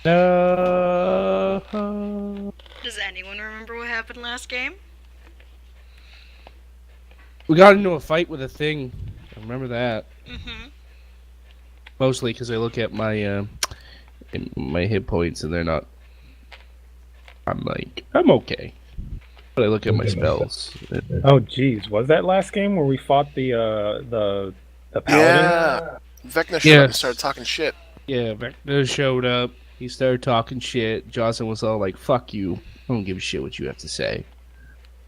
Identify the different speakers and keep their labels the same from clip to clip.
Speaker 1: No.
Speaker 2: Does anyone remember what happened last game?
Speaker 1: We got into a fight with a thing. I remember that.
Speaker 2: Mm-hmm.
Speaker 1: Mostly because I look at my hit points and they're not. I'm okay. But I look at my spells.
Speaker 3: Oh, geez, was that last game where we fought the paladin?
Speaker 4: Yeah. Vecna showed up and started
Speaker 1: Yes.
Speaker 4: talking shit.
Speaker 1: Yeah, Vecna showed up. He started talking shit. Jocelyn was all like, "Fuck you. I don't give a shit what you have to say."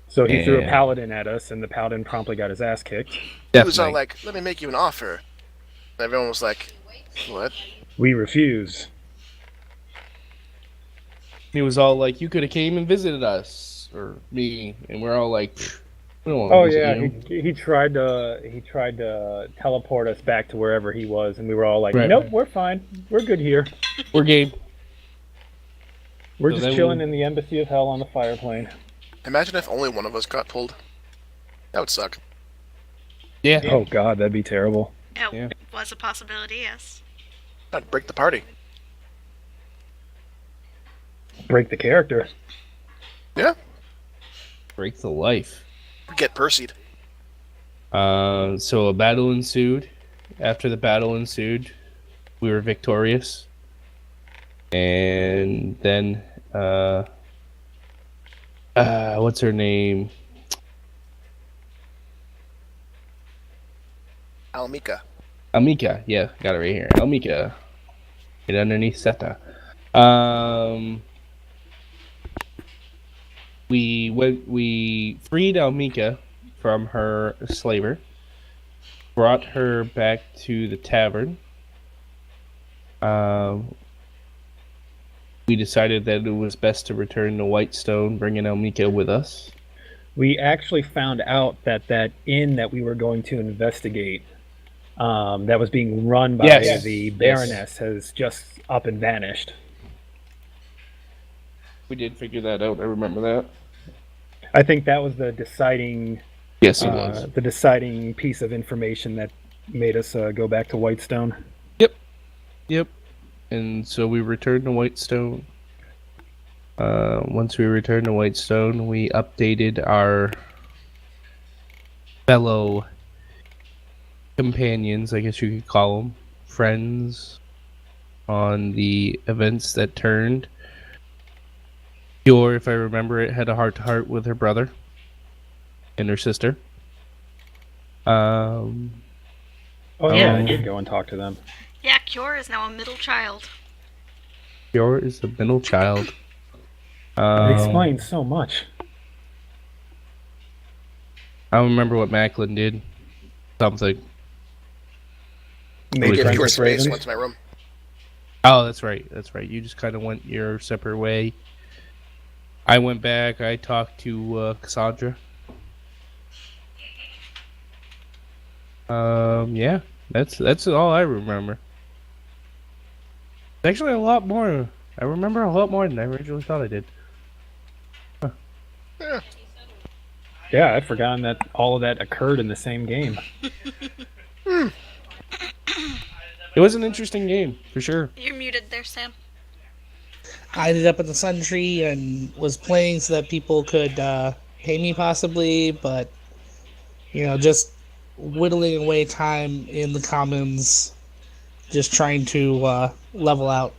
Speaker 3: So he threw a
Speaker 1: And
Speaker 3: paladin at us, and the paladin promptly got his ass kicked.
Speaker 4: He was all
Speaker 1: definitely.
Speaker 4: like, "Let me make you an offer." And everyone was like, "What?"
Speaker 3: We refuse.
Speaker 1: He was all like, "You could have came and visited us or me," and we're all like, "We don't want to
Speaker 3: Oh
Speaker 1: visit
Speaker 3: yeah,
Speaker 1: you."
Speaker 3: he tried to teleport us back to wherever he was, and we were all like,
Speaker 1: Right.
Speaker 3: "Nope, we're fine. We're good here.
Speaker 1: We're game.
Speaker 3: We're
Speaker 1: So
Speaker 3: just
Speaker 1: then
Speaker 3: chilling
Speaker 1: we-
Speaker 3: in the embassy of hell on the fire plane."
Speaker 4: Imagine if only one of us got pulled. That would suck.
Speaker 1: Yeah.
Speaker 3: Oh God, that'd be terrible.
Speaker 2: It
Speaker 1: Yeah.
Speaker 2: was a possibility, yes.
Speaker 4: That'd break the party.
Speaker 3: Break the character.
Speaker 4: Yeah.
Speaker 1: Break the life.
Speaker 4: Get Percy'd.
Speaker 1: So a battle ensued. After the battle ensued, we were victorious. And then, what's her name?
Speaker 4: Almika.
Speaker 1: Almika. Yeah, got it right here. Almika. Get underneath Seta. We freed Almika from her slaver, brought her back to the tavern. We decided that it was best to return to Whitestone, bringing Almika with us.
Speaker 3: We actually found out that inn that we were going to investigate, that was being run by
Speaker 1: Yes.
Speaker 3: the
Speaker 1: Yes.
Speaker 3: Baroness, has just up and vanished.
Speaker 1: We did figure that out. I remember that.
Speaker 3: I think that was the deciding
Speaker 1: Yes, it was.
Speaker 3: the deciding piece of information that made us go back to Whitestone.
Speaker 1: Yep. And so we returned to Whitestone. Once we returned to Whitestone, we updated our fellow companions, I guess you could call them, friends, on the events that turned. Pure, if I remember it, had a heart-to-heart with her brother and her sister.
Speaker 3: Oh yeah, I
Speaker 1: Um,
Speaker 3: did go and talk to them.
Speaker 2: Yeah, Cure is now a middle child.
Speaker 1: Pure is the middle child.
Speaker 3: It explains so much.
Speaker 1: I don't remember what Macklin did. Something.
Speaker 3: Made
Speaker 1: Get
Speaker 4: Get
Speaker 3: friends
Speaker 4: pure
Speaker 3: with
Speaker 4: space.
Speaker 3: ravens.
Speaker 4: Went to my room.
Speaker 1: Oh, that's right. That's right. You just kind of went your separate way. I went back. I talked to Cassandra. Yeah. That's all I remember. Actually, a lot more. I remember a lot more than I originally thought I did.
Speaker 4: Yeah.
Speaker 3: Yeah, I'd forgotten that all of that occurred in the same game.
Speaker 1: It was an interesting game for sure.
Speaker 2: You're muted there, Sam.
Speaker 5: I ended up in the Sun Tree and was playing so that people could pay me possibly, but just whittling away time in the commons, just trying to level out.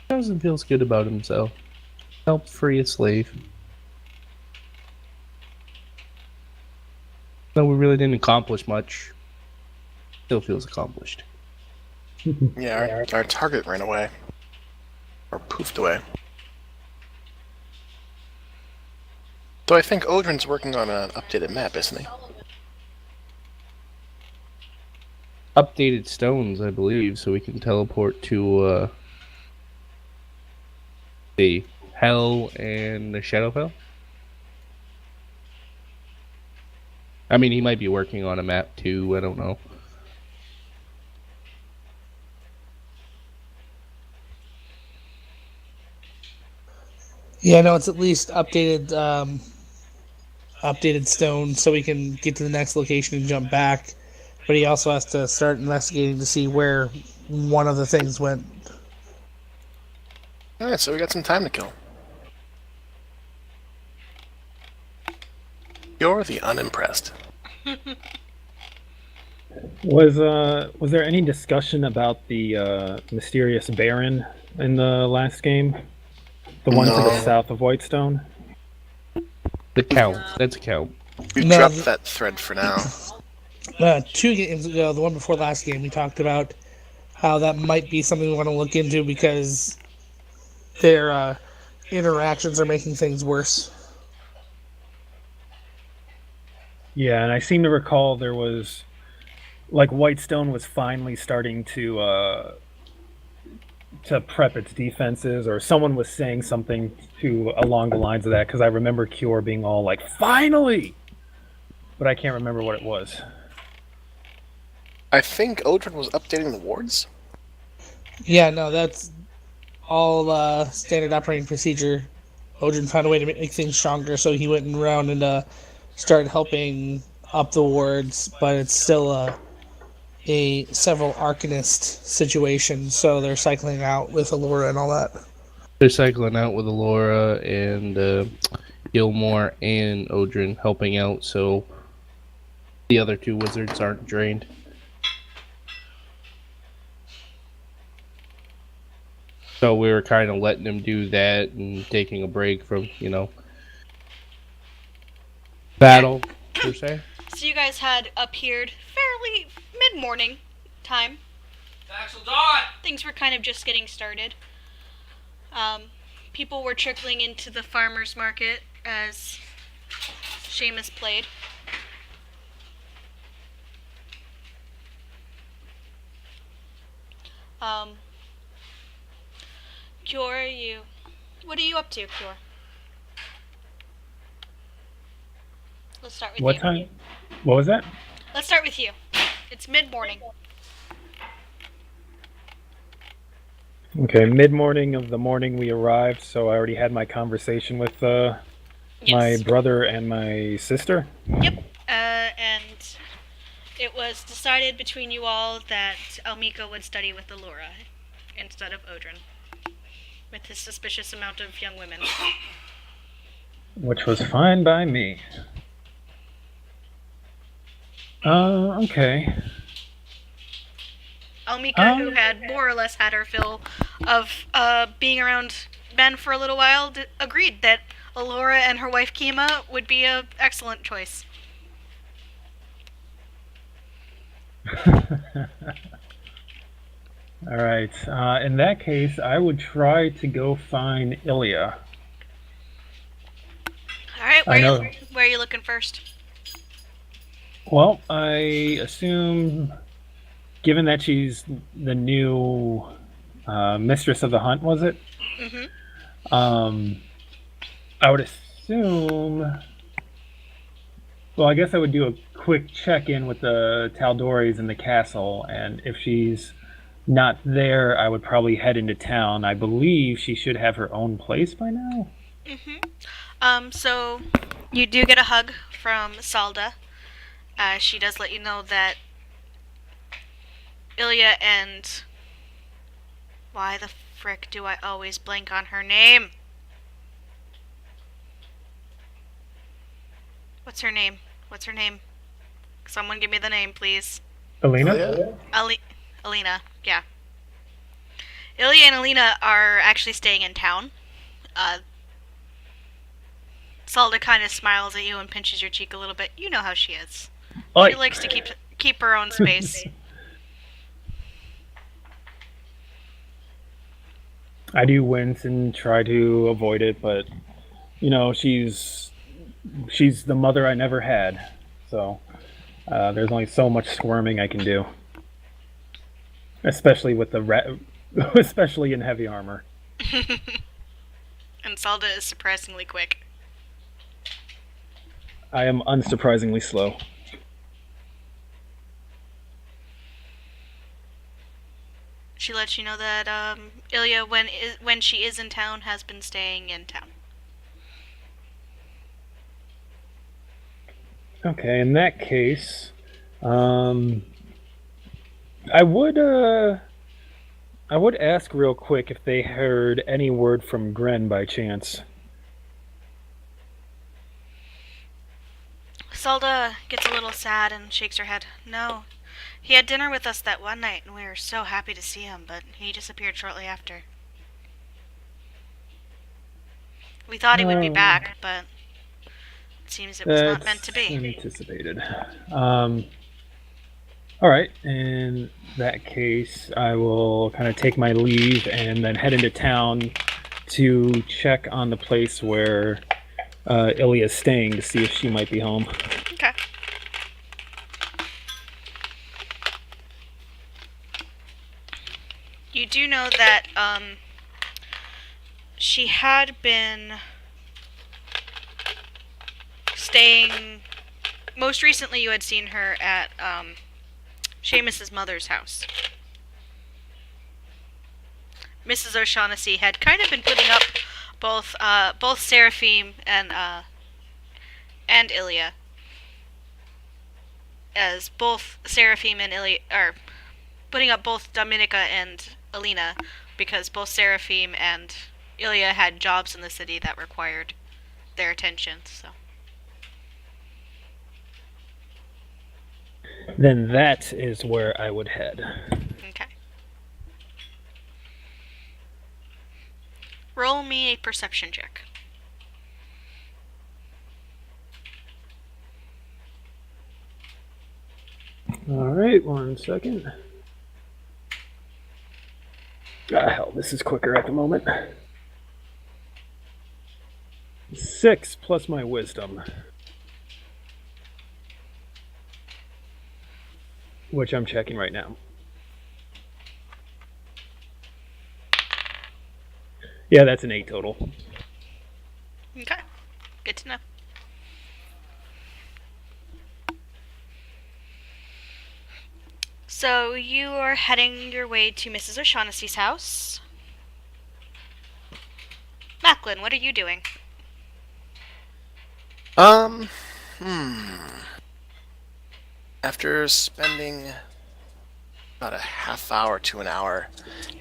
Speaker 1: Townsend feels good about himself. Helped free a slave. Though we really didn't accomplish much. Still feels accomplished.
Speaker 4: Yeah, our target ran away. Or poofed away. Though I think Odrin's working on an updated map, isn't he?
Speaker 1: Updated stones, I believe, so we can teleport to the Hell and the Shadowfell. I mean, he might be working on a map too. I don't know.
Speaker 5: Yeah, no, it's at least updated updated stone so we can get to the next location and jump back. But he also has to start investigating to see where one of the things went.
Speaker 4: Alright, so we got some time to kill. You're the unimpressed.
Speaker 3: Was there any discussion about the mysterious Baron in the last game? The one to the
Speaker 4: No.
Speaker 3: south of Whitestone?
Speaker 1: The count. That's a count.
Speaker 4: We
Speaker 5: No,
Speaker 4: dropped
Speaker 5: th-
Speaker 4: that thread for now.
Speaker 5: 2 games ago, the one before last game, we talked about how that might be something we want to look into because their interactions are making things worse.
Speaker 3: Yeah, and I seem to recall there was, like, Whitestone was finally starting to prep its defenses, or someone was saying something along the lines of that, because I remember Cure being all like, "Finally!" But I can't remember what it was.
Speaker 4: I think Odrin was updating the wards.
Speaker 5: Yeah, no, that's all standard operating procedure. Odin found a way to make things stronger, so he went around and started helping up the wards, but it's still a several Arcanist situation, so they're cycling out with Allura and all that.
Speaker 1: They're cycling out with Alora and Gilmore and Odrin helping out, so the other 2 wizards aren't drained. So we were kind of letting them do that and taking a break from, battle, per se.
Speaker 2: So you guys had appeared fairly mid-morning time.
Speaker 6: Axel Dawn!
Speaker 2: Things were kind of just getting started. People were trickling into the farmer's market as Seamus played. Cure, what are you up to, Cure? Let's start with
Speaker 3: What
Speaker 2: you.
Speaker 3: time? What was that?
Speaker 2: Let's start with you. It's mid-morning.
Speaker 3: Okay, mid-morning of the morning we arrived, so I already had my conversation with my
Speaker 2: Yes.
Speaker 3: brother and my sister.
Speaker 2: Yep. And it was decided between you all that Almika would study with Allura instead of Odrin, with his suspicious amount of young women.
Speaker 3: Which was fine by me. Okay.
Speaker 2: Almika, who had more or less had her fill of being around Ben for a little while, agreed that Allura and her wife Kima would be an excellent choice.
Speaker 3: Alright, in that case, I would try to go find Ilya.
Speaker 2: Alright,
Speaker 3: I know.
Speaker 2: where are you looking first?
Speaker 3: Well, I assume, given that she's the new mistress of the hunt, was it?
Speaker 2: Mm-hmm.
Speaker 3: I would assume. Well, I guess I would do a quick check-in with the Tal'Doris in the castle, and if she's not there, I would probably head into town. I believe she should have her own place by now.
Speaker 2: So you do get a hug from Salda. She does let you know that Ilya and... Why the frick do I always blank on her name? What's her name? Someone give me the name, please.
Speaker 3: Elena?
Speaker 2: Alina, yeah. Ilya and Alina are actually staying in town. Salda kind of smiles at you and pinches your cheek a little bit. You know how she is.
Speaker 3: Oi.
Speaker 2: She likes to keep her own space.
Speaker 3: I do wince and try to avoid it, but she's the mother I never had, so there's only so much squirming I can do, especially with especially in heavy armor.
Speaker 2: And Salda is surprisingly quick.
Speaker 3: I am unsurprisingly slow.
Speaker 2: She lets you know that Ilya, when she is in town, has been staying in town.
Speaker 3: Okay, in that case, I would ask real quick if they heard any word from Gren by chance.
Speaker 2: Zelda gets a little sad and shakes her head. No. He had dinner with us that one night, and we were so happy to see him, but he disappeared shortly after. We thought he would be back, but it seems it was not meant to be.
Speaker 3: Anticipated. All right. In that case, I will kind of take my leave and then head into town to check on the place where Ilya's staying to see if she might be home.
Speaker 2: Okay. You do know that she had been staying. Most recently, you had seen her at Seamus's mother's house. Mrs. O'Shaughnessy had kind of been putting up both Seraphim and Ilya, as both Seraphim and Ilya are putting up both Dominica and Alina, because both Seraphim and Ilya had jobs in the city that required their attention. So
Speaker 3: Then that is where I would head.
Speaker 2: okay. Roll me a perception check.
Speaker 3: All right, 1 second. Ah, hell, this is quicker at the moment. 6 plus my wisdom, which I'm checking right now. Yeah, that's an 8 total.
Speaker 2: Okay. Good to know. So you are heading your way to Mrs. O'Shaughnessy's house. Macklin, what are you doing?
Speaker 4: After spending about a half hour to an hour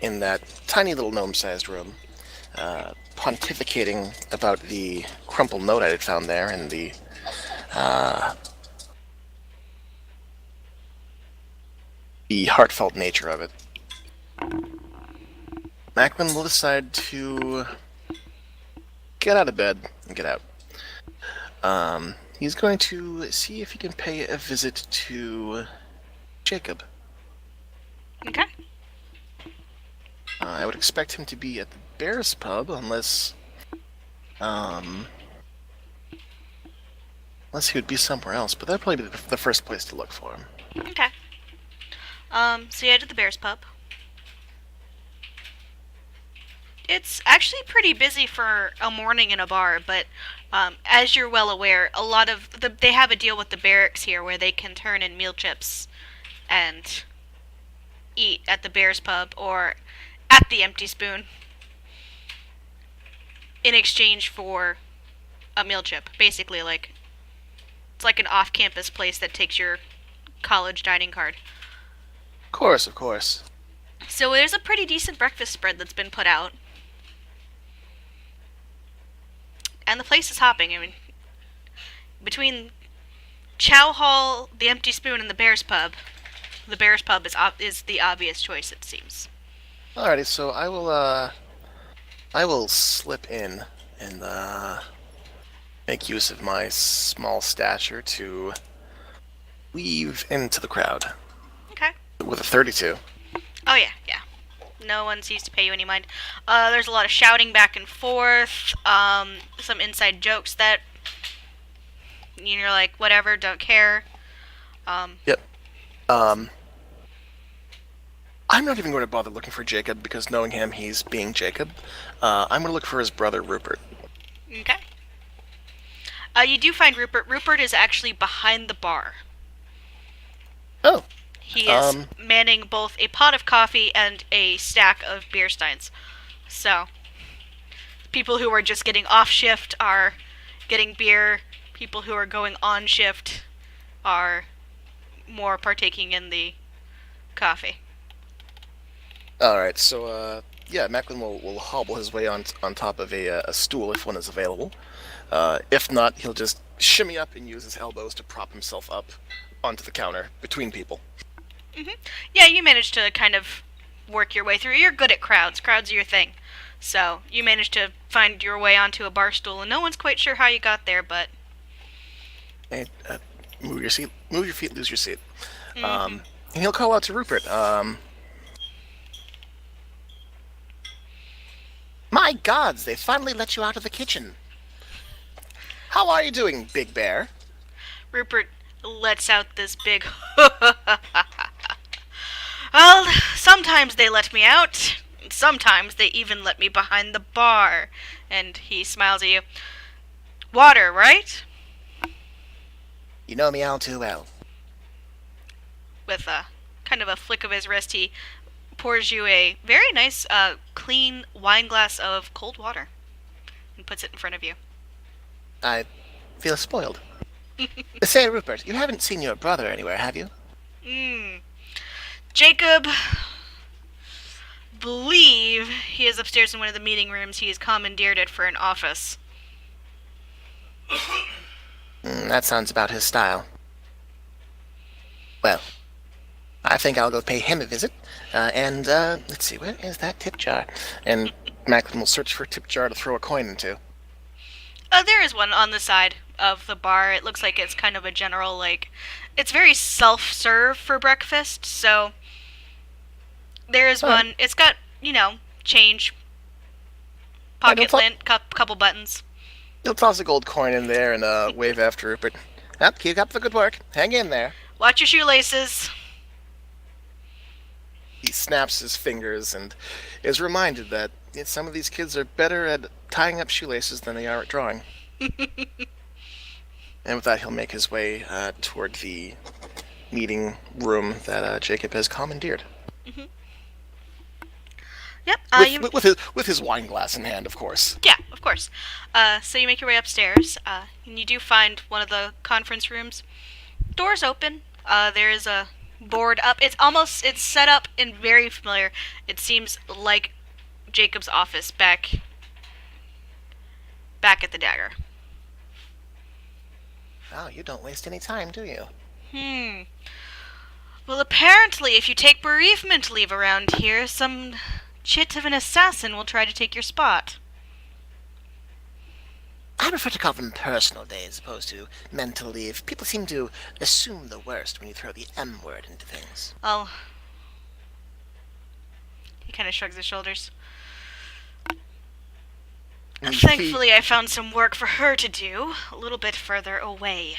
Speaker 4: in that tiny little gnome-sized room, pontificating about the crumpled note I had found there and the heartfelt nature of it, Macklin will decide to get out of bed and get out. He's going to see if he can pay a visit to Jacob.
Speaker 2: Okay.
Speaker 4: I would expect him to be at the Bears Pub, unless he would be somewhere else. But that'd probably be the first place to look for him.
Speaker 2: Okay. So you head to the Bears Pub. It's actually pretty busy for a morning in a bar, but as you're well aware, a lot of they have a deal with the barracks here where they can turn in meal chips and eat at the Bears Pub or at the Empty Spoon in exchange for a meal chip. Basically, it's like an off-campus place that takes your college dining card.
Speaker 4: Of course.
Speaker 2: So there's a pretty decent breakfast spread that's been put out. And the place is hopping. I mean, between Chow Hall, the Empty Spoon, and the Bears Pub is the obvious choice, it seems.
Speaker 4: Alrighty, so I will slip in and make use of my small stature to weave into the crowd.
Speaker 2: Okay.
Speaker 4: With a 32.
Speaker 2: Oh yeah. No one seems to pay you any mind. There's a lot of shouting back and forth, some inside jokes that you're like, whatever, don't care.
Speaker 4: Yep. I'm not even going to bother looking for Jacob, because knowing him, he's being Jacob. I'm going to look for his brother, Rupert.
Speaker 2: Okay. You do find Rupert. Rupert is actually behind the bar.
Speaker 4: Oh.
Speaker 2: He is manning both a pot of coffee and a stack of beer steins. So, people who are just getting off shift are getting beer. People who are going on shift are more partaking in the coffee.
Speaker 4: Alright, so, yeah, Macklin will hobble his way on top of a stool if one is available. If not, he'll just shimmy up and use his elbows to prop himself up onto the counter between people.
Speaker 2: Yeah, you managed to kind of work your way through. You're good at crowds. Crowds are your thing. So you managed to find your way onto a bar stool, and no one's quite sure how you got there, but
Speaker 4: Hey, move your feet, lose your seat. And he'll call out to Rupert. My gods, they finally let you out of the kitchen. How are you doing, Big Bear?
Speaker 2: Rupert lets out this big Well, sometimes they let me out. Sometimes they even let me behind the bar. And he smiles at you. Water, right?
Speaker 4: You know me all too well.
Speaker 2: With a kind of a flick of his wrist, he pours you a very nice, clean wine glass of cold water and puts it in front of you.
Speaker 4: I feel spoiled. Say, Rupert, you haven't seen your brother anywhere, have you?
Speaker 2: Jacob, believe he is upstairs in one of the meeting rooms. He has commandeered it for an office.
Speaker 4: That sounds about his style. Well, I think I'll go pay him a visit. Let's see, where is that tip jar? And Macklin will search for a tip jar to throw a coin into.
Speaker 2: There is one on the side of the bar. It looks like it's kind of a general, it's very self-serve for breakfast, so there is one. It's got, change, pocket lint, couple buttons.
Speaker 4: He'll toss a gold coin in there and wave after Rupert. Yep, keep up the good work. Hang in there.
Speaker 2: Watch your shoelaces.
Speaker 4: He snaps his fingers and is reminded that some of these kids are better at tying up shoelaces than they are at drawing. And with that, he'll make his way toward the meeting room that Jacob has commandeered.
Speaker 2: Yep.
Speaker 4: With his wine glass in hand, of course.
Speaker 2: Yeah, of course. So you make your way upstairs, and you do find one of the conference rooms. Doors open. There is a board up. It's set up in very familiar. It seems like Jacob's office back at the Dagger.
Speaker 4: Oh, you don't waste any time, do you?
Speaker 2: Well, apparently, if you take bereavement leave around here, some chit of an assassin will try to take your spot.
Speaker 4: I prefer to call them personal days as opposed to mental leave. People seem to assume the worst when you throw the M word into things.
Speaker 2: Oh. He kind of shrugs his shoulders. Thankfully, I found some work for her to do, a little bit further away.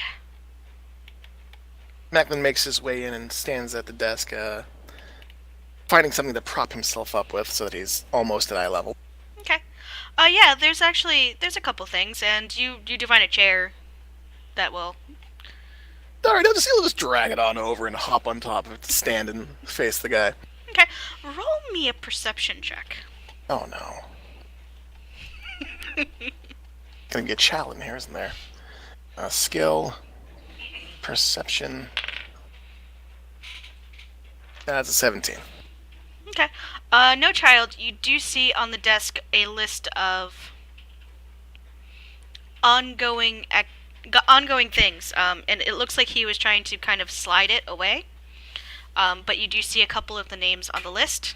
Speaker 4: Macklin makes his way in and stands at the desk, finding something to prop himself up with so that he's almost at eye level.
Speaker 2: Okay. Yeah, there's a couple things, and you do find a chair that will...
Speaker 4: Alright, he'll just drag it on over and hop on top of it to stand and face the guy.
Speaker 2: Okay, roll me a perception check.
Speaker 4: Oh no. Gonna be a challenge here, isn't there? Skill, perception. That's a 17.
Speaker 2: Okay. No, child, you do see on the desk a list of ongoing things, and it looks like he was trying to kind of slide it away, but you do see a couple of the names on the list.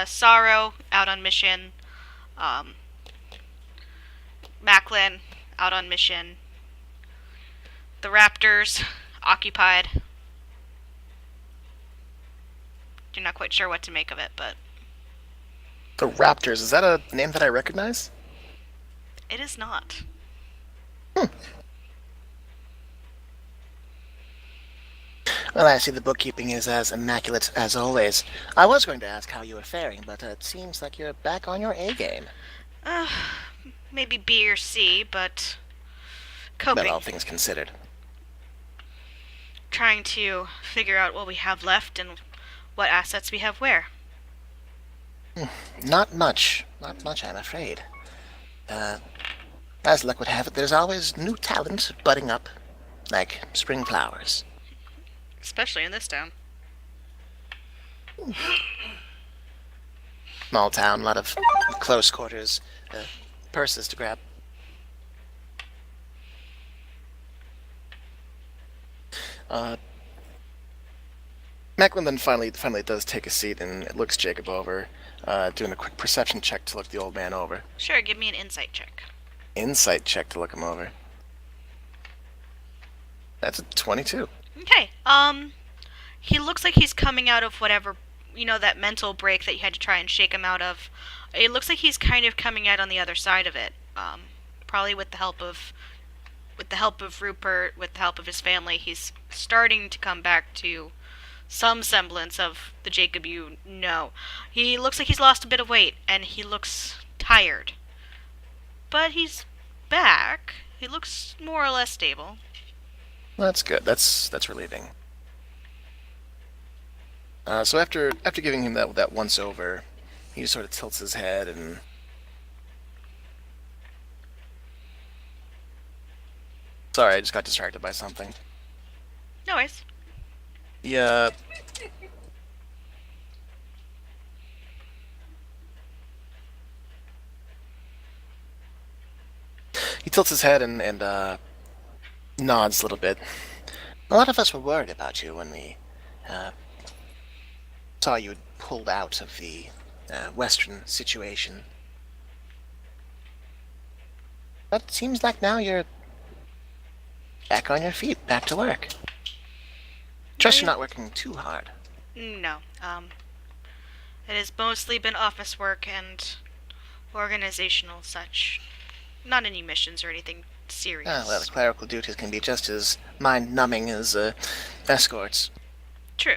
Speaker 2: Sorrow, out on mission. Macklin, out on mission. The Raptors, occupied. You're not quite sure what to make of it, but...
Speaker 4: The Raptors, is that a name that I recognize?
Speaker 2: It is not.
Speaker 4: Well, I see the bookkeeping is as immaculate as always. I was going to ask how you were faring, but it seems like you're back on your A game.
Speaker 2: Maybe B or C, but... coping.
Speaker 4: But all things considered.
Speaker 2: Trying to figure out what we have left and what assets we have where.
Speaker 4: Not much. Not much, I'm afraid. As luck would have it, there's always new talent budding up, like spring flowers.
Speaker 2: Especially in this town.
Speaker 4: Small town, a lot of close quarters, purses to grab. Macklin then finally does take a seat and it looks Jacob over, doing a quick perception check to look the old man over.
Speaker 2: Sure, give me an insight check.
Speaker 4: Insight check to look him over. That's a 22.
Speaker 2: Okay. He looks like he's coming out of whatever, that mental break that you had to try and shake him out of. It looks like he's kind of coming out on the other side of it. Probably with the help of Rupert, with the help of his family, he's starting to come back to some semblance of the Jacob you know. He looks like he's lost a bit of weight, and he looks tired. But he's back. He looks more or less stable.
Speaker 4: That's good. That's relieving. So after giving him that once over, he just sort of tilts his head and sorry, I just got distracted by something.
Speaker 2: No worries.
Speaker 4: Yeah. He tilts his head and nods a little bit. A lot of us were worried about you when we saw you had pulled out of the Western situation. But it seems like now you're back on your feet, back to work. Trust you're not working too hard.
Speaker 2: No. It has mostly been office work and organizational such. Not any missions or anything serious.
Speaker 4: Ah, well, clerical duties can be just as mind-numbing as escorts.
Speaker 2: True.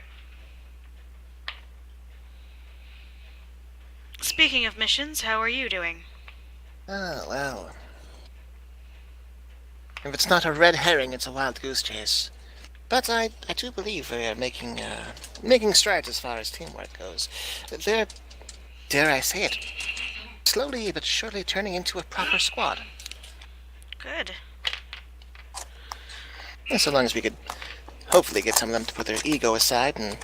Speaker 2: Speaking of missions, how are you doing?
Speaker 4: Ah, well. If it's not a red herring, it's a wild goose chase. But I do believe we are making strides as far as teamwork goes. They're, dare I say it, slowly but surely turning into a proper squad.
Speaker 2: Good.
Speaker 4: And so long as we could hopefully get some of them to put their ego aside and,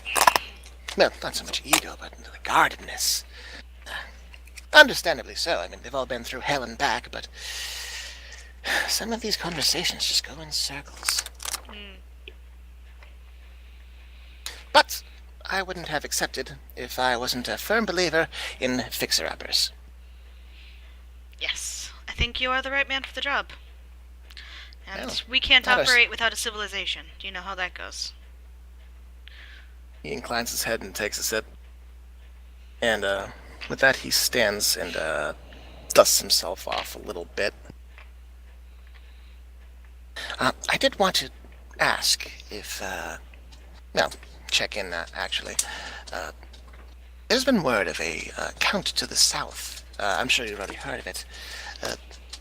Speaker 4: well, not so much ego, but the guardedness. Understandably so. I mean, they've all been through hell and back, but some of these conversations just go in circles. But I wouldn't have accepted if I wasn't a firm believer in fixer-uppers.
Speaker 2: Yes. I think you are the right man for the job. And
Speaker 4: Well,
Speaker 2: we can't
Speaker 4: not us.
Speaker 2: operate without a civilization. Do you know how that goes?
Speaker 4: He inclines his head and takes a sip. And, with that he stands and, dusts himself off a little bit. I did want to ask if, check in, actually. There's been word of a count to the south. I'm sure you've already heard of it.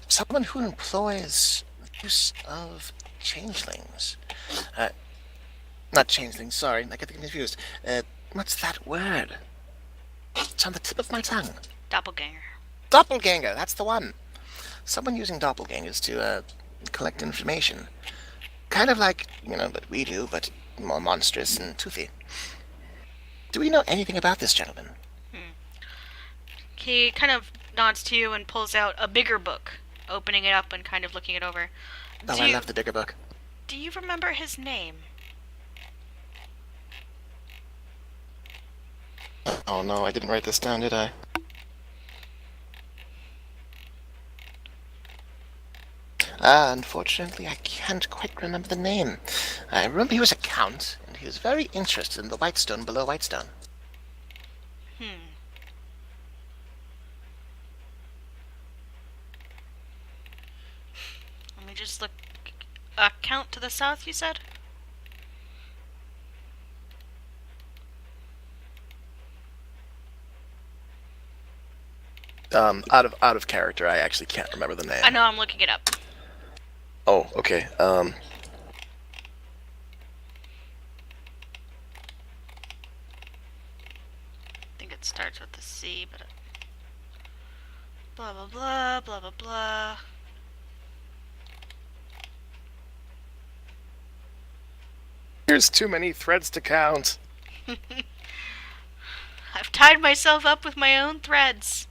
Speaker 4: Someone who employs the use of changelings. Not changelings, sorry, I get confused. What's that word? It's on the tip of my tongue.
Speaker 2: Doppelganger.
Speaker 4: Doppelganger, that's the one. Someone using doppelgangers to collect information. Kind of like, what we do, but more monstrous and toothy. Do we know anything about this gentleman?
Speaker 2: He kind of nods to you and pulls out a bigger book, opening it up and kind of looking it over.
Speaker 4: Oh, I love the bigger book.
Speaker 2: Do you remember his name?
Speaker 4: Oh no, I didn't write this down, did I? Unfortunately, I can't quite remember the name. I remember he was a count, and he was very interested in the Whitestone below Whitestone.
Speaker 2: Let me just look. Count to the south, you said?
Speaker 4: Out of character, I actually can't remember the name.
Speaker 2: I know, I'm looking it up.
Speaker 4: Oh, okay.
Speaker 2: I think it starts with the C, but blah blah blah blah blah blah.
Speaker 4: There's too many threads to count.
Speaker 2: I've tied myself up with my own threads.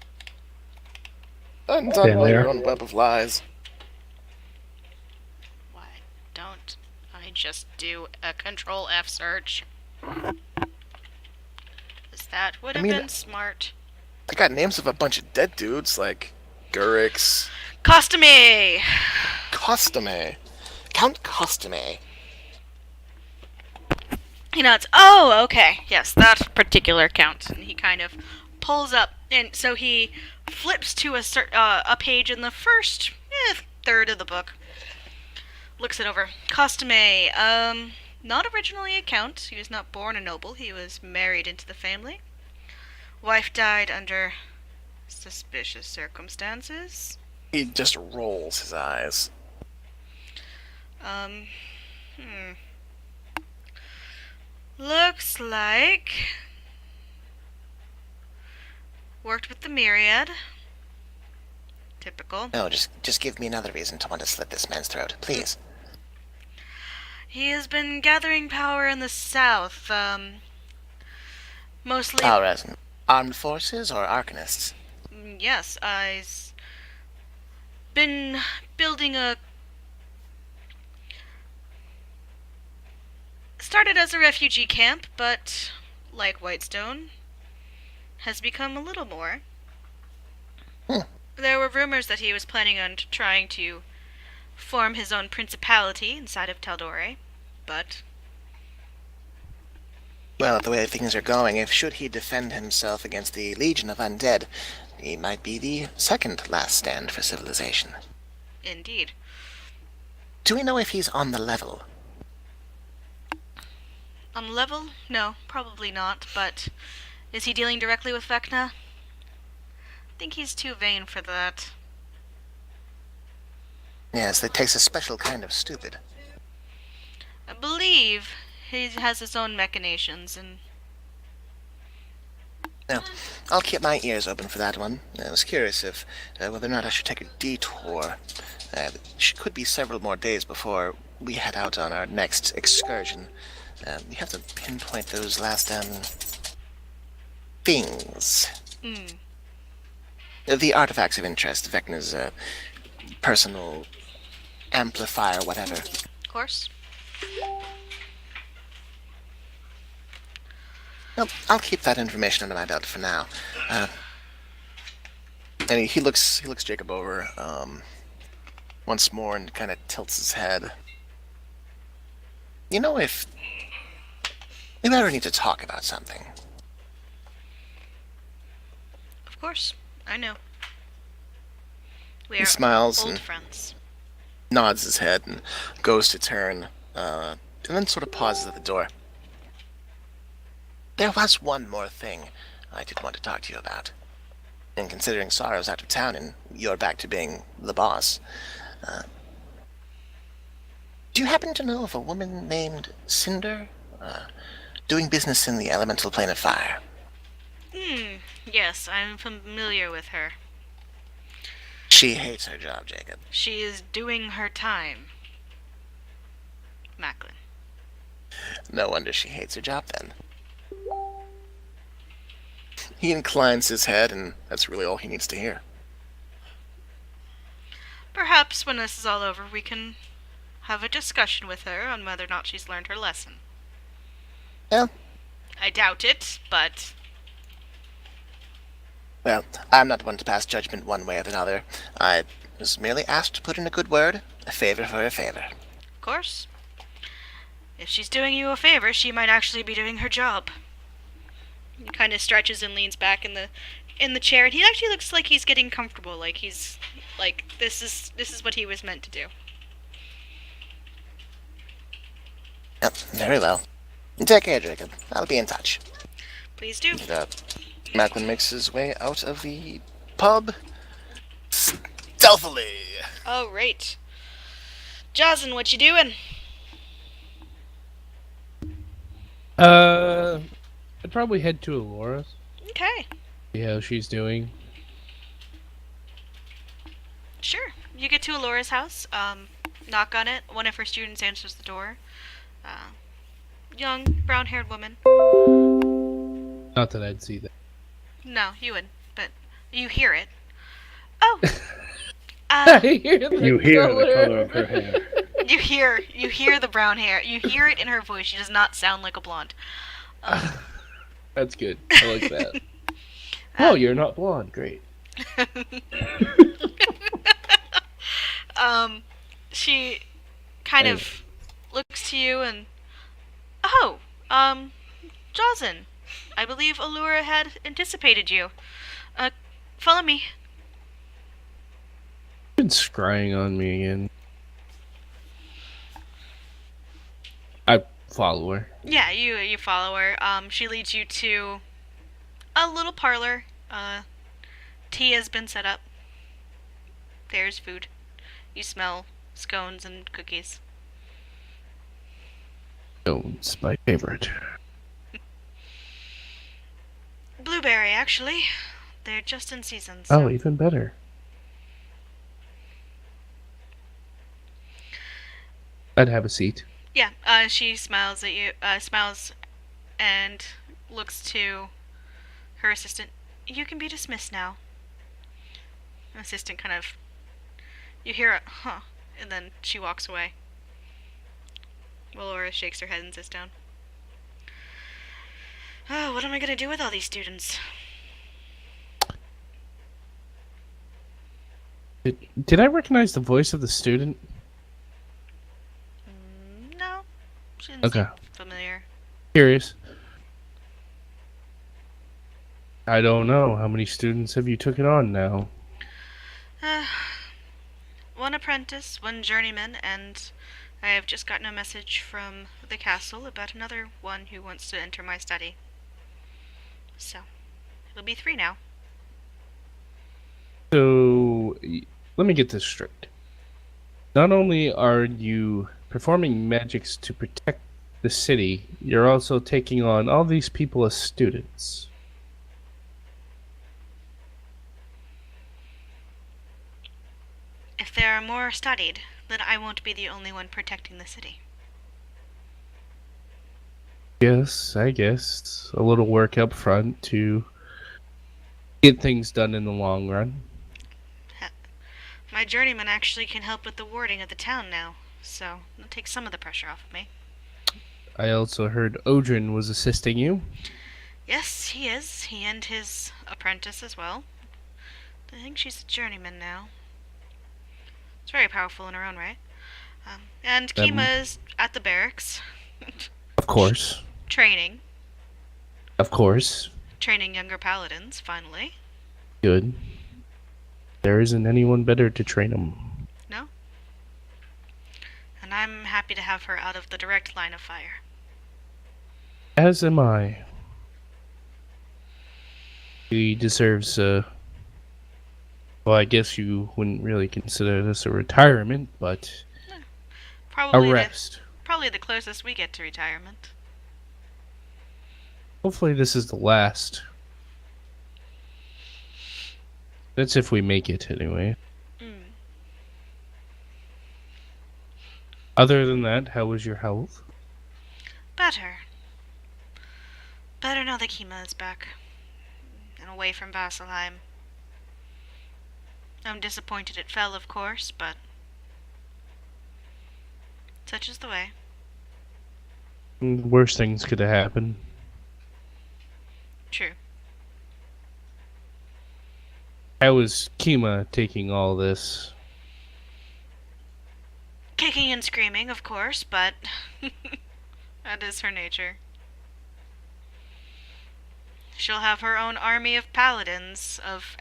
Speaker 4: Undone
Speaker 3: Been
Speaker 4: by your
Speaker 3: there.
Speaker 4: own web of lies.
Speaker 2: Why don't I just do a Control F search? That would have
Speaker 4: mean-
Speaker 2: been smart.
Speaker 4: I got names of a bunch of dead dudes like Gurix,
Speaker 2: Costume!
Speaker 4: Costume. Count Costume.
Speaker 2: He nods. Oh, okay. Yes, that particular count. And he kind of pulls up, and so he flips to a page in the first third of the book. Looks it over. Costume. Not originally a count. He was not born a noble. He was married into the family. Wife died under suspicious circumstances.
Speaker 4: He just rolls his eyes.
Speaker 2: Looks like worked with the Myriad. Typical.
Speaker 6: No, just give me another reason to want to slit this man's throat, please.
Speaker 2: He has been gathering power in the south, mostly...
Speaker 6: Power as in armed forces or arcanists?
Speaker 2: Yes, I've been building a... Started as a refugee camp, but, like Whitestone, has become a little more. There were rumors that he was planning on trying to form his own principality inside of Taldore, but...
Speaker 6: Well, the way things are going, if should he defend himself against the legion of undead, he might be the second last stand for civilization.
Speaker 2: Indeed.
Speaker 6: Do we know if he's on the level?
Speaker 2: On level? No, probably not, but is he dealing directly with Vecna? I think he's too vain for that.
Speaker 6: Yes, that takes a special kind of stupid.
Speaker 2: I believe he has his own machinations, and
Speaker 6: No, I'll keep my ears open for that one. I was curious if whether or not I should take a detour. Could be several more days before we head out on our next excursion. We have to pinpoint those last things. The artifacts of interest, Vecna's personal amplifier, whatever.
Speaker 2: of course.
Speaker 6: Well, I'll keep that information under my belt for now.
Speaker 4: And he looks Jacob over once more and kind of tilts his head.
Speaker 6: You know, if we ever need to talk about something,
Speaker 2: Of course, I know. We
Speaker 4: He
Speaker 2: are
Speaker 4: smiles
Speaker 2: old
Speaker 4: and
Speaker 2: friends.
Speaker 4: nods his head and goes to turn, and then sort of pauses at the door.
Speaker 6: there was one more thing I did want to talk to you about. And considering Sorrow's out of town and you're back to being the boss, do you happen to know of a woman named Cinder? Doing business in the elemental plane of fire.
Speaker 2: Yes, I'm familiar with her.
Speaker 6: She hates her job, Jacob.
Speaker 2: She is doing her time. Macklin.
Speaker 6: No wonder she hates her job then.
Speaker 4: He inclines his head, and that's really all he needs to hear.
Speaker 2: Perhaps when this is all over, we can have a discussion with her on whether or not she's learned her lesson.
Speaker 6: Well,
Speaker 2: I doubt it, but
Speaker 6: well, I'm not one to pass judgment one way or another. I was merely asked to put in a good word, a favor for a favor.
Speaker 2: of course, if she's doing you a favor, she might actually be doing her job. He kind of stretches and leans back in the chair, and he actually looks like he's getting comfortable. Like he's like this is what he was meant to do.
Speaker 6: Yep, very well. Take care, Jacob. I'll be in touch.
Speaker 2: Please do.
Speaker 4: Macklin makes his way out of the pub stealthily.
Speaker 2: Oh, right. Jazen, what you doing?
Speaker 1: I'd probably head to Alora's.
Speaker 2: Okay.
Speaker 1: See how she's doing.
Speaker 2: Sure. You get to Alora's house, knock on it. One of her students answers the door. young, brown-haired woman.
Speaker 1: Not that I'd see that.
Speaker 2: No, you would, but you hear it. Oh! Uh,
Speaker 3: You hear the color of her hair.
Speaker 2: you hear the brown hair. You hear it in her voice. She does not sound like a blonde.
Speaker 1: That's good. I like that. Oh, you're not blonde. Great.
Speaker 2: She kind of looks to you and, oh, Jocelyn, I believe Allura had anticipated you. Follow me.
Speaker 1: Been scrying on me again. I follow her.
Speaker 2: Yeah, you follow her. She leads you to a little parlor. Tea has been set up. There's food. You smell scones and cookies.
Speaker 1: Oh, it's my favorite.
Speaker 2: Blueberry, actually. They're just in season.
Speaker 1: Oh,
Speaker 2: So.
Speaker 1: even better. I'd have a seat.
Speaker 2: Yeah, she smiles at you, smiles and looks to her assistant. You can be dismissed now. The assistant kind of, you hear a, huh, and then she walks away. Laura shakes her head and sits down. Oh, what am I gonna do with all these students?
Speaker 1: Did I recognize the voice of the student?
Speaker 2: No, she didn't
Speaker 1: Okay.
Speaker 2: seem familiar.
Speaker 1: Curious. I don't know. How many students have you taken on now?
Speaker 2: One apprentice, one journeyman, and I have just gotten a message from the castle about another one who wants to enter my study. So, it'll be 3 now.
Speaker 1: So, let me get this straight. Not only are you performing magics to protect the city, you're also taking on all these people as students.
Speaker 2: If there are more studied, then I won't be the only one protecting the city.
Speaker 1: Yes, I guess. A little work up front to get things done in the long run.
Speaker 2: My journeyman actually can help with the warding of the town now, so it'll take some of the pressure off of me.
Speaker 1: I also heard Odrin was assisting you.
Speaker 2: Yes, he is. He and his apprentice as well. I think she's a journeyman now. It's very powerful in her own right. And Kima is at the barracks,
Speaker 1: Of course.
Speaker 2: training younger paladins, finally.
Speaker 1: Good. There isn't anyone better to train them.
Speaker 2: No? And I'm happy to have her out of the direct line of fire.
Speaker 1: As am I. He deserves well, I guess you wouldn't really consider this a retirement, but a
Speaker 2: Probably
Speaker 1: rest.
Speaker 2: probably the closest we get to retirement.
Speaker 1: Hopefully this is the last. That's if we make it, anyway.
Speaker 2: Mm.
Speaker 1: Other than that, how was your health?
Speaker 2: Better. Better now that Kima is back. And away from Vasselheim. I'm disappointed it fell, of course, but such is the way.
Speaker 1: Worse things could have happened.
Speaker 2: True.
Speaker 1: How is Kima taking all this?
Speaker 2: Kicking and screaming, of course, but that is her nature. She'll have her own army of paladins of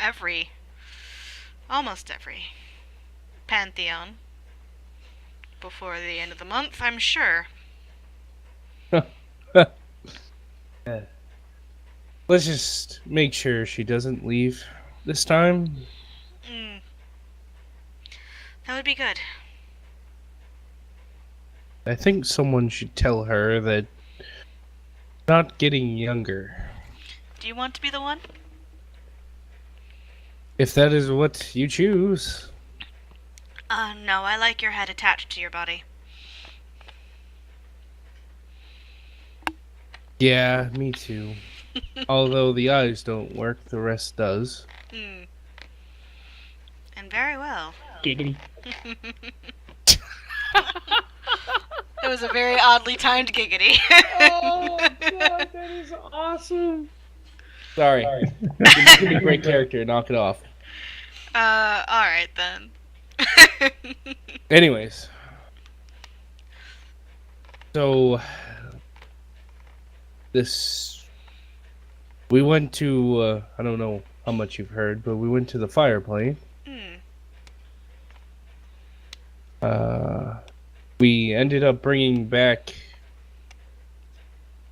Speaker 2: almost every pantheon before the end of the month, I'm sure.
Speaker 1: Let's just make sure she doesn't leave this time.
Speaker 2: Mm. That would be good.
Speaker 1: I think someone should tell her that not getting younger.
Speaker 2: Do you want to be the one?
Speaker 1: If that is what you choose.
Speaker 2: No, I like your head attached to your body.
Speaker 1: Yeah, me too. Although the eyes don't work, the rest does.
Speaker 2: Hmm. And very well.
Speaker 3: Giggity.
Speaker 2: It was a very oddly timed giggity.
Speaker 1: Oh god, that is awesome. Sorry. Give me a great character, knock it off.
Speaker 2: Alright then.
Speaker 1: Anyways. So we went to I don't know how much you've heard, but we went to the fire plane.
Speaker 2: Hmm.
Speaker 1: We ended up bringing back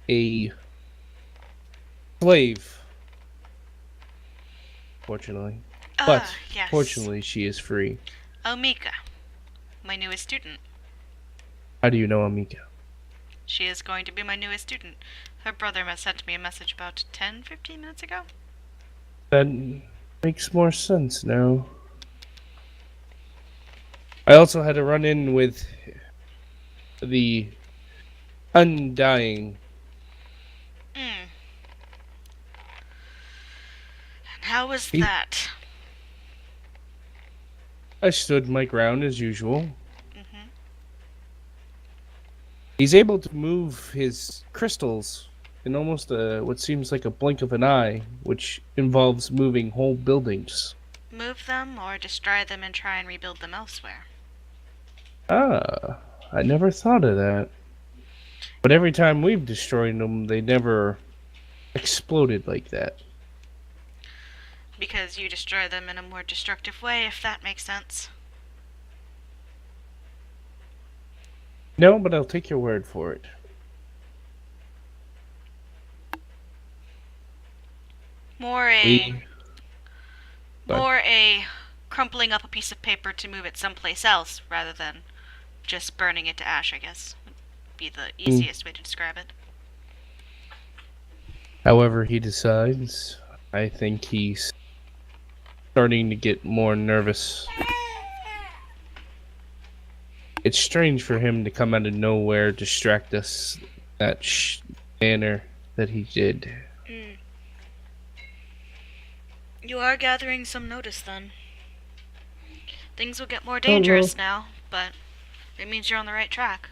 Speaker 1: a slave, fortunately. But
Speaker 2: Yes.
Speaker 1: fortunately, she is free.
Speaker 2: Omika, my newest student.
Speaker 1: How do you know Amika?
Speaker 2: She is going to be my newest student. Her brother sent me a message about 10-15 minutes ago.
Speaker 1: That makes more sense now. I also had to run in with the Undying.
Speaker 2: Hmm. And how was
Speaker 1: He-
Speaker 2: that?
Speaker 1: I stood my ground as usual.
Speaker 2: Mm-hmm.
Speaker 1: He's able to move his crystals in almost what seems like a blink of an eye, which involves moving whole buildings.
Speaker 2: Move them or destroy them and try and rebuild them elsewhere.
Speaker 1: Ah, I never thought of that. But every time we've destroyed them, they never exploded like that.
Speaker 2: Because you destroy them in a more destructive way, if that makes sense.
Speaker 1: No, but I'll take your word for it.
Speaker 2: More a
Speaker 1: We, But-
Speaker 2: more a crumpling up a piece of paper to move it someplace else rather than just burning it to ash, I guess. Would be the easiest way to describe it.
Speaker 1: however he decides, I think he's starting to get more nervous. It's strange for him to come out of nowhere, distract us that manner that he did.
Speaker 2: Mm. You are gathering some notice then. Things will get more dangerous now, but it means you're on the right track.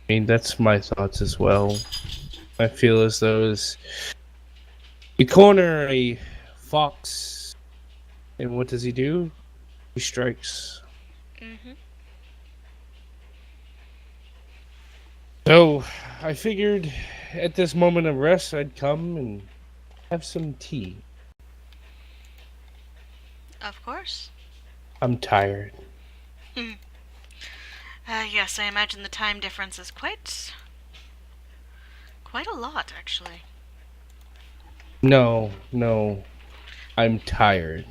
Speaker 1: I mean, that's my thoughts as well. I feel as though we corner a fox, and what does he do? He strikes.
Speaker 2: Mm-hmm.
Speaker 1: So, I figured at this moment of rest, I'd come and have some tea.
Speaker 2: Of course.
Speaker 1: I'm tired.
Speaker 2: Yes, I imagine the time difference is quite a lot, actually.
Speaker 1: No, I'm tired.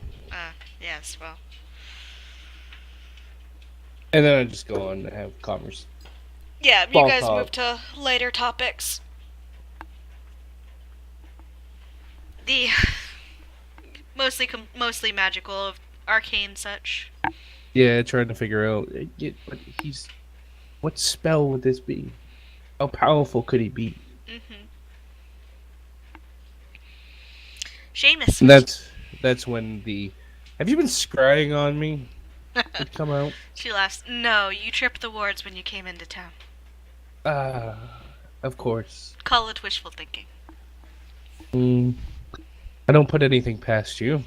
Speaker 2: Yes, well.
Speaker 1: And then I just go on and have conversation.
Speaker 2: Yeah, you
Speaker 1: Ball
Speaker 2: guys
Speaker 1: talk.
Speaker 2: move to later topics. The mostly magical, arcane such.
Speaker 1: Yeah, trying to figure out what spell would this be? How powerful could he be?
Speaker 2: Mm-hmm. Seamus.
Speaker 1: And that's when the have you been scrying on me would come out.
Speaker 2: She laughs. No, you tripped the wards when you came into town.
Speaker 1: Of course.
Speaker 2: Call it wishful thinking.
Speaker 1: I don't put anything past you.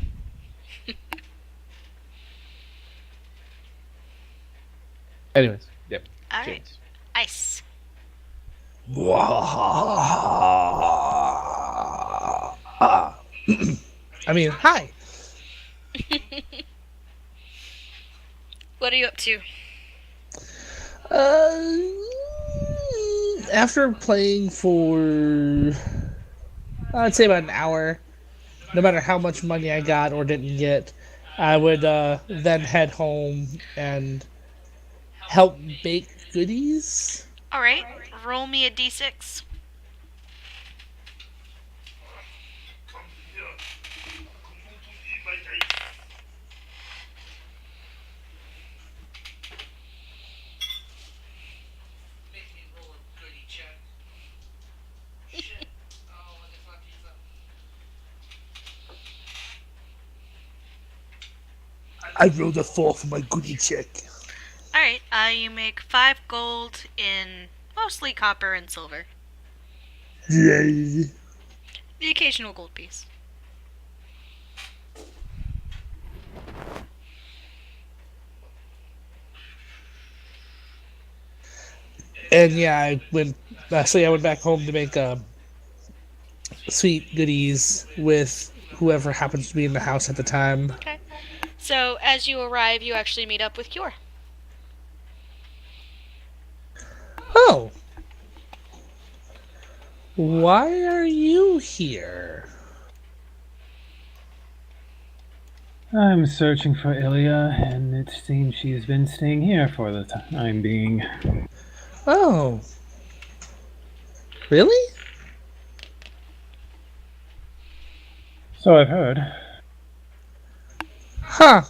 Speaker 1: Anyways, yep.
Speaker 2: Alright.
Speaker 1: Cheers.
Speaker 2: Ice.
Speaker 5: I mean, hi.
Speaker 2: What are you up to?
Speaker 5: After playing for, I'd say about an hour, no matter how much money I got or didn't get, I would then head home and help bake goodies.
Speaker 2: Alright, roll me a d6.
Speaker 5: I rolled a 4 for my goodie check.
Speaker 2: Alright, you make 5 gold in mostly copper and silver.
Speaker 5: Yay.
Speaker 2: The occasional gold piece.
Speaker 5: And yeah, I went back home to make sweet goodies with whoever happens to be in the house at the time.
Speaker 2: Okay. So as you arrive, you actually meet up with Cure.
Speaker 5: Oh. Why are you here?
Speaker 3: I'm searching for Ilya, and it seems she's been staying here for the time being.
Speaker 5: Oh. Really?
Speaker 3: So I've heard.
Speaker 5: Huh.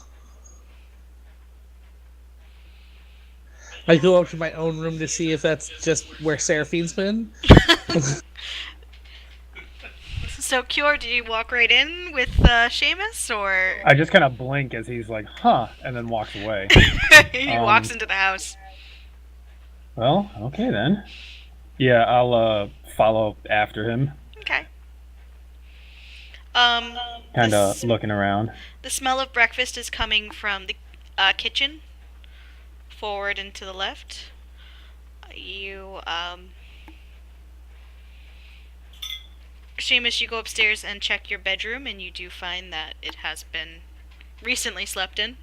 Speaker 5: I go up to my own room to see if that's just where Seraphine's been.
Speaker 2: So Cure, do you walk right in with Seamus, or
Speaker 3: I just kind of blink as he's like, huh, and then walks away.
Speaker 2: he walks into the house?
Speaker 3: Well, okay then. Yeah, I'll follow after him,
Speaker 2: Okay.
Speaker 3: kind of looking around.
Speaker 2: The smell of breakfast is coming from the kitchen, forward and to the left. Seamus, you go upstairs and check your bedroom, and you do find that it has been recently slept in.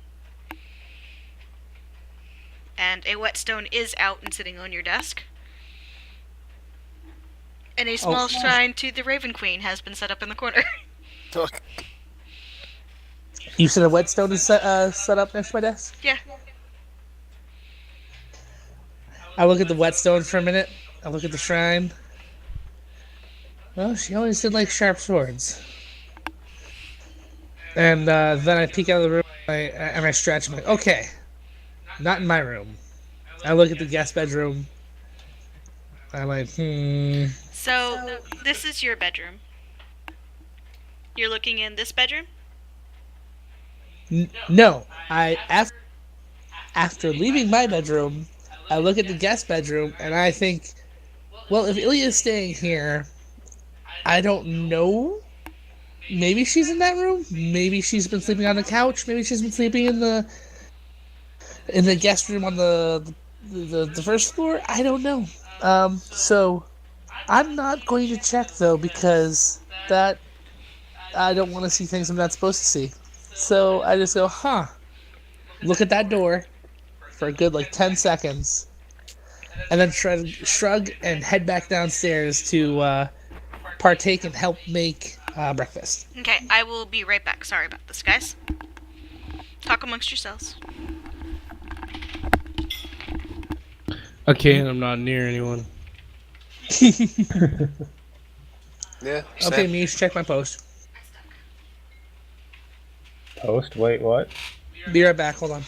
Speaker 2: And a whetstone is out and sitting on your desk. And a small shrine to the Raven Queen has been set up in the corner.
Speaker 5: You said a whetstone is set up next to my desk?
Speaker 2: Yeah.
Speaker 5: I look at the whetstone for a minute. I look at the shrine. Well, she always did like sharp swords. And then I peek out of the room and I stretch. I'm like, okay, not in my room. I look at the guest bedroom. I'm like,
Speaker 2: So, this is your bedroom. You're looking in this bedroom?
Speaker 5: No. After leaving my bedroom, I look at the guest bedroom and I think, well, if Ilya's staying here, I don't know. Maybe she's in that room. Maybe she's been sleeping on the couch. Maybe she's been sleeping in the guest room on the first floor. I don't know. So I'm not going to check though, because that I don't want to see things I'm not supposed to see. So I just go, look at that door for a good 10 seconds, and then shrug and head back downstairs to partake and help make breakfast.
Speaker 2: Okay, I will be right back. Sorry about this, guys. Talk amongst yourselves.
Speaker 1: Okay, I'm not near anyone.
Speaker 4: Yeah.
Speaker 5: Okay, Mish, check my post.
Speaker 3: Post? Wait, what?
Speaker 5: Be right back. Hold on.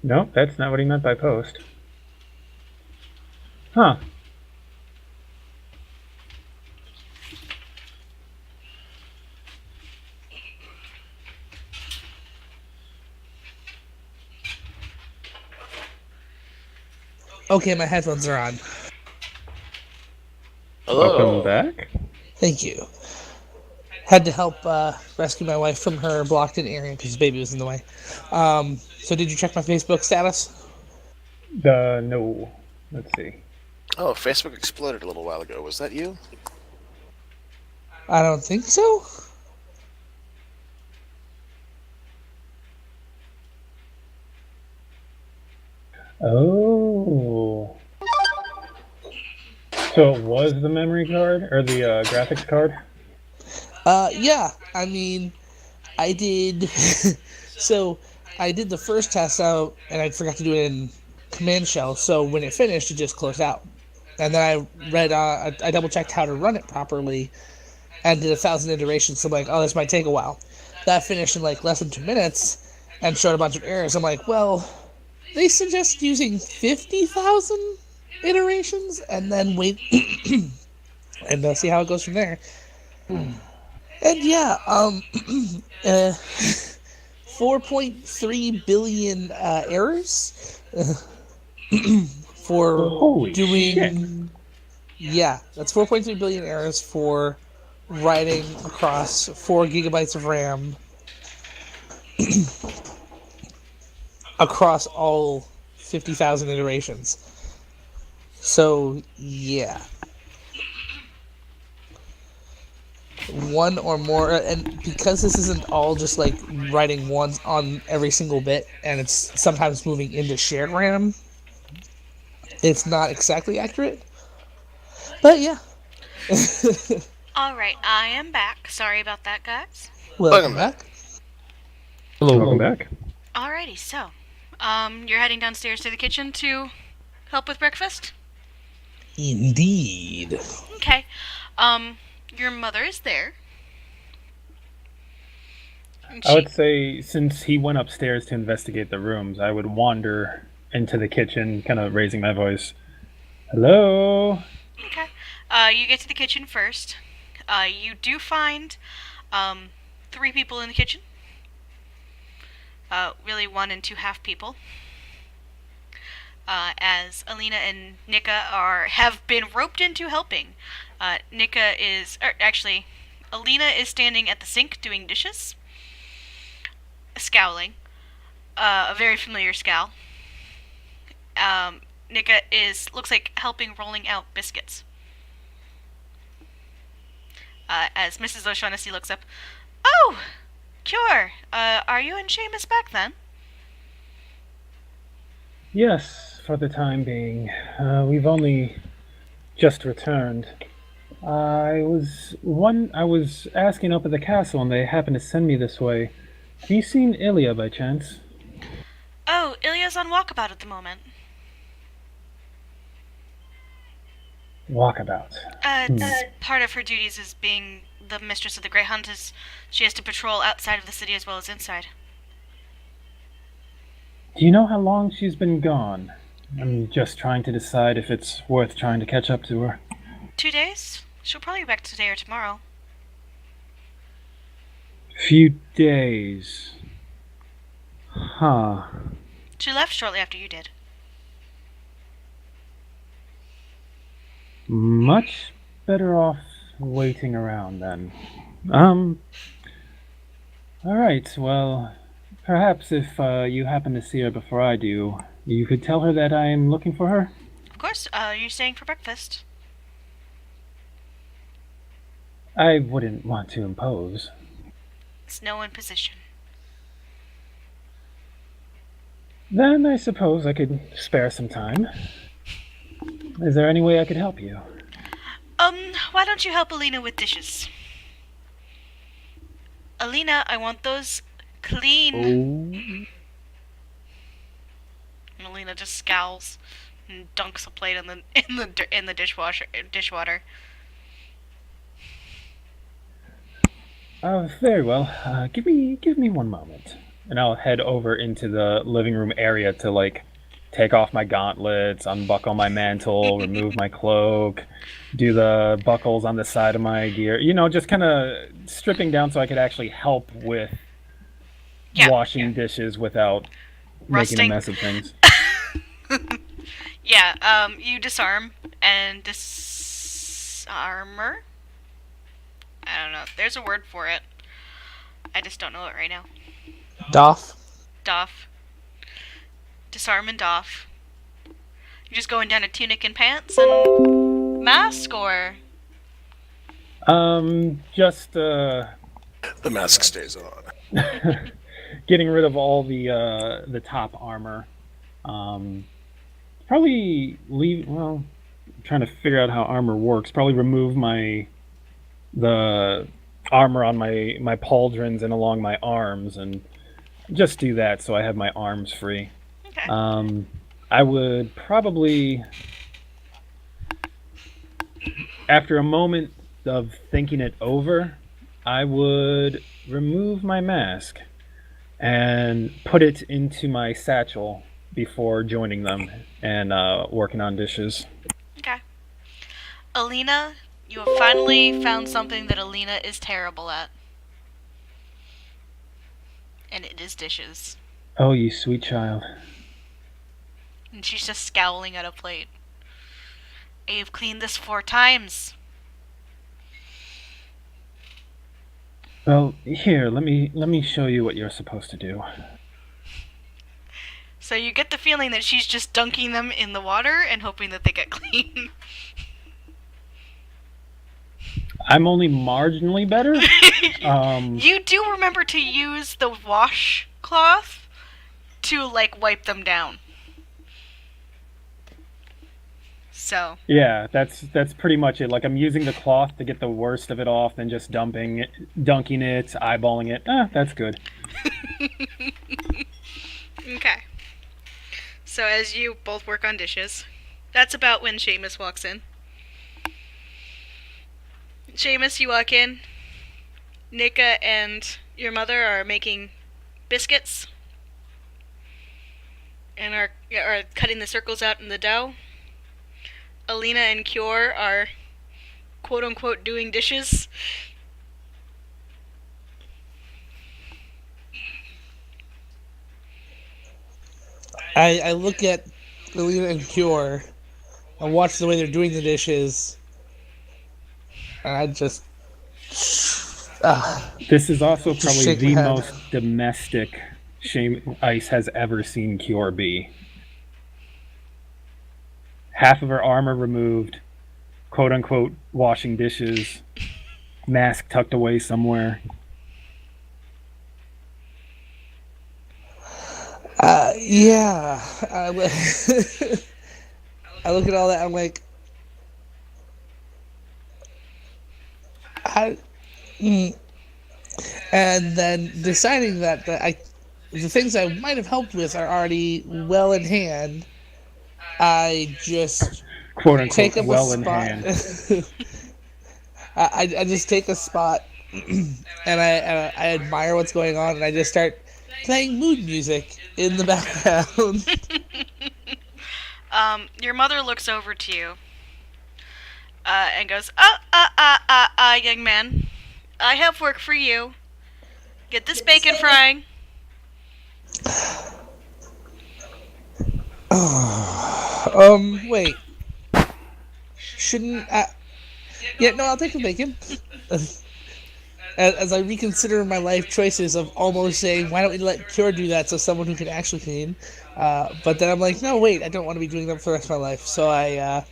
Speaker 3: Nope, that's not what he meant by post. Huh.
Speaker 5: Okay, my headphones are on.
Speaker 3: Welcome back.
Speaker 5: Thank you. Had to help rescue my wife from her blocked-in area because the baby was in the way. So did you check my Facebook status?
Speaker 3: No. Let's see.
Speaker 4: Oh, Facebook exploded a little while ago. Was that you?
Speaker 5: I don't think so.
Speaker 3: Oh. So it was the memory card or the graphics card?
Speaker 5: Yeah. I mean, I did. So I did the first test out, and I forgot to do it in Command Shell. So when it finished, it just closed out. And then I read, I double checked how to run it properly, and did 1,000 iterations. So I'm like, oh, this might take a while. that finished in like less than 2 minutes and showed a bunch of errors. I'm like, well, they suggest using 50,000 iterations and then wait and see how it goes from there. And yeah, 4.3 billion errors for
Speaker 3: Holy
Speaker 5: doing.
Speaker 3: shit.
Speaker 5: Yeah, that's 4.3 billion errors for writing across 4 gigabytes of RAM across all 50,000 iterations. So yeah. One or more, and because this isn't all just like writing once on every single bit, and it's sometimes moving into shared RAM, it's not exactly accurate. But yeah.
Speaker 2: Alright, I am back. Sorry about that, guys.
Speaker 5: Welcome back.
Speaker 1: Hello.
Speaker 3: Welcome back.
Speaker 2: Alrighty, so, you're heading downstairs to the kitchen to help with breakfast?
Speaker 5: Indeed.
Speaker 2: Okay. Your mother is there. And
Speaker 3: I would say, since he went upstairs to investigate the rooms, I would wander into the kitchen, kind of raising my voice. Hello?
Speaker 2: Okay. You get to the kitchen first. You do find 3 people in the kitchen. Really 1 and 2 half people. As Alina and Nika have been roped into helping. Alina is standing at the sink doing dishes, scowling, a very familiar scowl. Nika looks like helping rolling out biscuits. As Mrs. O'Shaughnessy looks up, "Oh, Cure, are you and Seamus back then?"
Speaker 3: Yes, for the time being. We've only just returned. I was asking up at the castle, and they happened to send me this way. Have you seen Ilya by chance?
Speaker 2: Oh, Ilya's on walkabout at the moment.
Speaker 3: Walkabout.
Speaker 2: Part of her duties as being the mistress of the Grey Hunt is she has to patrol outside of the city as well as inside.
Speaker 3: Do you know how long she's been gone? I'm just trying to decide if it's worth trying to catch up to her.
Speaker 2: 2 days? She'll probably be back today or tomorrow.
Speaker 3: Few days. Huh.
Speaker 2: She left shortly after you did.
Speaker 3: Much better off waiting around then. Alright, well, perhaps if you happen to see her before I do, you could tell her that I'm looking for her?
Speaker 2: Of course, you're staying for breakfast.
Speaker 3: I wouldn't want to impose.
Speaker 2: It's no imposition.
Speaker 3: Then I suppose I could spare some time. Is there any way I could help you?
Speaker 2: Why don't you help Alina with dishes? Alina, I want those clean.
Speaker 1: Oh.
Speaker 2: And Alina just scowls and dunks a plate in the dishwater.
Speaker 3: Very well. Give me one moment. And I'll head over into the living room area to, like, take off my gauntlets, unbuckle my mantle, remove my cloak, do the buckles on the side of my gear. You know, just kind of stripping down so I could actually help with washing dishes without making a mess of things.
Speaker 2: Yeah, you disarm and disarmor? I don't know. There's a word for it. I just don't know it right now.
Speaker 5: Doff.
Speaker 2: Disarm and doff. You're just going down to tunic and pants and mask, or?
Speaker 3: Just,
Speaker 4: The mask stays on.
Speaker 3: getting rid of all the top armor. Probably I'm trying to figure out how armor works. Probably remove the armor on my pauldrons and along my arms, and just do that so I have my arms free.
Speaker 2: Okay.
Speaker 3: I would probably, after a moment of thinking it over, I would remove my mask and put it into my satchel before joining them and working on dishes.
Speaker 2: Okay. Alina, you have finally found something that Alina is terrible at. And it is dishes.
Speaker 3: Oh, you sweet child.
Speaker 2: And she's just scowling at a plate. I've cleaned this 4 times.
Speaker 3: Well, here, let me show you what you're supposed to do.
Speaker 2: So you get the feeling that she's just dunking them in the water and hoping that they get clean.
Speaker 3: I'm only marginally better.
Speaker 2: You do remember to use the washcloth to, like, wipe them down. So.
Speaker 3: Yeah, that's pretty much it. Like, I'm using the cloth to get the worst of it off, then just dunking it, eyeballing it. That's good.
Speaker 2: Okay. So as you both work on dishes, that's about when Seamus walks in. Seamus, you walk in. Nika and your mother are making biscuits and are cutting the circles out in the dough. Alina and Kior are quote-unquote doing dishes.
Speaker 5: I look at Alina and Cure and watch the way they're doing the dishes. And I just.
Speaker 3: This is also
Speaker 5: Just
Speaker 3: probably
Speaker 5: shake
Speaker 3: the
Speaker 5: my head.
Speaker 3: most domestic Ice has ever seen Kior be. Half of her armor removed, quote unquote, washing dishes, mask tucked away somewhere.
Speaker 5: Yeah. I look at all that. I'm like, and then deciding that the things I might have helped with are already well in hand. I just
Speaker 3: Quote unquote,
Speaker 5: take up
Speaker 3: well
Speaker 5: a
Speaker 3: in
Speaker 5: spot.
Speaker 3: hand.
Speaker 5: I just take a spot and I admire what's going on, and I just start playing mood music in the background.
Speaker 2: Your mother looks over to you and goes, young man, I have work for you. Get this bacon frying.
Speaker 5: Wait. Shouldn't I... Yeah, no, I'll take the bacon. As I reconsider my life choices of almost saying, why don't we let Cure do that so someone who can actually clean? But then I'm like, no, wait, I don't want to be doing that for the rest of my life. So I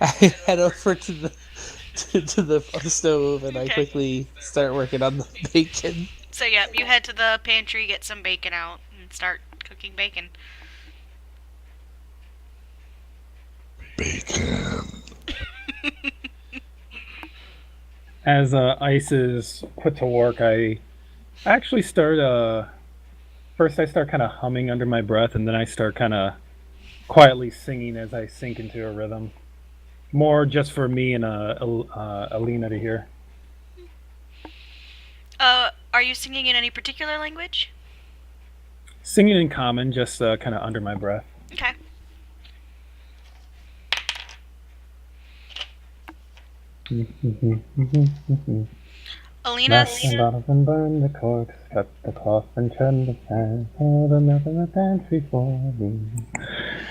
Speaker 5: I head over to the stove and I
Speaker 2: Okay.
Speaker 5: quickly start working on the bacon.
Speaker 2: So yeah, you head to the pantry, get some bacon out, and start cooking bacon.
Speaker 3: As Ice is put to work, I actually start. First, I start kind of humming under my breath, and then I start kind of quietly singing as I sink into a rhythm. More just for me and Alina to hear.
Speaker 2: Are you singing in any particular language?
Speaker 3: Singing in common, just kind of under my breath.
Speaker 2: Okay. Alina,
Speaker 3: Mash the bottles and burn the corks, cut the cloth and turn the fan, pour the milk in the pantry for me.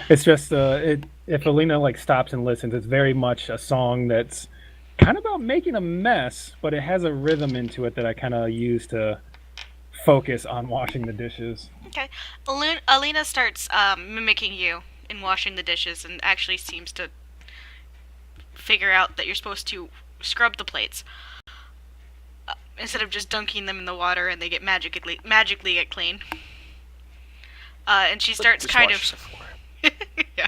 Speaker 3: It's just if Alina like stops and listens, it's very much a song that's kind of about making a mess, but it has a rhythm into it that I kind of use to focus on washing the dishes.
Speaker 2: okay. Alina starts mimicking you in washing the dishes and actually seems to figure out that you're supposed to scrub the plates instead of just dunking them in the water and they get magically get clean. And she starts kind of yeah.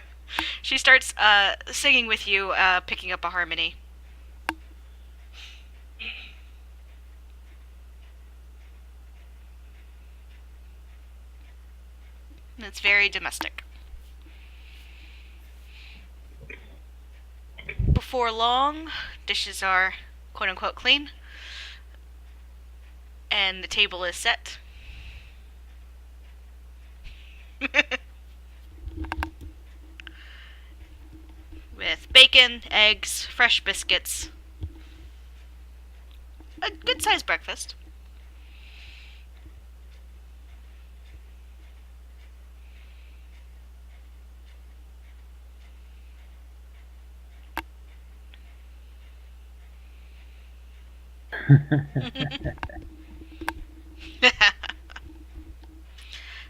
Speaker 2: She starts singing with you, picking up a harmony. And it's very domestic. Before long, dishes are quote-unquote clean. And the table is set. With bacon, eggs, fresh biscuits. A good-sized breakfast.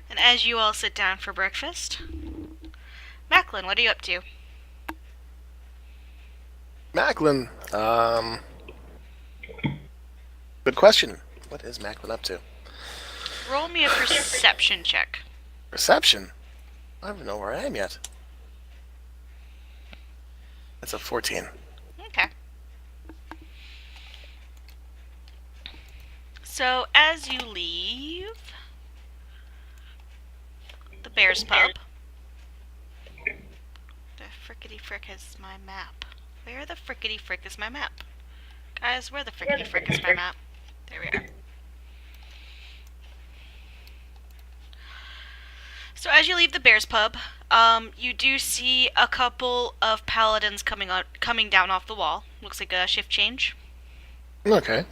Speaker 2: And as you all sit down for breakfast, Macklin, what are you up to?
Speaker 4: Macklin, good question. What is Macklin up to?
Speaker 2: Roll me a perception check.
Speaker 4: Perception? I don't even know where I am yet. That's a 14.
Speaker 2: Okay. So, as you leave the Bears Pub, the frickety frick is my map. Where the frickety frick is my map? Guys, where the frickety frick is my map? There we are. So as you leave the Bears Pub, you do see a couple of paladins coming down off the wall. Looks like a shift change.
Speaker 4: Okay.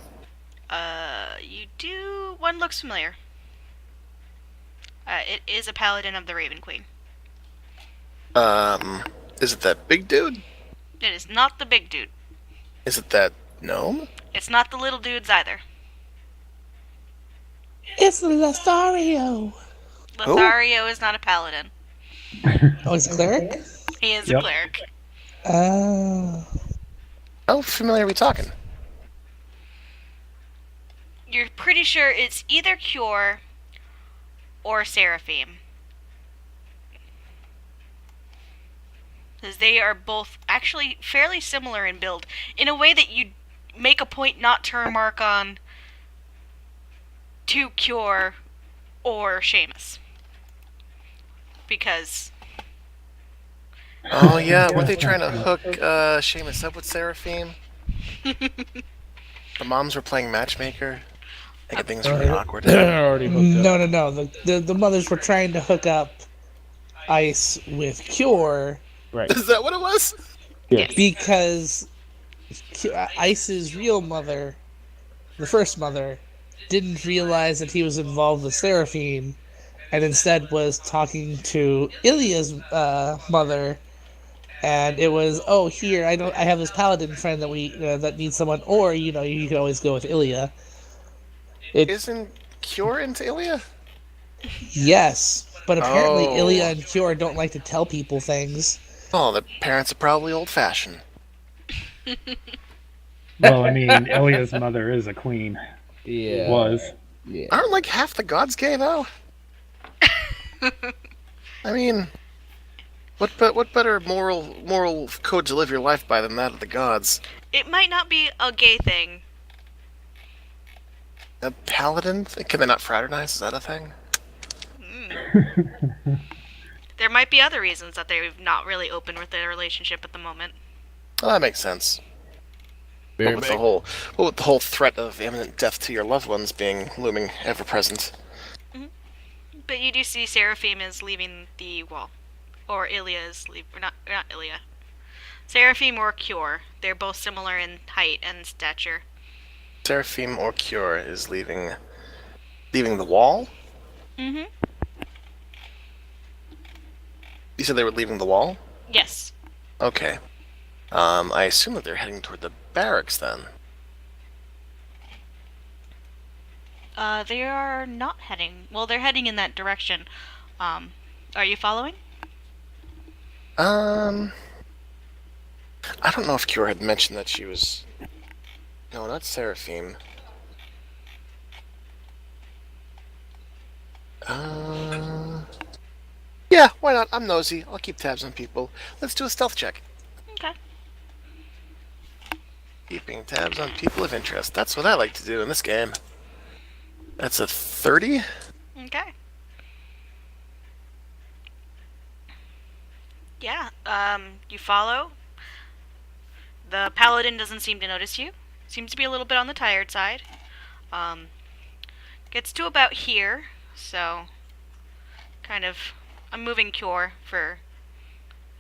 Speaker 2: One looks familiar. It is a paladin of the Raven Queen.
Speaker 4: Is it that big dude?
Speaker 2: It is not the big dude.
Speaker 4: Is it that gnome?
Speaker 2: It's not the little dudes either.
Speaker 5: It's Lothario.
Speaker 2: Lothario is not a paladin.
Speaker 5: Oh, he's a cleric?
Speaker 2: He is a
Speaker 3: Yep.
Speaker 2: cleric.
Speaker 5: Oh.
Speaker 4: How familiar are we talking?
Speaker 2: You're pretty sure it's either Cure or Seraphim. Because they are both actually fairly similar in build, in a way that you make a point not to remark on to Cure or Seamus. Because
Speaker 4: Oh yeah, were they trying to hook Seamus up with Seraphim? The moms were playing matchmaker. Making things really awkward.
Speaker 1: Already hooked up.
Speaker 5: No. The mothers were trying to hook up Ice with Cure
Speaker 1: Right.
Speaker 4: Is that what it was?
Speaker 1: Yes.
Speaker 5: because Ice's real mother, the first mother, didn't realize that he was involved with Seraphine, and instead was talking to Ilya's mother, and it was, oh, here, I have this paladin friend that needs someone, or you can always go with Ilya.
Speaker 4: Isn't Cure into Ilya?
Speaker 5: Yes, but apparently
Speaker 4: Oh.
Speaker 5: Ilya and Cure don't like to tell people things.
Speaker 4: Oh, the parents are probably old-fashioned.
Speaker 3: Well, I mean, Ilya's mother is a queen.
Speaker 1: Yeah.
Speaker 3: Was.
Speaker 1: Yeah.
Speaker 4: Aren't like half the gods gay though? I mean, what better moral code to live your life by than that of the gods?
Speaker 2: it might not be a gay thing.
Speaker 4: A paladin? Can they not fraternize? Is that a thing?
Speaker 2: There might be other reasons that they're not really open with their relationship at the moment.
Speaker 4: Well, that makes sense.
Speaker 1: Very
Speaker 4: What with
Speaker 1: big.
Speaker 4: the whole threat of imminent death to your loved ones being looming ever present.
Speaker 2: But you do see Seraphim is leaving the wall. Or Ilya is leaving. Not Ilya. Seraphim or Cure. They're both similar in height and stature.
Speaker 4: Seraphim or Cure is leaving the wall?
Speaker 2: Mm-hmm.
Speaker 4: You said they were leaving the wall?
Speaker 2: Yes.
Speaker 4: Okay. I assume that they're heading toward the barracks then.
Speaker 2: They are not heading. Well, they're heading in that direction. Are you following?
Speaker 4: I don't know if Cure had mentioned that she was... No, not Seraphim. Yeah, why not? I'm nosy. I'll keep tabs on people. Let's do a stealth check.
Speaker 2: Okay.
Speaker 4: Keeping tabs on people of interest. That's what I like to do in this game. That's a 30?
Speaker 2: Okay. Yeah, you follow. The paladin doesn't seem to notice you. Seems to be a little bit on the tired side. Gets to about here, so kind of a moving cure for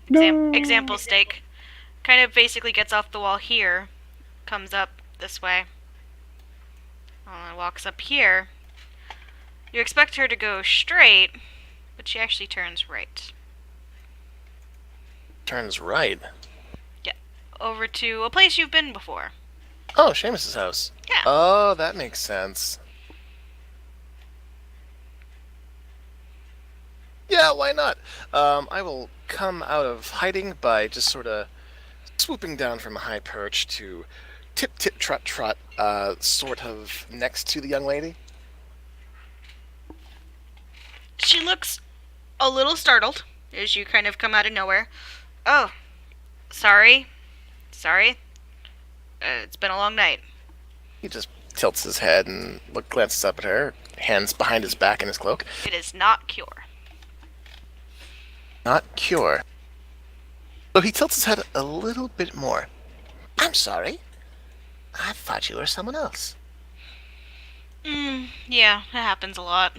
Speaker 2: example's sake. Kind of basically gets off the wall here, comes up this way, walks up here. You expect her to go straight, but she actually turns right.
Speaker 4: Turns right.
Speaker 2: Over to a place you've been before.
Speaker 4: Oh, Seamus's house.
Speaker 2: Yeah.
Speaker 4: Oh, that makes sense. Yeah, why not? I will come out of hiding by just sort of swooping down from a high perch to tip tip trot trot, sort of next to the young lady.
Speaker 2: She looks a little startled as you kind of come out of nowhere. Oh, sorry. It's been a long night.
Speaker 4: He just tilts his head and glances up at her, hands behind his back in his cloak.
Speaker 2: It is not cure.
Speaker 4: Not cure. So he tilts his head a little bit more.
Speaker 6: I'm sorry. I thought you were someone else.
Speaker 2: Yeah, it happens a lot.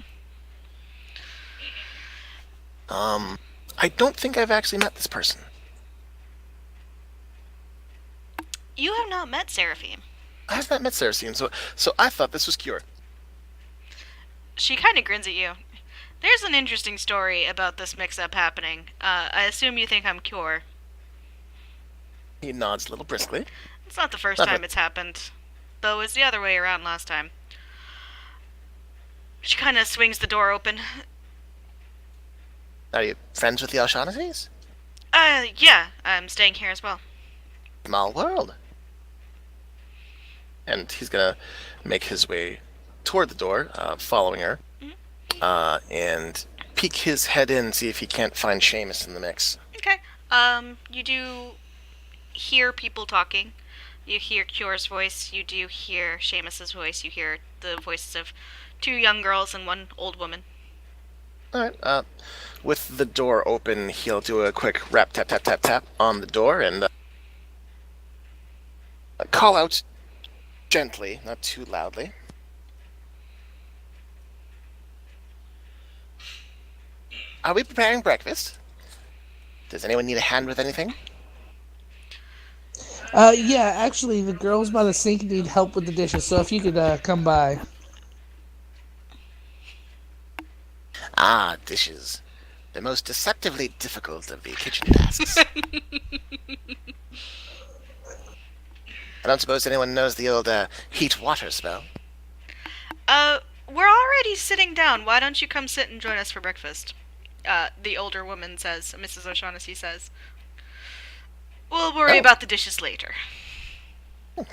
Speaker 4: I don't think I've actually met this person.
Speaker 2: You have not met Seraphim.
Speaker 4: I have not met Seraphim, so I thought this was cure.
Speaker 2: She kind of grins at you. There's an interesting story about this mix-up happening. I assume you think I'm Cure.
Speaker 4: He nods a little briskly.
Speaker 2: It's not the first
Speaker 4: Not
Speaker 2: time
Speaker 4: it.
Speaker 2: it's happened, though it's the other way around last time. She kind of swings the door open.
Speaker 6: Are you friends with the O'Shaughnessy's?
Speaker 2: Yeah, I'm staying here as well.
Speaker 6: Small world.
Speaker 4: And he's gonna make his way toward the door, following her, and peek his head in, see if he can't find Seamus in the mix.
Speaker 2: Okay. You do hear people talking. You hear Cure's voice. You do hear Seamus's voice. You hear the voices of 2 young girls and 1 old woman.
Speaker 4: Alright, with the door open, he'll do a quick rap tap tap tap tap on the door and call out gently, not too loudly. Are we preparing breakfast? Does anyone need a hand with anything?
Speaker 5: Yeah, actually, the girls by the sink need help with the dishes, so if you could come by.
Speaker 6: Ah, dishes. The most deceptively difficult of the kitchen tasks. I don't suppose anyone knows the old heat water spell.
Speaker 2: We're already sitting down. Why don't you come sit and join us for breakfast? The older woman says, Mrs. O'Shaughnessy says. We'll worry about the dishes later.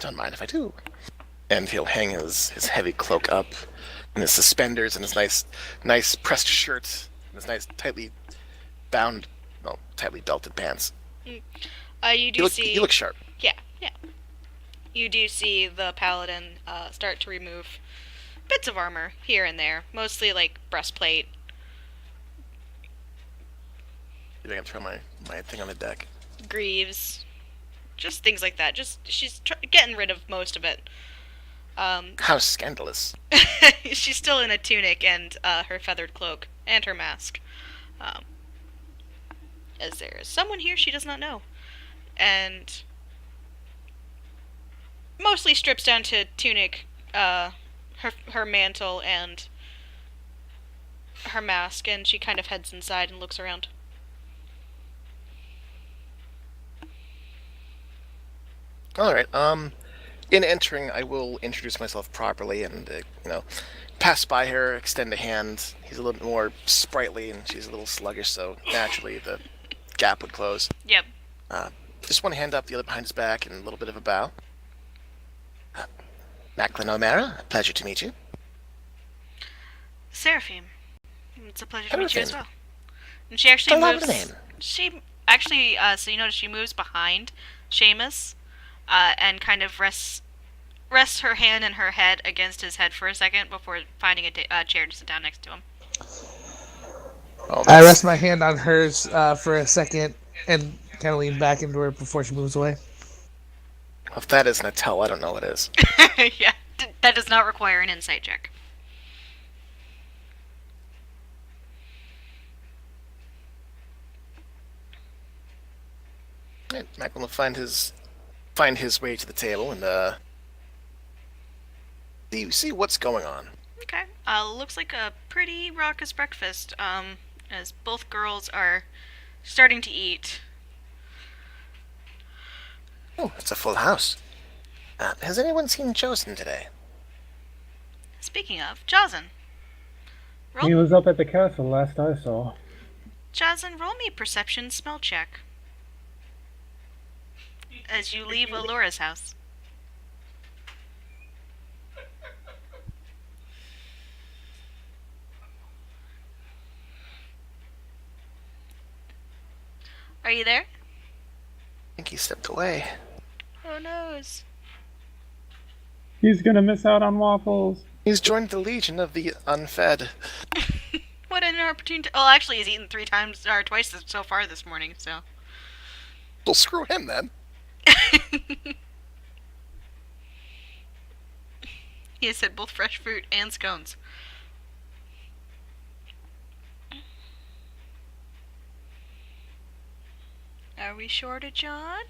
Speaker 4: Don't mind if I do. And he'll hang his heavy cloak up, and his suspenders, and his nice pressed shirt, and his nice tightly belted pants.
Speaker 2: You do see...
Speaker 4: You look sharp.
Speaker 2: Yeah. You do see the paladin start to remove bits of armor here and there, mostly like breastplate.
Speaker 4: I think I can throw my thing on the deck.
Speaker 2: Greaves, just things like that. Just she's getting rid of most of it.
Speaker 4: How scandalous.
Speaker 2: She's still in a tunic and her feathered cloak and her mask. As there is someone here she does not know, and mostly strips down to tunic, her mantle and her mask, and she kind of heads inside and looks around.
Speaker 4: Alright, in entering, I will introduce myself properly and, pass by her, extend a hand. He's a little bit more sprightly and she's a little sluggish, so naturally the gap would close.
Speaker 2: Yep.
Speaker 4: Just one hand up, the other behind his back, and a little bit of a bow.
Speaker 6: Macklin O'Mara, a pleasure to meet you.
Speaker 2: Seraphim. It's a pleasure to meet you as
Speaker 4: Seraphim.
Speaker 2: well. And she actually
Speaker 6: I love
Speaker 2: moves...
Speaker 6: the name.
Speaker 2: She actually, so you notice she moves behind Seamus, and kind of rests her hand and her head against his head for a second before finding a chair to sit down next to him.
Speaker 4: Oh,
Speaker 5: I rest my hand on hers for a second and kind of lean back into her before she moves away.
Speaker 4: if that isn't a tell, I don't know what is.
Speaker 2: Yeah, that does not require an insight check.
Speaker 4: Right, Mac will find his way to the table and see what's going on.
Speaker 2: Okay. Looks like a pretty raucous breakfast. As both girls are starting to eat.
Speaker 4: Oh, it's a full house. Has anyone seen Josen today?
Speaker 2: Speaking of, Jazen.
Speaker 3: He
Speaker 2: Roll,
Speaker 3: was up at the castle last I saw.
Speaker 2: Jazen, roll me a perception smell check. As you leave Alora's house. Are you there?
Speaker 4: I think he stepped away.
Speaker 2: Oh noes.
Speaker 3: He's gonna miss out on waffles.
Speaker 4: He's joined the Legion of the Unfed.
Speaker 2: What an opportunity. Oh, actually, he's eaten twice so far this morning, so.
Speaker 4: Well, screw him then.
Speaker 2: He has said both fresh fruit and scones. Are we short of John?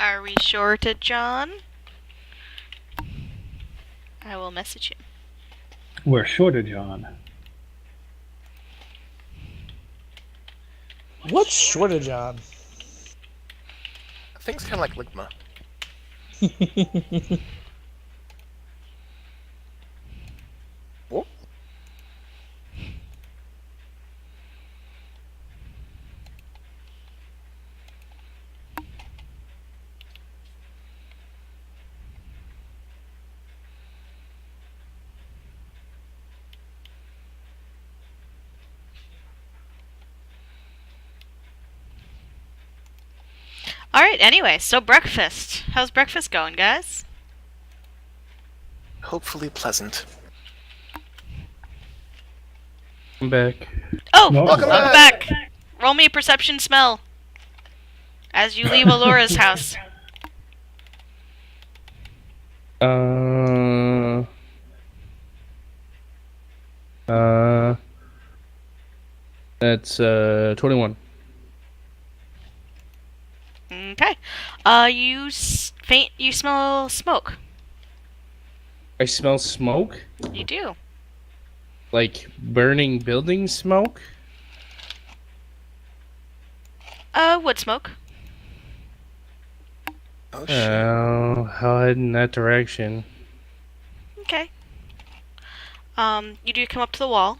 Speaker 2: Are we short of John? I will message him.
Speaker 3: We're short of John.
Speaker 5: What's shortage on?
Speaker 4: Things kind of like Ligma. Oh,
Speaker 2: Alright, anyway, so breakfast. How's breakfast going, guys?
Speaker 4: hopefully pleasant.
Speaker 1: I'm back.
Speaker 2: Oh,
Speaker 3: Welcome
Speaker 2: welcome back. Roll me a perception smell. As you leave Alora's house.
Speaker 1: That's 21.
Speaker 2: Okay. You smell smoke.
Speaker 1: I smell smoke,
Speaker 2: You do.
Speaker 1: like burning building smoke.
Speaker 2: Wood smoke.
Speaker 4: Oh shit.
Speaker 1: I'll head in that direction.
Speaker 2: Okay. You do come up to the wall.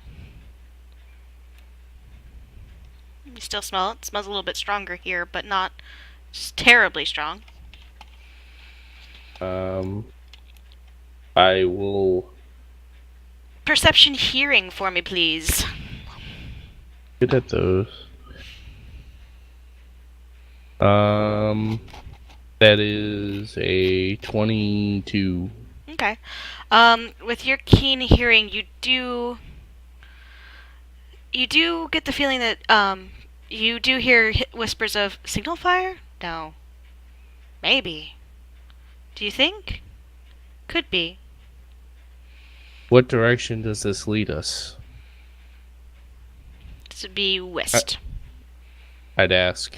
Speaker 2: You still smell it. It smells a little bit stronger here, but not just terribly strong.
Speaker 1: I will
Speaker 2: Perception hearing for me, please.
Speaker 1: get at those. That is a 22.
Speaker 2: Okay. With your keen hearing, you do get the feeling that, you do hear whispers of signal fire? No. Maybe. Do you think? Could be.
Speaker 1: What direction does this lead us?
Speaker 2: This would be west.
Speaker 1: I'd ask.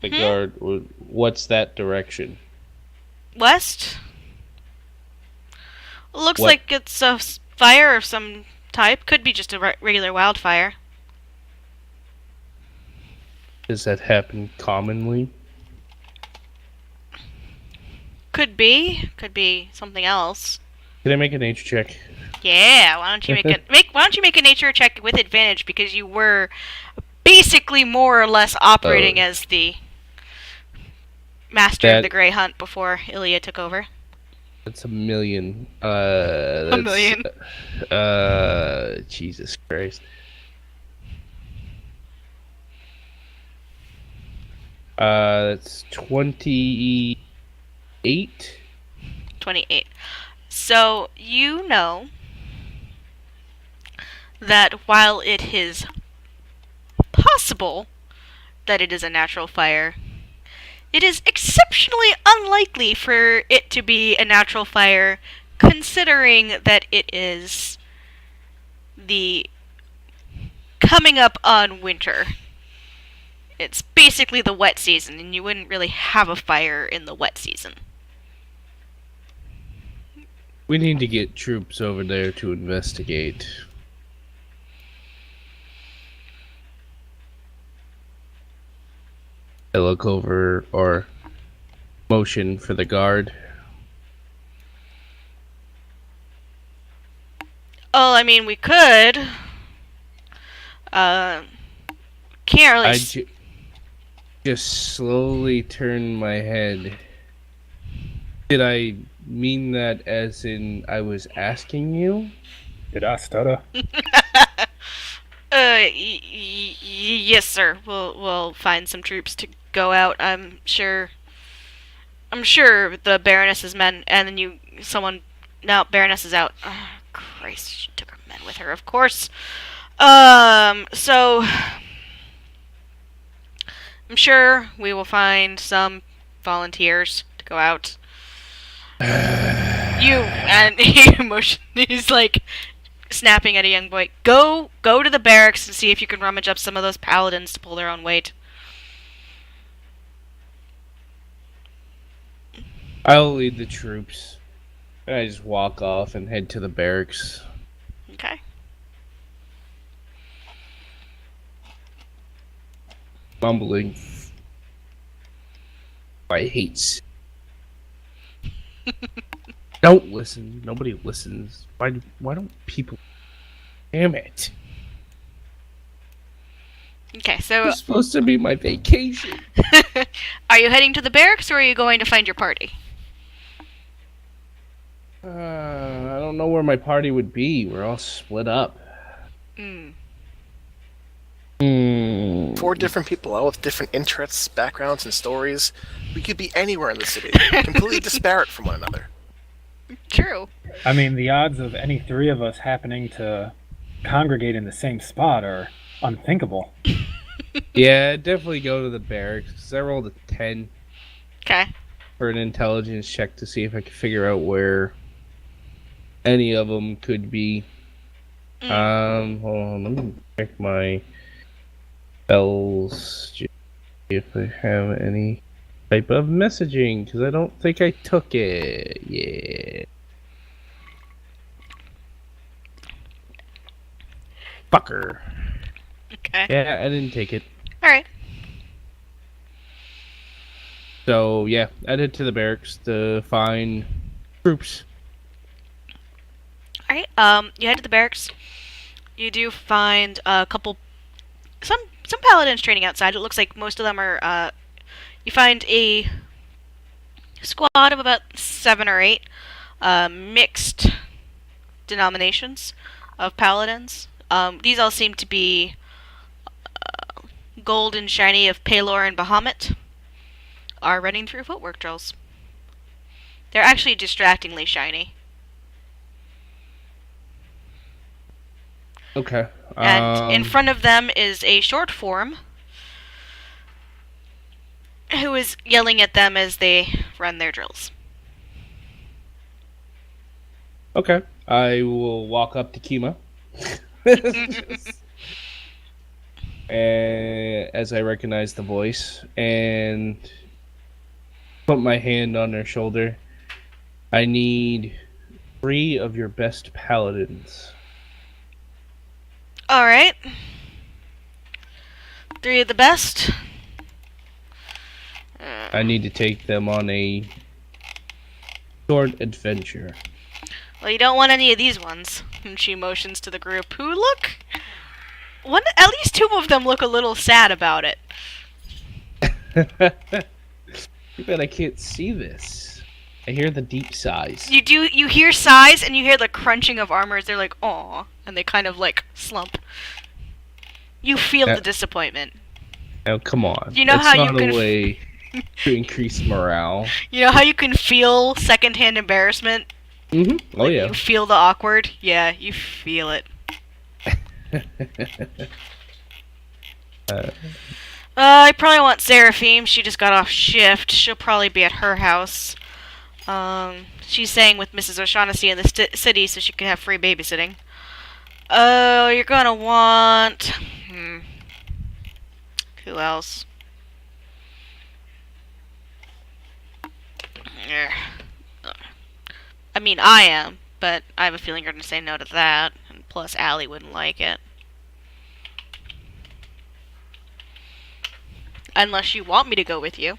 Speaker 1: The guard, what's that direction?
Speaker 2: West? Looks
Speaker 1: What-
Speaker 2: like it's a fire of some type. Could be just a regular wildfire.
Speaker 1: Does that happen commonly?
Speaker 2: Could be. Could be something else.
Speaker 1: Can I make a nature check?
Speaker 2: Yeah, why don't you why don't you make a nature check with advantage, because you were basically more or less operating as the master of the Grey Hunt before Ilya took over.
Speaker 1: That's a million.
Speaker 2: A million.
Speaker 1: Jesus Christ. That's 28.
Speaker 2: 28. So, you know that while it is possible that it is a natural fire, it is exceptionally unlikely for it to be a natural fire, considering that it is the coming up on winter. It's basically the wet season, and you wouldn't really have a fire in the wet season.
Speaker 1: We need to get troops over there to investigate. I look over or motion for the guard.
Speaker 2: Oh, I mean, we could. Can't really.
Speaker 1: I just slowly turn my head. Did I mean that as in I was asking you?
Speaker 3: Did I stutter?
Speaker 2: Yes, sir. We'll find some troops to go out. I'm sure the Baroness's men, and then now Baroness is out. Oh, Christ, she took her men with her, of course. So I'm sure we will find some volunteers to go out. He's like snapping at a young boy. Go to the barracks and see if you can rummage up some of those paladins to pull their own weight.
Speaker 1: I'll lead the troops. And I just walk off and head to the barracks.
Speaker 2: Okay.
Speaker 1: Mumbling. I hate. Don't listen. Nobody listens. Why don't people? Damn it.
Speaker 2: Okay, so
Speaker 1: It's supposed to be my vacation.
Speaker 2: are you heading to the barracks or are you going to find your party?
Speaker 1: I don't know where my party would be. We're all split up.
Speaker 4: Four different people, all with different interests, backgrounds, and stories. We could be anywhere in the city, completely disparate from one another.
Speaker 2: True.
Speaker 3: I mean, the odds of any three of us happening to congregate in the same spot are unthinkable.
Speaker 1: Yeah, definitely go to the barracks. I rolled a 10
Speaker 2: Okay.
Speaker 1: for an intelligence check to see if I could figure out where any of them could be. Hold on, let me check my spells, see if I have any type of messaging, because I don't think I took it. Yeah. Fucker.
Speaker 2: Okay.
Speaker 1: Yeah, I didn't take it.
Speaker 2: Alright.
Speaker 1: So, yeah, I head to the barracks to find troops.
Speaker 2: Alright, you head to the barracks. You do find a couple, some paladins training outside. It looks like most of them are, you find a squad of about 7 or 8, mixed denominations of paladins. These all seem to be gold and shiny of Palor and Bahamut, are running through footwork drills. They're actually distractingly shiny.
Speaker 1: Okay.
Speaker 2: And in front of them is a short form who is yelling at them as they run their drills.
Speaker 1: Okay. I will walk up to Kima. As I recognize the voice and put my hand on their shoulder. I need 3 of your best paladins.
Speaker 2: Alright. 3 of the best.
Speaker 1: I need to take them on a short adventure.
Speaker 2: Well, you don't want any of these ones. And she motions to the group, who look... at least 2 of them look a little sad about it.
Speaker 1: Too bad I can't see this. I hear the deep sighs.
Speaker 2: You hear sighs and you hear the crunching of armor as they're like, "Aw," and they kind of like slump. You feel the disappointment.
Speaker 1: Now, come on.
Speaker 2: You know
Speaker 1: That's
Speaker 2: how you
Speaker 1: not
Speaker 2: can
Speaker 1: a way to increase morale.
Speaker 2: You know how you can feel secondhand embarrassment?
Speaker 1: Mm-hmm. Oh, yeah.
Speaker 2: You feel the awkward? Yeah, you feel it. I probably want Seraphim. She just got off shift. She'll probably be at her house. She's staying with Mrs. O'Shaughnessy in the city so she can have free babysitting. You're gonna want... Who else? Eh. I mean, I am, but I have a feeling you're going to say no to that. And plus, Allie wouldn't like it. Unless you want me to go with you.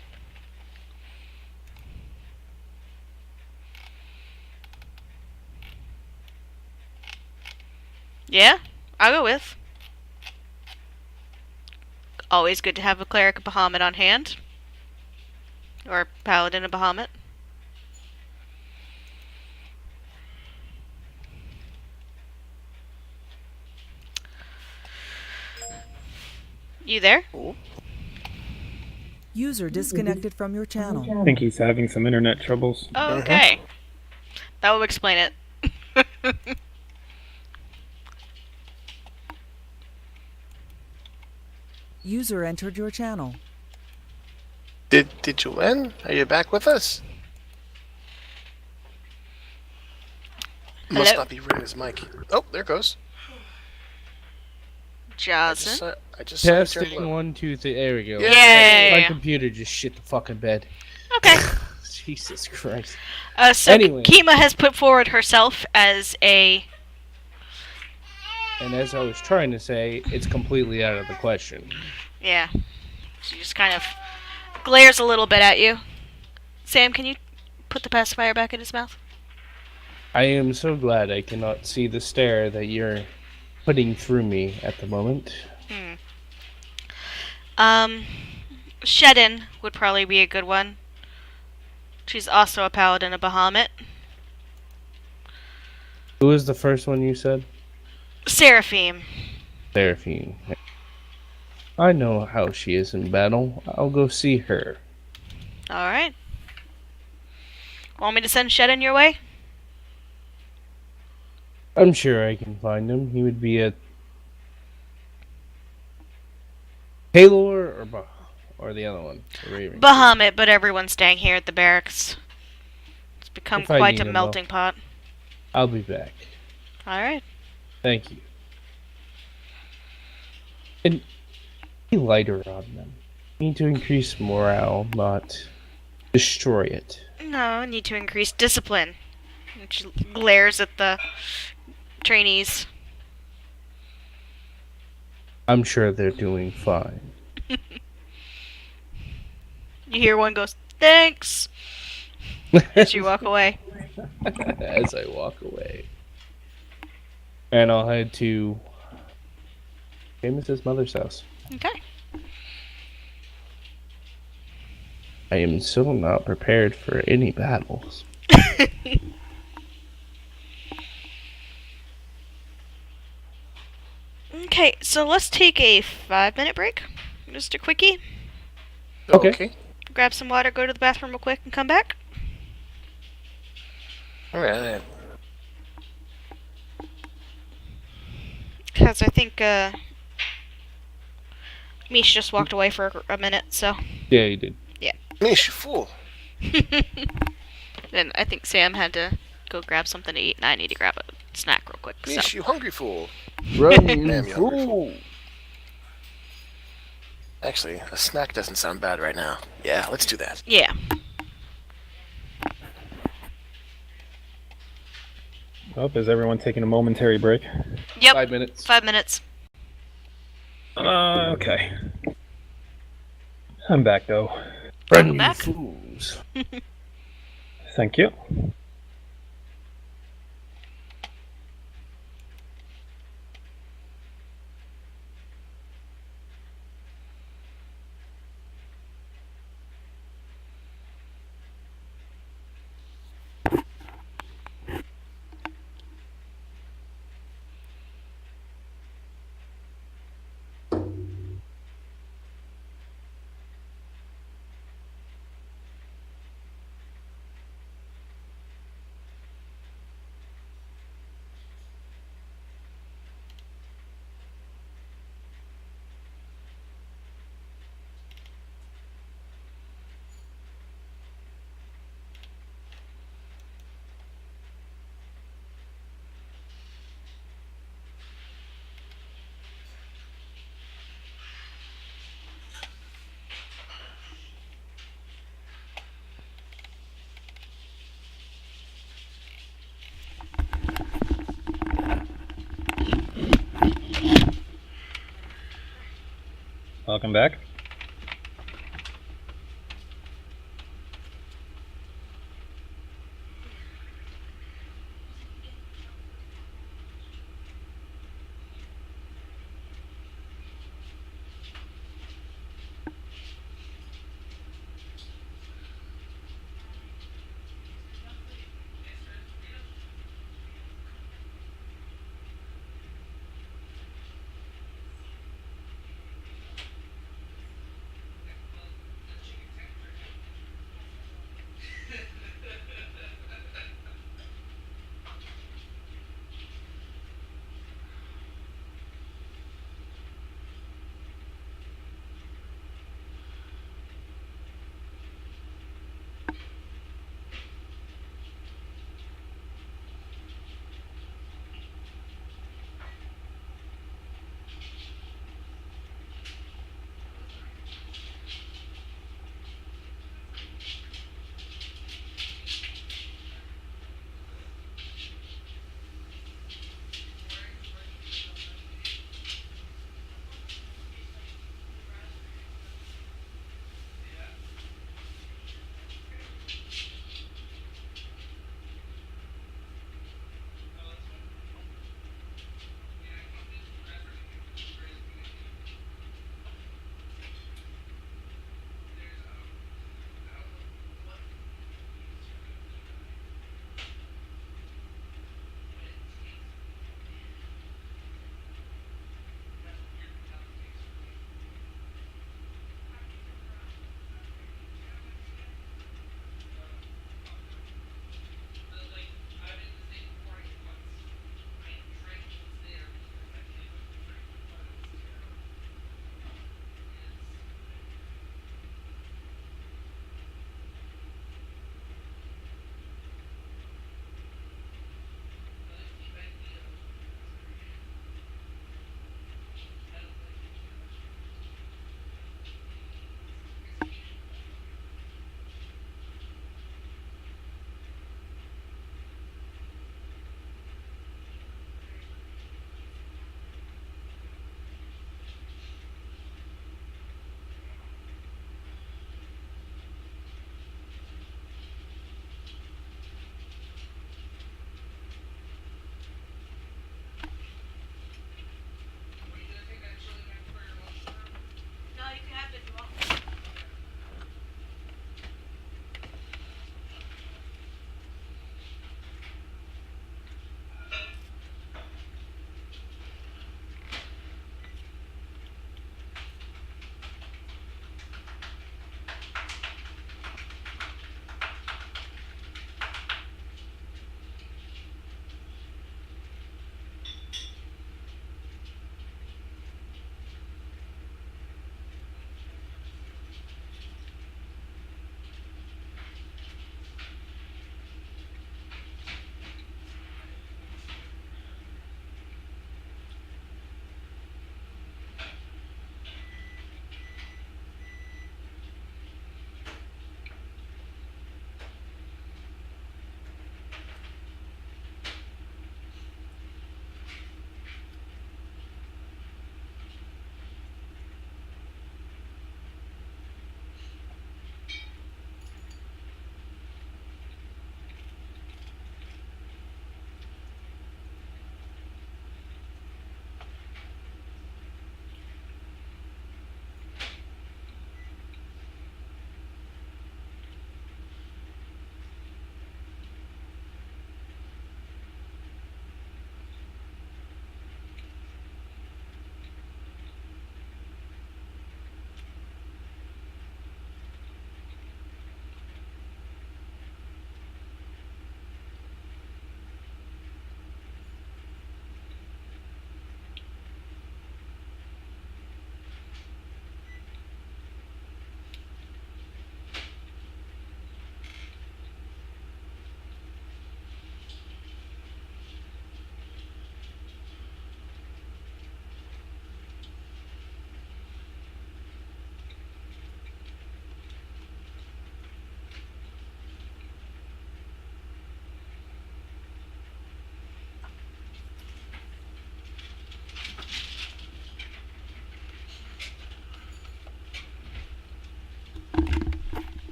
Speaker 2: Yeah, I'll go with. Always good to have a cleric of Bahamut on hand. Or paladin of Bahamut. You there?
Speaker 7: User disconnected from your channel.
Speaker 3: I think he's having some internet troubles.
Speaker 2: Okay. That will explain it.
Speaker 7: User entered your channel.
Speaker 4: Did you win? Are you back with us? Must
Speaker 2: Hello?
Speaker 4: not be reading his mic. Oh, there it goes.
Speaker 2: Johnson?
Speaker 4: I just saw it turn
Speaker 1: Testing
Speaker 4: blue.
Speaker 1: 1, 2, 3. There we go.
Speaker 2: Yeah.
Speaker 1: My computer just shit the fucking bed.
Speaker 2: Okay.
Speaker 1: Jesus Christ.
Speaker 2: So
Speaker 1: Anyway.
Speaker 2: Kima has put forward herself as a...
Speaker 1: And as I was trying to say, it's completely out of the question.
Speaker 2: Yeah. She just kind of glares a little bit at you. Sam, can you put the pacifier back in his mouth?
Speaker 1: I am so glad I cannot see the stare that you're putting through me at the moment.
Speaker 2: Shedden would probably be a good one. She's also a paladin of Bahamut.
Speaker 1: Who was the first one you said?
Speaker 2: Seraphim.
Speaker 1: Seraphine. I know how she is in battle. I'll go see her.
Speaker 2: Alright. Want me to send Shedden your way?
Speaker 1: I'm sure I can find him. He would be at Halor or the other one, the Raven.
Speaker 2: Bahamut, but everyone's staying here at the barracks. It's become
Speaker 1: If I
Speaker 2: quite
Speaker 1: need
Speaker 2: a
Speaker 1: him,
Speaker 2: melting pot.
Speaker 1: I'll be back.
Speaker 2: Alright.
Speaker 1: Thank you. And be lighter on them. You need to increase morale, not destroy it.
Speaker 2: No, I need to increase discipline. And she glares at the trainees.
Speaker 1: I'm sure they're doing fine.
Speaker 2: You hear one goes, thanks, as you walk away.
Speaker 1: As I walk away. And I'll head to Jameis's mother's house.
Speaker 2: Okay.
Speaker 1: I am so not prepared for any battles.
Speaker 2: Okay, so let's take a 5-minute break. Just a quickie.
Speaker 1: Okay.
Speaker 2: Grab some water, go to the bathroom real quick, and come back.
Speaker 4: Alright.
Speaker 2: Because I think, Mish just walked away for a minute, so.
Speaker 1: Yeah, you did.
Speaker 4: Mish, you fool.
Speaker 2: And I think Sam had to go grab something to eat, and I need to grab a snack real quick, so.
Speaker 4: Mish, you hungry fool.
Speaker 1: Run,
Speaker 4: Damn, you hungry fool. Actually, a snack doesn't sound bad right now. Yeah, let's do that.
Speaker 2: Yeah.
Speaker 3: Oh, is everyone taking a momentary break?
Speaker 2: Yep.
Speaker 1: 5 minutes.
Speaker 2: 5 minutes.
Speaker 3: Okay. I'm back though.
Speaker 1: Run,
Speaker 2: Welcome
Speaker 1: you
Speaker 2: back.
Speaker 1: fools.
Speaker 3: Thank you. Welcome back.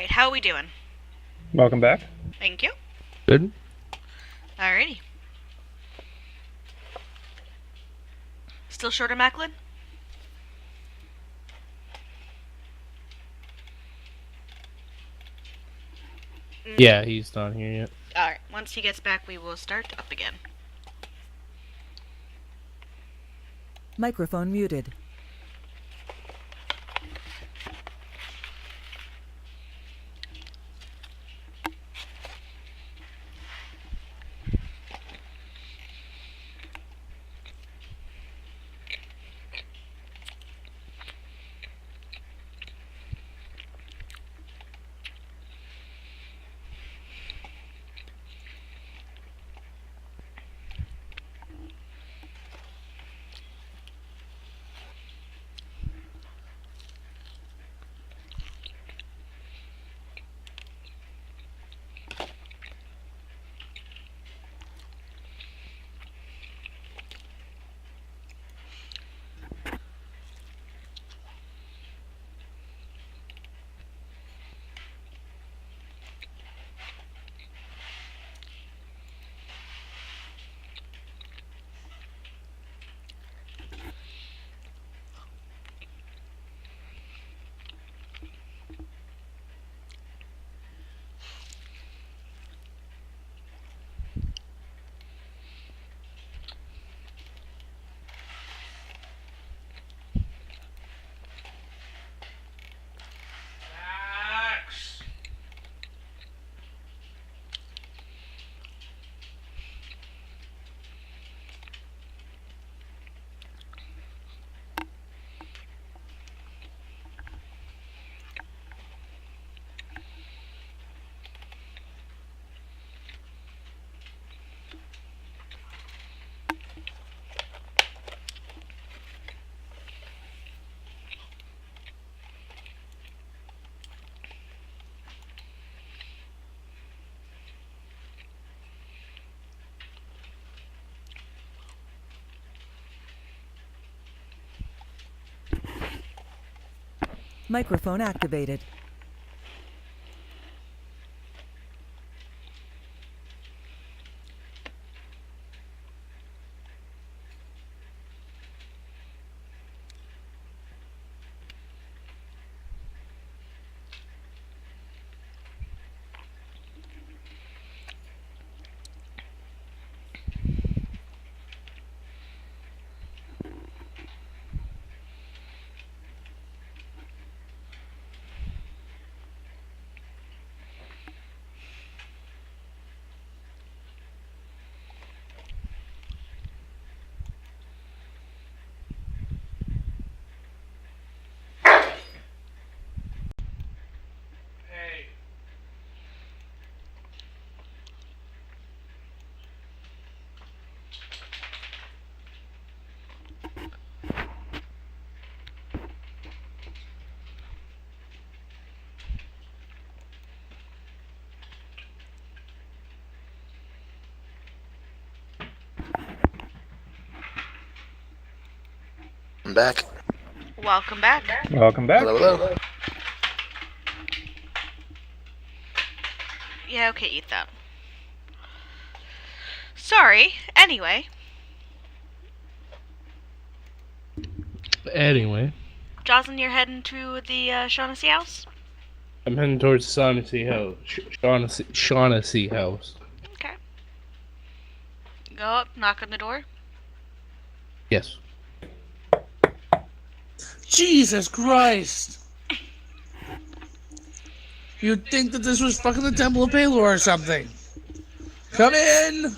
Speaker 2: Alright, how are we doing?
Speaker 3: Welcome back.
Speaker 2: Thank you.
Speaker 1: Good.
Speaker 2: Alrighty. Still short of Macklin?
Speaker 1: Yeah, he's not here yet.
Speaker 2: Alright, once he gets back, we will start up again.
Speaker 7: Microphone muted. Microphone activated.
Speaker 4: I'm back.
Speaker 2: Welcome back.
Speaker 3: Welcome back.
Speaker 4: Hello, hello.
Speaker 2: Yeah, okay, eat that. Sorry. Anyway,
Speaker 1: Anyway,
Speaker 2: Jocelyn, you're heading to the Shaughnessy house?
Speaker 1: I'm heading towards Shaughnessy House. Shaughnessy House.
Speaker 2: Okay. Go up, knock on the door.
Speaker 1: Yes.
Speaker 5: Jesus Christ! You'd think that this was fucking the Temple of Palor or something. Come in!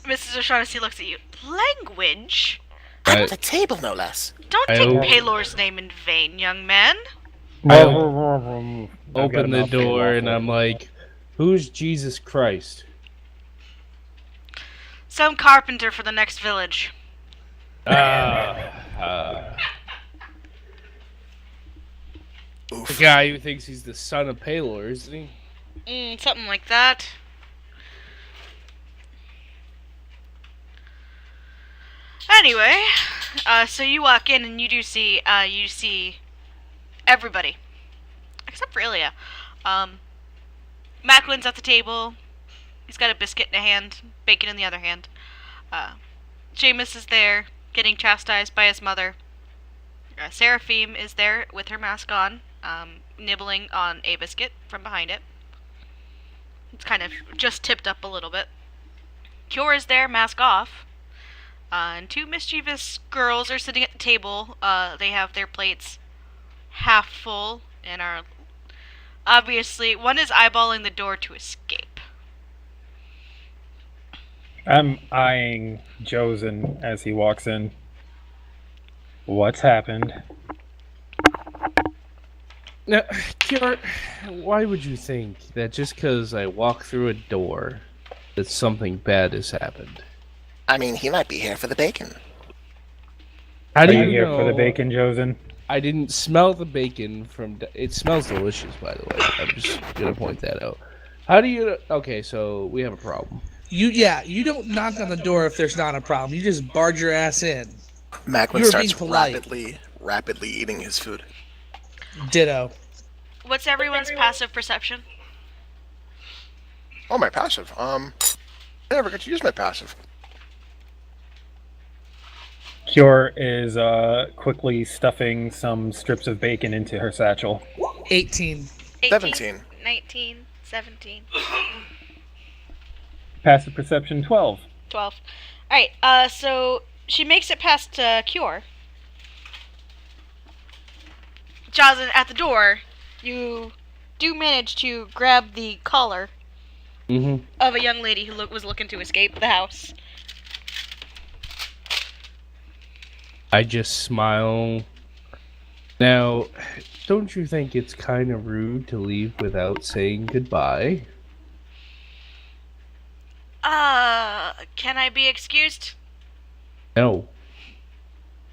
Speaker 2: Mrs. O'Shaughnessy looks at you. Language?
Speaker 1: I-
Speaker 6: At the table, no less.
Speaker 2: Don't
Speaker 1: I
Speaker 2: take
Speaker 1: hope-
Speaker 2: Palor's name in vain, young man.
Speaker 1: I
Speaker 3: I've got
Speaker 1: Open
Speaker 3: a
Speaker 1: the
Speaker 3: mouthful
Speaker 1: door
Speaker 3: of
Speaker 1: and
Speaker 3: waffle.
Speaker 1: I'm like, who's Jesus Christ?
Speaker 2: Some carpenter for the next village.
Speaker 1: The guy who thinks he's the son of Palor, isn't he?
Speaker 2: Something like that. Anyway, so you walk in and you see everybody. Except for Ilya. Macklin's at the table. He's got a biscuit in a hand, bacon in the other hand. Seamus is there, getting chastised by his mother. Seraphim is there with her mask on, nibbling on a biscuit from behind it. It's kind of just tipped up a little bit. Cure is there, mask off. And two mischievous girls are sitting at the table. They have their plates half full and are obviously, one is eyeballing the door to escape.
Speaker 3: I'm eyeing Josen as he walks in. What's happened?
Speaker 1: Now, Kiara, why would you think that just because I walk through a door that something bad has happened?
Speaker 6: I mean, he might be here for the bacon.
Speaker 1: How
Speaker 3: Are
Speaker 1: do
Speaker 3: you
Speaker 1: you
Speaker 3: here
Speaker 1: know?
Speaker 3: for the bacon, Josen?
Speaker 1: I didn't smell the bacon from. It smells delicious, by the way. I'm just gonna point that out. How do you? Okay, so we have a problem.
Speaker 5: You don't knock on the door if there's not a problem. You just barge your ass in.
Speaker 6: Macklin
Speaker 5: You're
Speaker 6: starts
Speaker 5: being polite.
Speaker 6: rapidly eating his food.
Speaker 5: Ditto.
Speaker 2: What's everyone's passive perception?
Speaker 4: Oh, my passive. I never got to use my passive.
Speaker 3: Cure is quickly stuffing some strips of bacon into her satchel.
Speaker 5: 18.
Speaker 4: 17.
Speaker 2: 19, 17,
Speaker 3: Passive perception 12.
Speaker 2: 12. Alright, so she makes it past Cure. Jocelyn, at the door, you do manage to grab the collar
Speaker 1: Mm-hmm.
Speaker 2: of a young lady who was looking to escape the house.
Speaker 1: I just smile. Now, don't you think it's kind of rude to leave without saying goodbye?
Speaker 2: Can I be excused?
Speaker 1: No.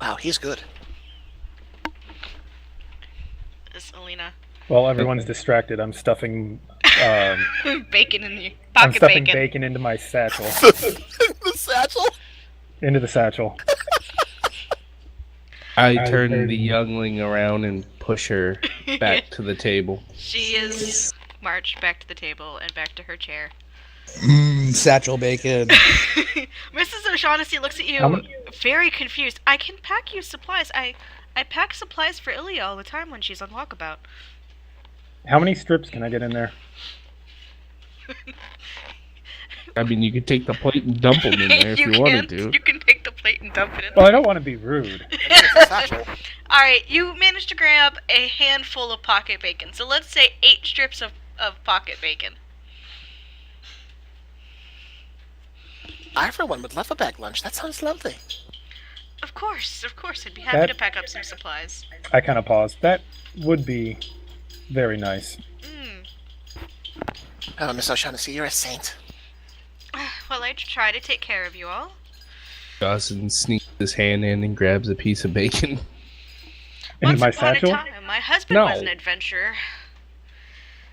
Speaker 6: Wow, he's good.
Speaker 2: Is Alina.
Speaker 3: While everyone's distracted, I'm stuffing
Speaker 2: Bacon in the
Speaker 3: I'm
Speaker 2: pocket
Speaker 3: stuffing
Speaker 2: bacon.
Speaker 3: bacon into my satchel.
Speaker 4: The satchel?
Speaker 3: Into the satchel.
Speaker 1: I
Speaker 3: I
Speaker 1: turn
Speaker 3: heard
Speaker 1: the
Speaker 3: you.
Speaker 1: youngling around and push her back to the table.
Speaker 2: She is marched back to the table and back to her chair.
Speaker 5: Satchel bacon.
Speaker 2: Mrs. O'Shaughnessy looks at you
Speaker 3: How many-
Speaker 2: very confused. I can pack you supplies. I pack supplies for Ilya all the time when she's on walkabout.
Speaker 3: How many strips can I get in there?
Speaker 1: I mean, you could take the plate and dump them in there if you wanted to.
Speaker 2: You can take the plate and dump it in.
Speaker 3: Well, I don't want to be rude.
Speaker 4: It's a satchel.
Speaker 2: Alright, you managed to grab a handful of pocket bacon. So let's say 8 strips of pocket bacon.
Speaker 6: I, for one, would love a bag lunch. That sounds lovely.
Speaker 2: Of course. I'd be happy
Speaker 3: That-
Speaker 2: to pack up some supplies.
Speaker 3: I kind of paused. That would be very nice.
Speaker 6: Oh, Miss O'Shaughnessy, you're a saint.
Speaker 2: Well, I try to take care of you all.
Speaker 1: Dawson sneaks his hand in and grabs a piece of bacon.
Speaker 3: In
Speaker 2: Once
Speaker 3: my
Speaker 2: upon
Speaker 3: satchel?
Speaker 2: a time, my husband
Speaker 1: No.
Speaker 2: was an adventurer.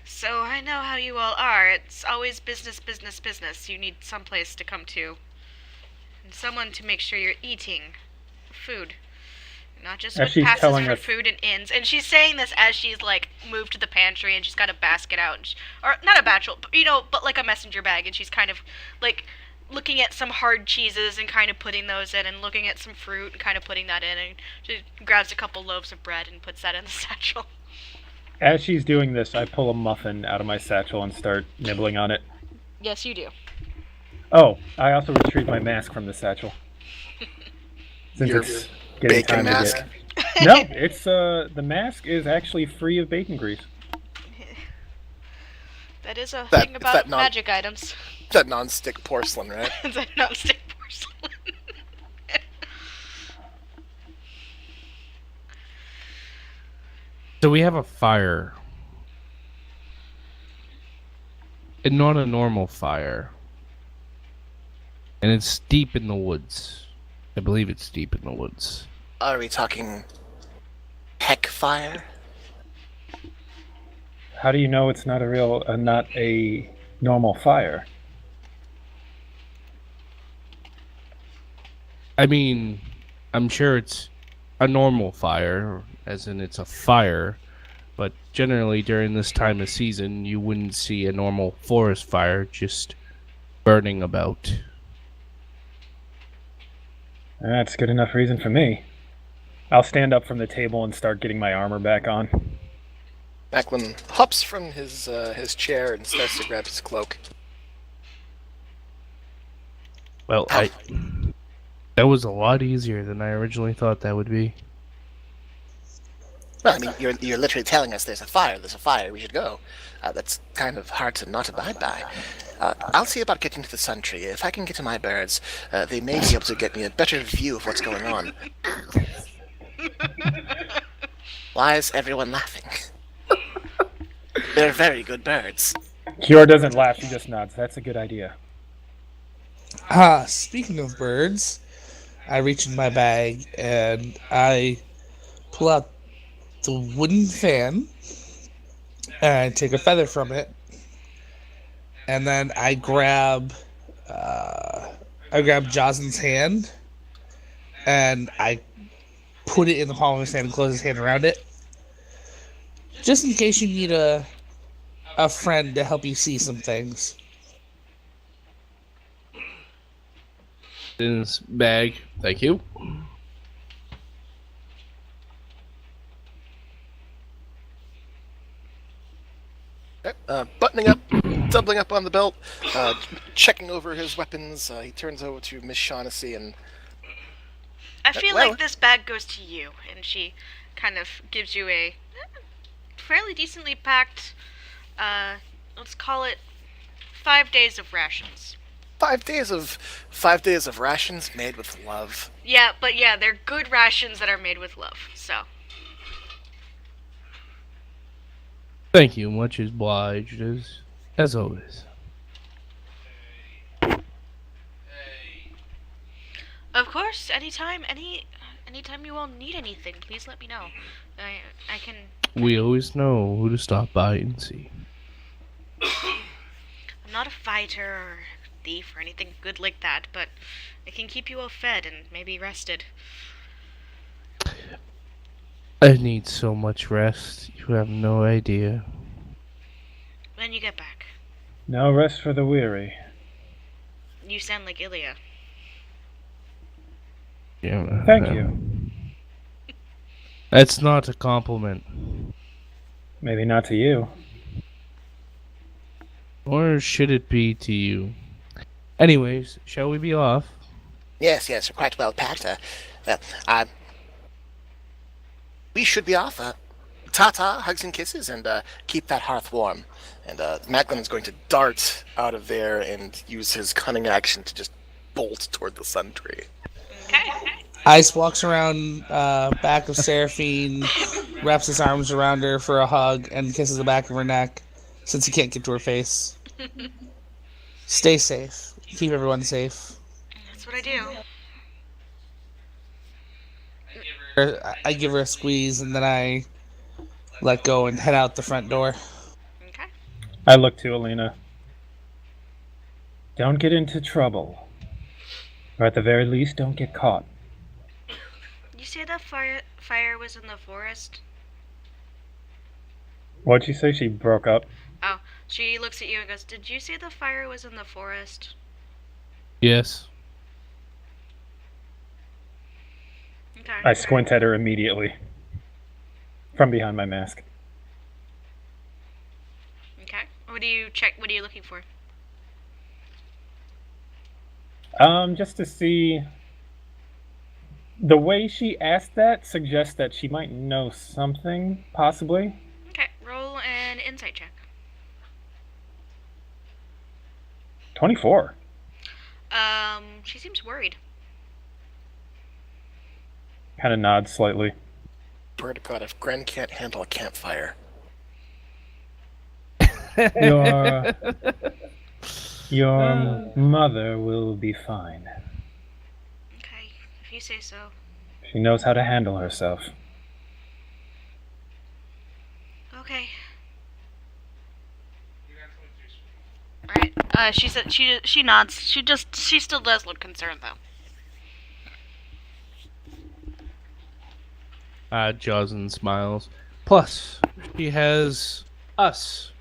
Speaker 2: So I know how you all are. It's always business, business, business. You need some place to come to. And someone to make sure you're eating food. Not just
Speaker 3: As
Speaker 2: what
Speaker 3: she's
Speaker 2: passes
Speaker 3: telling
Speaker 2: for
Speaker 3: us-
Speaker 2: food and inns. And she's saying this as she's, like, moved to the pantry and she's got a basket out. And or, not a basket, but, but like a messenger bag. And she's kind of, like, looking at some hard cheeses and kind of putting those in. And looking at some fruit and kind of putting that in. And she grabs a couple loaves of bread and puts that in the satchel.
Speaker 3: As she's doing this, I pull a muffin out of my satchel and start nibbling on it.
Speaker 2: Yes, you do.
Speaker 3: Oh, I also retrieve my mask from the satchel. Since
Speaker 4: Your
Speaker 3: it's getting
Speaker 4: bacon
Speaker 3: time
Speaker 4: mask?
Speaker 3: to get... No, it's the mask is actually free of bacon grease.
Speaker 2: That is a
Speaker 4: That-
Speaker 2: thing
Speaker 4: it's
Speaker 2: about
Speaker 4: that non-
Speaker 2: magic items.
Speaker 4: That non-stick porcelain, right?
Speaker 2: It's a non-stick porcelain.
Speaker 1: So we have a fire. And not a normal fire. And it's deep in the woods. I believe it's deep in the woods.
Speaker 6: Are we talking heck fire?
Speaker 3: How do you know it's not not a normal fire?
Speaker 1: I mean, I'm sure it's a normal fire, as in it's a fire, but generally during this time of season, you wouldn't see a normal forest fire just burning about.
Speaker 3: That's good enough reason for me. I'll stand up from the table and start getting my armor back on.
Speaker 4: Macklin hops from his chair and starts to grab his cloak.
Speaker 1: Well, that was a lot easier than I originally thought that would be.
Speaker 6: Well, I mean, you're literally telling us there's a fire, we should go. That's kind of hard to not abide by. I'll see about getting to the Sun Tree. If I can get to my birds, they may be able to get me a better view of what's going on. Why is everyone laughing? They're very good birds.
Speaker 3: Kiora doesn't laugh, she just nods. That's a good idea.
Speaker 5: Speaking of birds, I reach in my bag and I pull out the wooden fan and take a feather from it, and then I grab Jozin's hand and I put it in the palm of his hand and close his hand around it, just in case you need a friend to help you see some things.
Speaker 1: In his bag, thank you.
Speaker 4: Buttoning up, doubling up on the belt, checking over his weapons, he turns over to Miss Shaughnessy and...
Speaker 2: I feel
Speaker 4: well-
Speaker 2: like this bag goes to you, and she kind of gives you a fairly decently packed, let's call it 5 days of rations.
Speaker 4: 5 days of rations made with love.
Speaker 2: Yeah, but yeah, they're good rations that are made with love, so.
Speaker 1: Thank you, much obliged, as always.
Speaker 2: Of course, anytime you all need anything, please let me know. I can...
Speaker 1: We always know who to stop by and see.
Speaker 2: I'm not a fighter or thief or anything good like that, but I can keep you all fed and maybe rested.
Speaker 1: I need so much rest, you have no idea.
Speaker 2: When you get back.
Speaker 3: No rest for the weary.
Speaker 2: You sound like Ilya.
Speaker 1: Yeah,
Speaker 3: Thank you.
Speaker 1: That's not a compliment.
Speaker 3: Maybe not to you.
Speaker 1: Or should it be to you? Anyways, shall we be off?
Speaker 6: Yes, we're quite well packed. We should be off. Ta-ta, hugs and kisses, and keep that hearth warm. And
Speaker 4: Macklin is going to dart out of there and use his cunning action to just bolt toward the Sun Tree.
Speaker 2: Okay.
Speaker 5: Ice walks around back of Seraphine, wraps his arms around her for a hug, and kisses the back of her neck, since he can't get to her face. Stay safe. Keep everyone safe.
Speaker 2: That's what I do.
Speaker 5: I give her a squeeze, and then I let go and head out the front door.
Speaker 2: Okay.
Speaker 3: I look to Alina. Don't get into trouble. Or at the very least, don't get caught.
Speaker 2: You say that fire was in the forest?
Speaker 3: What'd you say? She broke up?
Speaker 2: Oh, she looks at you and goes, "Did you say the fire was in the forest?"
Speaker 1: Yes.
Speaker 2: Okay.
Speaker 3: I squint at her immediately. From behind my mask.
Speaker 2: Okay. What do you looking for?
Speaker 3: Just to see... The way she asked that suggests that she might know something, possibly.
Speaker 2: Okay, roll an insight check.
Speaker 3: 24.
Speaker 2: She seems worried.
Speaker 3: Kind of nods slightly.
Speaker 4: Swear to God, if Gren can't handle a campfire.
Speaker 3: Your mother will be fine.
Speaker 2: Okay, if you say so.
Speaker 3: She knows how to handle herself.
Speaker 2: Okay. Alright, she said she nods. She still does look concerned though.
Speaker 1: Jocelyn smiles. Plus, she has us.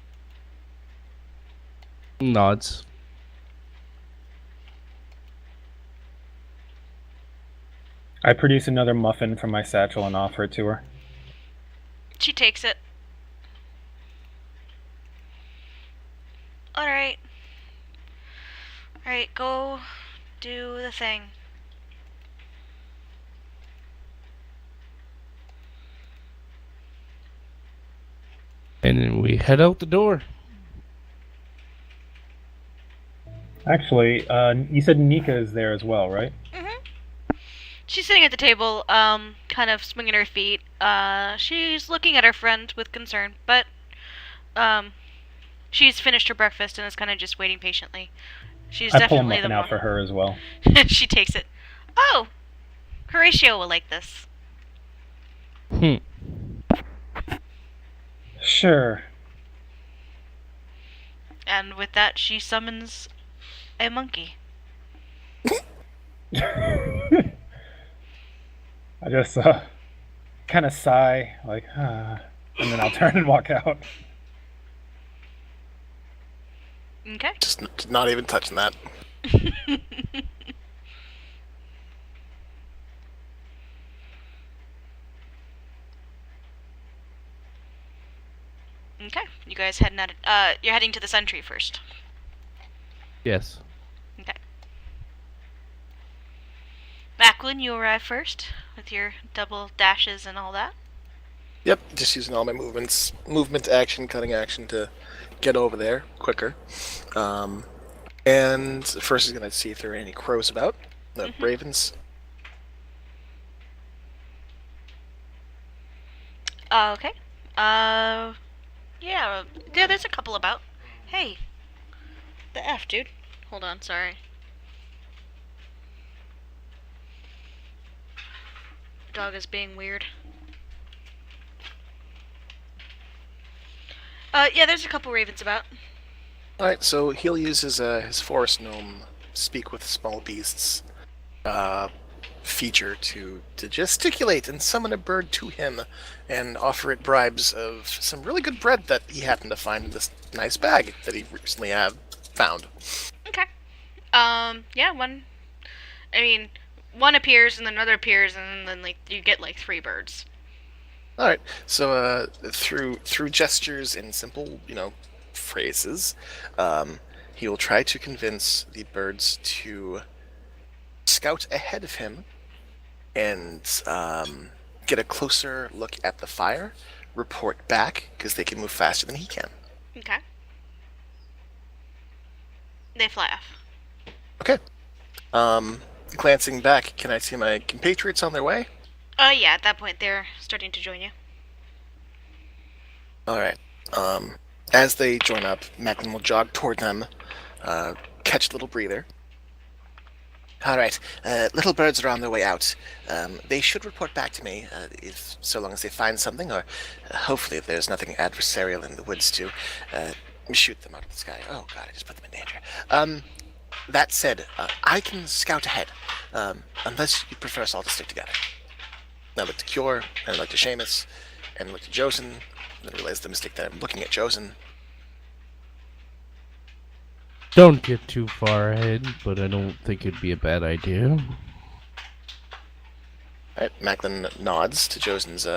Speaker 1: Nods.
Speaker 3: I produce another muffin from my satchel and offer it to her.
Speaker 2: She takes it. Alright. Alright, go do the thing.
Speaker 1: And then we head out the door.
Speaker 3: Actually, you said Nika is there as well, right?
Speaker 2: She's sitting at the table, kind of swinging her feet. She's looking at her friend with concern, but, she's finished her breakfast and is kind of just waiting patiently. She's
Speaker 3: I pull a
Speaker 2: definitely
Speaker 3: muffin
Speaker 2: the
Speaker 3: out for her as well.
Speaker 2: She takes it. Oh! Horatio will like this.
Speaker 1: Hmm.
Speaker 3: Sure.
Speaker 2: And with that, she summons a monkey.
Speaker 3: I just kind of sigh, like, and then I'll turn and walk out.
Speaker 2: Okay.
Speaker 4: Just not even touching that.
Speaker 2: Okay, you guys heading at it. You're heading to the sentry first.
Speaker 1: Yes.
Speaker 2: Okay. Macklin, you arrive first with your double dashes and all that.
Speaker 4: Yep, just using all my movement action, cutting action to get over there quicker. And first is gonna see if there are any crows about. The ravens.
Speaker 2: Okay. Yeah, there's a couple about. Hey. The F, dude. Hold on, sorry. Dog is being weird. Yeah, there's a couple ravens about.
Speaker 4: Alright, so he'll use his forest gnome speak with small beasts feature to gesticulate and summon a bird to him and offer it bribes of some really good bread that he happened to find in this nice bag that he recently found.
Speaker 2: Okay. Yeah, one appears and then another appears and then like you get like 3 birds.
Speaker 4: Alright, so through gestures and simple, phrases, he will try to convince the birds to scout ahead of him and get a closer look at the fire, report back, because they can move faster than he can.
Speaker 2: Okay. They fly off.
Speaker 4: Okay. Glancing back, can I see my compatriots on their way?
Speaker 2: Yeah, at that point they're starting to join you.
Speaker 4: Alright. As they join up, Macklin will jog toward them, catch a little breather. Alright, little birds are on their way out. They should report back to me, so long as they find something, or hopefully if there's nothing adversarial in the woods to shoot them out of the sky. Oh god, I just put them in danger. That said, I can scout ahead, unless you prefer us all to stick together. I look to Cure, and I look to Seamus, and I look to Josen, and then realize the mistake that I'm looking at Josen.
Speaker 1: Don't get too far ahead, but I don't think it'd be a bad idea.
Speaker 4: Alright, Macklin nods to Josen's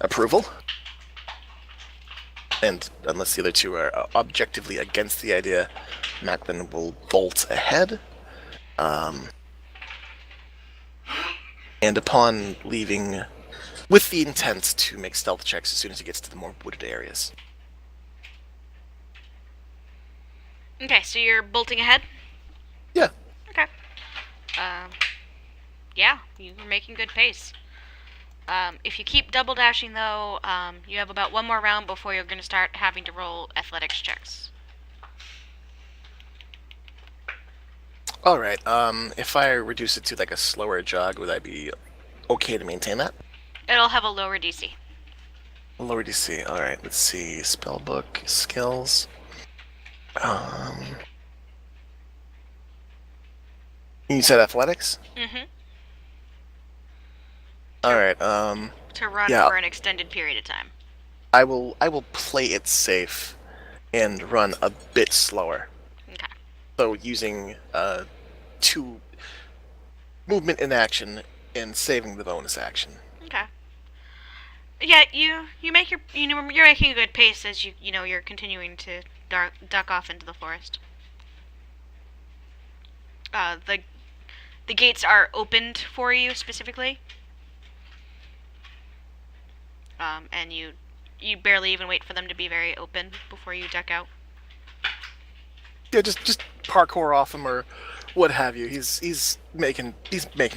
Speaker 4: approval. And unless the other two are objectively against the idea, Macklin will bolt ahead. And upon leaving, with the intent to make stealth checks as soon as he gets to the more wooded areas.
Speaker 2: Okay, so you're bolting ahead?
Speaker 4: Yeah.
Speaker 2: Okay. Yeah, you're making good pace. If you keep double dashing though, you have about one more round before you're going to start having to roll athletics checks.
Speaker 4: Alright, if I reduce it to like a slower jog, would I be okay to maintain that?
Speaker 2: It'll have a lower DC.
Speaker 4: Lower DC, alright, let's see. Spellbook, skills. You said athletics?
Speaker 2: Mm-hmm.
Speaker 4: Alright,
Speaker 2: to run
Speaker 4: Yeah.
Speaker 2: for an extended period of time.
Speaker 4: I will play it safe and run a bit slower.
Speaker 2: Okay.
Speaker 4: So using 2 movement in action and saving the bonus action.
Speaker 2: Okay. Yeah, you make you're making a good pace as you're continuing to duck off into the forest. The gates are opened for you specifically. And you barely even wait for them to be very open before you duck out.
Speaker 4: Yeah, just parkour off him or what have you. He's making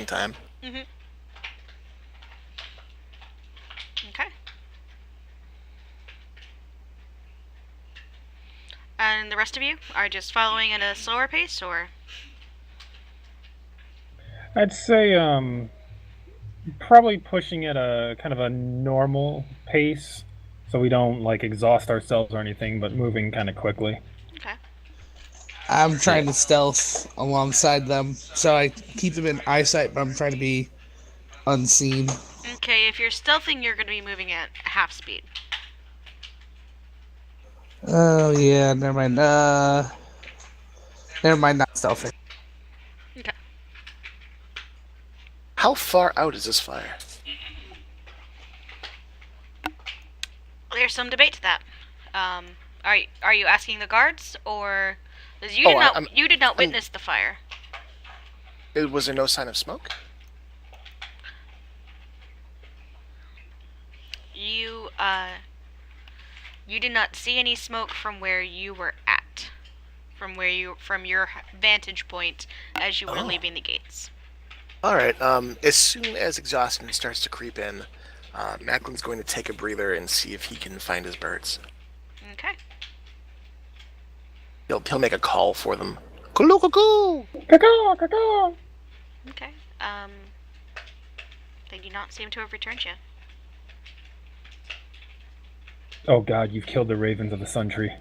Speaker 4: time.
Speaker 2: Mhm. Okay. And the rest of you are just following at a slower pace, or?
Speaker 3: I'd say probably pushing at a kind of a normal pace, so we don't like exhaust ourselves or anything, but moving kind of quickly.
Speaker 2: Okay.
Speaker 5: I'm trying to stealth alongside them, so I keep them in eyesight, but I'm trying to be unseen.
Speaker 2: Okay, if you're stealthing, you're going to be moving at half speed.
Speaker 5: Oh yeah, never mind. Never mind, not stealthing.
Speaker 2: Okay.
Speaker 4: How far out is this fire?
Speaker 2: There's some debate to that. Are you asking the guards, or because you did not witness the fire?
Speaker 4: Was there no sign of smoke?
Speaker 2: You did not see any smoke from where you were at, from your vantage point as you were leaving the gates.
Speaker 4: All right. As soon as exhaustion starts to creep in, Macklin's going to take a breather and see if he can find his birds.
Speaker 2: Okay.
Speaker 4: He'll make a call for them. Cuckoo, cuckoo!
Speaker 3: Caw, caw.
Speaker 2: Okay. They do not seem to have returned yet.
Speaker 3: Oh god, you've killed the ravens of the Sun Tree.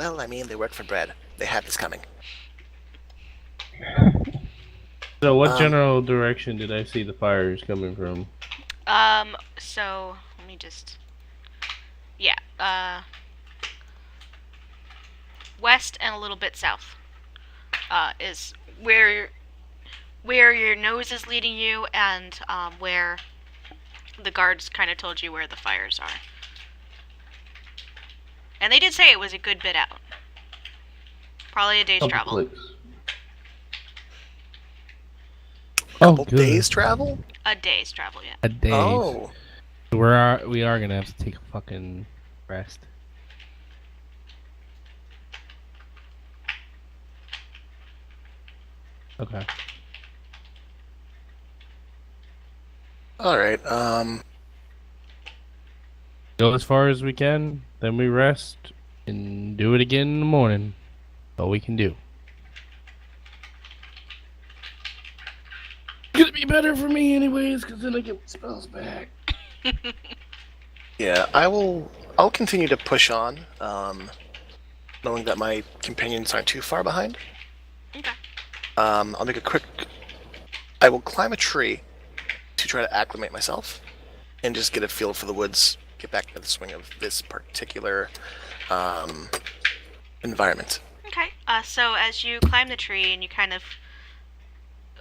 Speaker 4: Well, I mean, they work for bread. They had this coming.
Speaker 1: So, what general direction did I see the fires coming from?
Speaker 2: So let me just. West and a little bit south. Is where your nose is leading you, and where the guards kind of told you where the fires are. And they did say it was a good bit out. Probably a day's travel.
Speaker 4: Couple
Speaker 1: good.
Speaker 4: days travel?
Speaker 2: A day's travel, yeah.
Speaker 1: A day.
Speaker 4: Oh.
Speaker 1: We are gonna have to take a fucking rest. Okay.
Speaker 4: Alright,
Speaker 1: Go as far as we can, then we rest, and do it again in the morning. All we can do. Gonna be better for me anyways, because then I get my spells back.
Speaker 4: yeah, I'll continue to push on, knowing that my companions aren't too far behind.
Speaker 2: Okay.
Speaker 4: I'll make a quick... I will climb a tree to try to acclimate myself, and just get a feel for the woods, get back to the swing of this particular, environment.
Speaker 2: Okay. So as you climb the tree and you kind of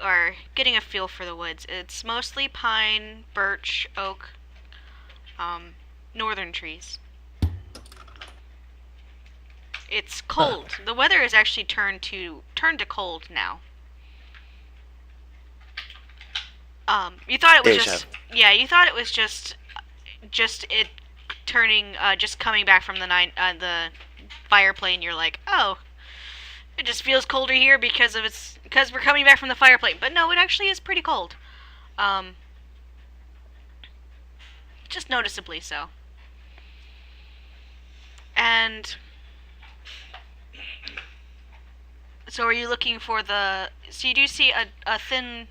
Speaker 2: are getting a feel for the woods, it's mostly pine, birch, oak, northern trees. It's cold. The weather has actually turned to cold now. You thought it was you thought it was just it turning, just coming back from the fire plane. You're like, oh, it just feels colder here because we're coming back from the fire plane. But no, it actually is pretty cold. Just noticeably so. And so are you looking for so you do see a thin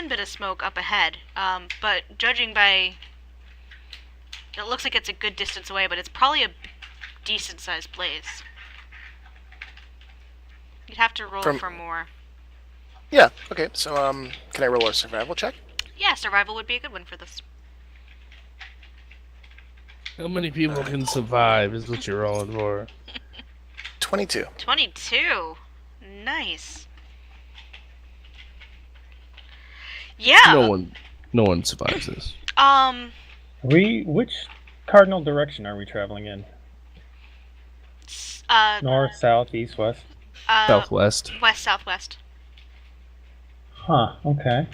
Speaker 2: bit of smoke up ahead, but judging by, it looks like it's a good distance away, but it's probably a decent sized blaze. You'd have to roll for more.
Speaker 4: Yeah, okay, so, can I roll a survival check?
Speaker 2: Yeah, survival would be a good one for this.
Speaker 1: How many people can survive is what you're rolling for.
Speaker 4: 22.
Speaker 2: 22. Nice. Yeah.
Speaker 1: No one survives this.
Speaker 3: Which cardinal direction are we traveling in? North, south, east, west?
Speaker 1: Southwest.
Speaker 2: West, southwest.
Speaker 3: Huh, okay.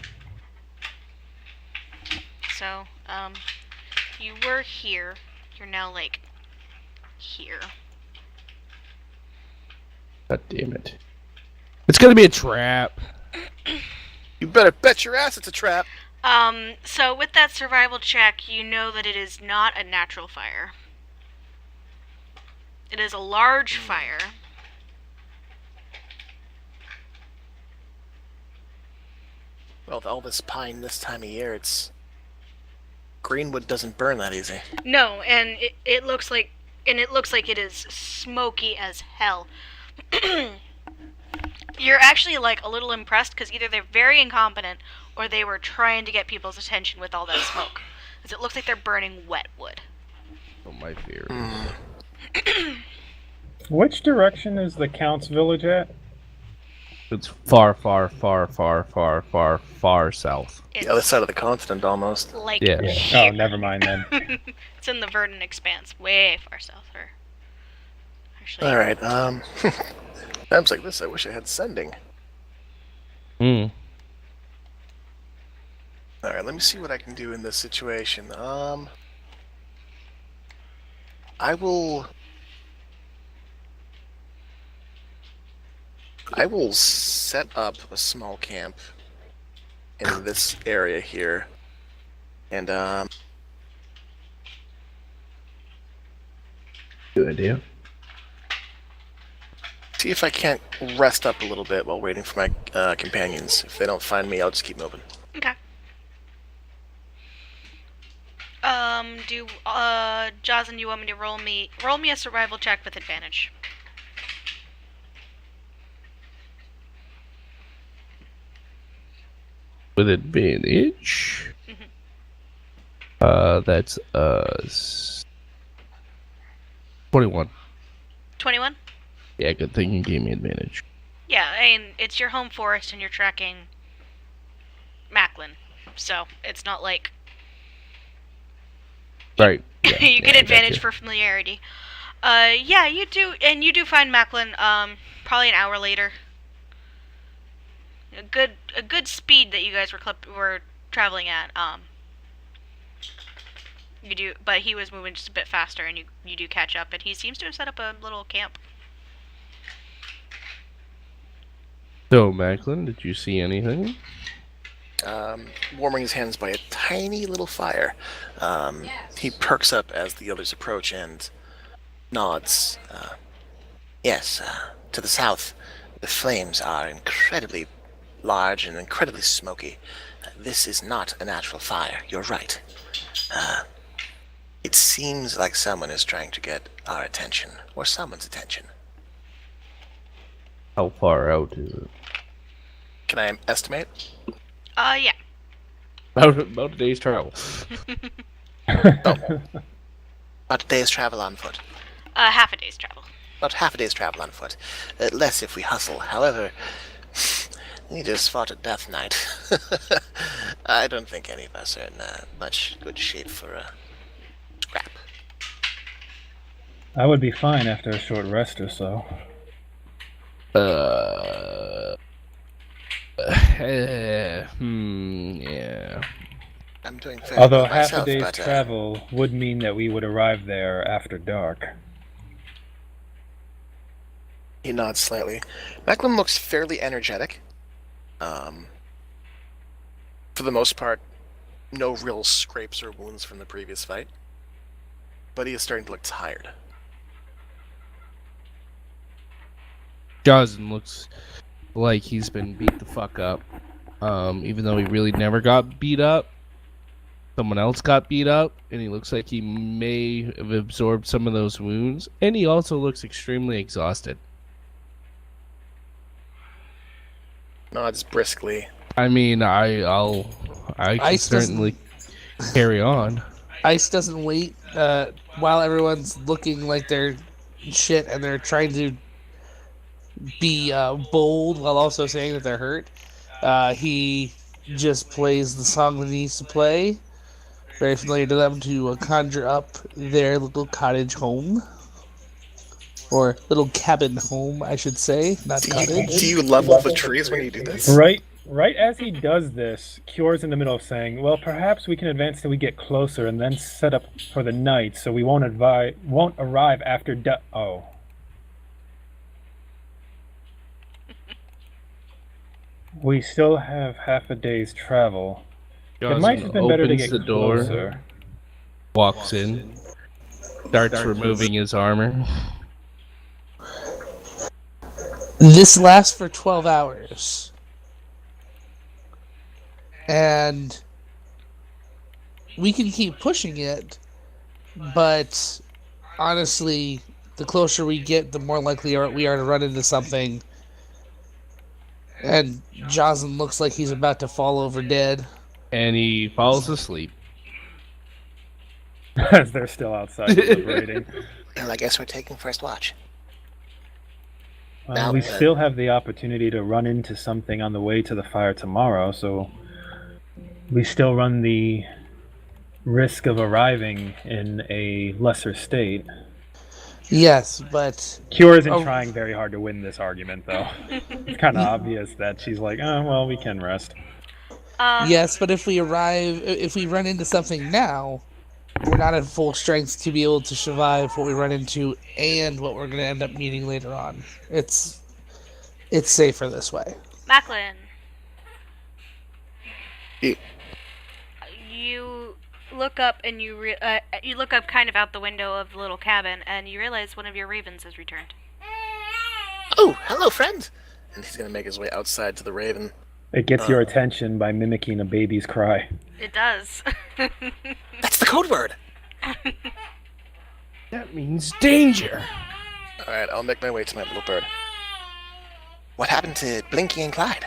Speaker 2: So, you were here. You're now, like, here.
Speaker 1: God damn it. It's gonna be a trap.
Speaker 4: You better bet your ass it's a trap.
Speaker 2: So with that survival check, you know that it is not a natural fire. It is a large fire.
Speaker 4: Well, with all this pine this time of year, greenwood doesn't burn that easy.
Speaker 2: No, and it looks like it is smoky as hell. You're actually like a little impressed because either they're very incompetent or they were trying to get people's attention with all that smoke. Because it looks like they're burning wet wood.
Speaker 1: Oh, my theory.
Speaker 3: Which direction is the Count's village at?
Speaker 1: It's far, far, far, far, far, far, far south.
Speaker 2: It's
Speaker 4: The other side of the continent, almost.
Speaker 2: like
Speaker 1: Yeah.
Speaker 3: Oh, never mind then.
Speaker 2: it's in the Verdant Expanse, way far south. Or actually,
Speaker 4: All right. Times like this, I wish I had sending.
Speaker 1: Hmm.
Speaker 4: All right, let me see what I can do in this situation. I will set up a small camp in this area here, and
Speaker 1: Good idea.
Speaker 4: see if I can't rest up a little bit while waiting for my companions. If they don't find me, I'll just keep moving.
Speaker 2: okay. Jocelyn, you want me to roll me a survival check with advantage?
Speaker 1: With advantage. That's 21.
Speaker 2: 21?
Speaker 1: Yeah, good thing you gave me advantage.
Speaker 2: Yeah, I mean, it's your home forest and you're tracking Macklin. So, it's not like
Speaker 1: Right. Yeah,
Speaker 2: you get
Speaker 1: yeah,
Speaker 2: advantage
Speaker 1: gotcha.
Speaker 2: for familiarity. Yeah, you do, and you do find Macklin, probably an hour later. A good speed that you guys were traveling at, you do, but he was moving just a bit faster, and you do catch up, and he seems to have set up a little camp.
Speaker 1: So, Macklin, did you see anything?
Speaker 4: Warming his hands by a tiny little fire. He perks up as the others approach and nods.
Speaker 6: Yes, to the south, the flames are incredibly large and incredibly smoky. This is not a natural fire, you're right. It seems like someone is trying to get our attention, or someone's attention.
Speaker 1: How far out is it?
Speaker 4: Can I estimate?
Speaker 2: Yeah.
Speaker 1: About a day's travel.
Speaker 6: About a day's travel on foot.
Speaker 2: Half a day's travel.
Speaker 6: About half a day's travel on foot. Less if we hustle. However, we just fought a death knight. I don't think any of us are in much good shape for a scrap.
Speaker 3: I would be fine after a short rest or so.
Speaker 1: Yeah.
Speaker 6: I'm doing fairly
Speaker 3: Although
Speaker 6: well
Speaker 3: half
Speaker 6: myself,
Speaker 3: a day's
Speaker 6: but,
Speaker 3: travel would mean that we would arrive there after dark.
Speaker 4: He nods slightly. Macklin looks fairly energetic. For the most part, no real scrapes or wounds from the previous fight. But he is starting to look tired.
Speaker 1: Jocelyn looks like he's been beat the fuck up. Even though he really never got beat up. Someone else got beat up, and he looks like he may have absorbed some of those wounds. And he also looks extremely exhausted.
Speaker 4: Nods briskly.
Speaker 1: I mean, I I can
Speaker 5: Ice doesn't-
Speaker 1: certainly carry on.
Speaker 5: Ice doesn't wait while everyone's looking like they're shit and they're trying to be bold while also saying that they're hurt. He just plays the song that he needs to play. Very familiar to them to conjure up their little cottage home. Or little cabin home, I should say, not cottage.
Speaker 4: Do you level the trees when you do this?
Speaker 3: Right as he does this, Cure's in the middle of saying, "Well, perhaps we can advance till we get closer and then set up for the night, so we won't arrive after oh." We still have half a day's travel. It might have been better to
Speaker 1: Opens
Speaker 3: get
Speaker 1: the door,
Speaker 3: closer.
Speaker 1: walks in, starts removing his armor.
Speaker 5: This lasts for 12 hours. And we can keep pushing it, but honestly, the closer we get, the more likely we are to run into something. And Jocelyn looks like he's about to fall over dead.
Speaker 1: And he falls asleep.
Speaker 3: As they're still outside deliberating.
Speaker 6: Well, I guess we're taking first watch.
Speaker 3: Well, we still have the opportunity to run into something on the way to the fire tomorrow, so we still run the risk of arriving in a lesser state.
Speaker 5: Yes, but
Speaker 3: Cure isn't trying very hard to win this argument, though. It's kind of obvious that she's like, "Oh, well, we can rest."
Speaker 5: yes, but if we run into something now, we're not at full strength to be able to survive what we run into and what we're going to end up meeting later on. It's safer this way.
Speaker 2: Macklin.
Speaker 6: Yeah.
Speaker 2: You look up and you look up kind of out the window of the little cabin, and you realize one of your ravens has returned.
Speaker 6: Oh, hello, friend! And he's gonna make his way outside to the raven.
Speaker 3: It gets your attention by mimicking a baby's cry.
Speaker 2: It does.
Speaker 6: That's the code word!
Speaker 1: That means danger.
Speaker 4: Alright, I'll make my way to my little bird.
Speaker 6: What happened to Blinky and Clyde?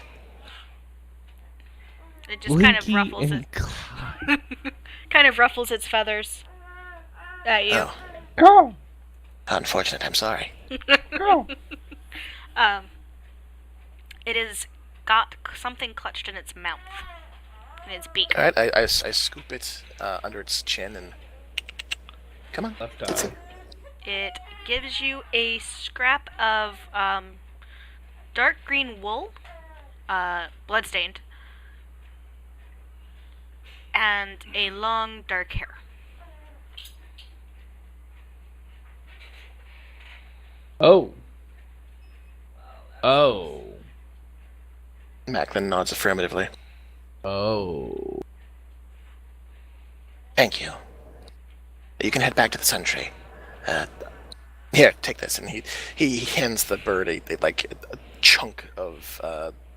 Speaker 2: It just kind of
Speaker 1: Blinky
Speaker 2: ruffles
Speaker 1: and
Speaker 2: it. Kind of ruffles its feathers at you.
Speaker 6: Oh,
Speaker 3: Go!
Speaker 6: how unfortunate, I'm sorry.
Speaker 3: Go!
Speaker 2: It has got something clutched in its mouth, in its beak.
Speaker 4: Alright, I scoop it under its chin and... Come on.
Speaker 1: Left
Speaker 4: That's
Speaker 1: eye.
Speaker 4: it.
Speaker 2: It gives you a scrap of dark green wool, bloodstained, and a long dark hair.
Speaker 1: Oh. Oh.
Speaker 4: Macklin nods affirmatively.
Speaker 1: Oh.
Speaker 6: Thank you. You can head back to the Sun Tree. Here, take this. And he hands the bird a chunk of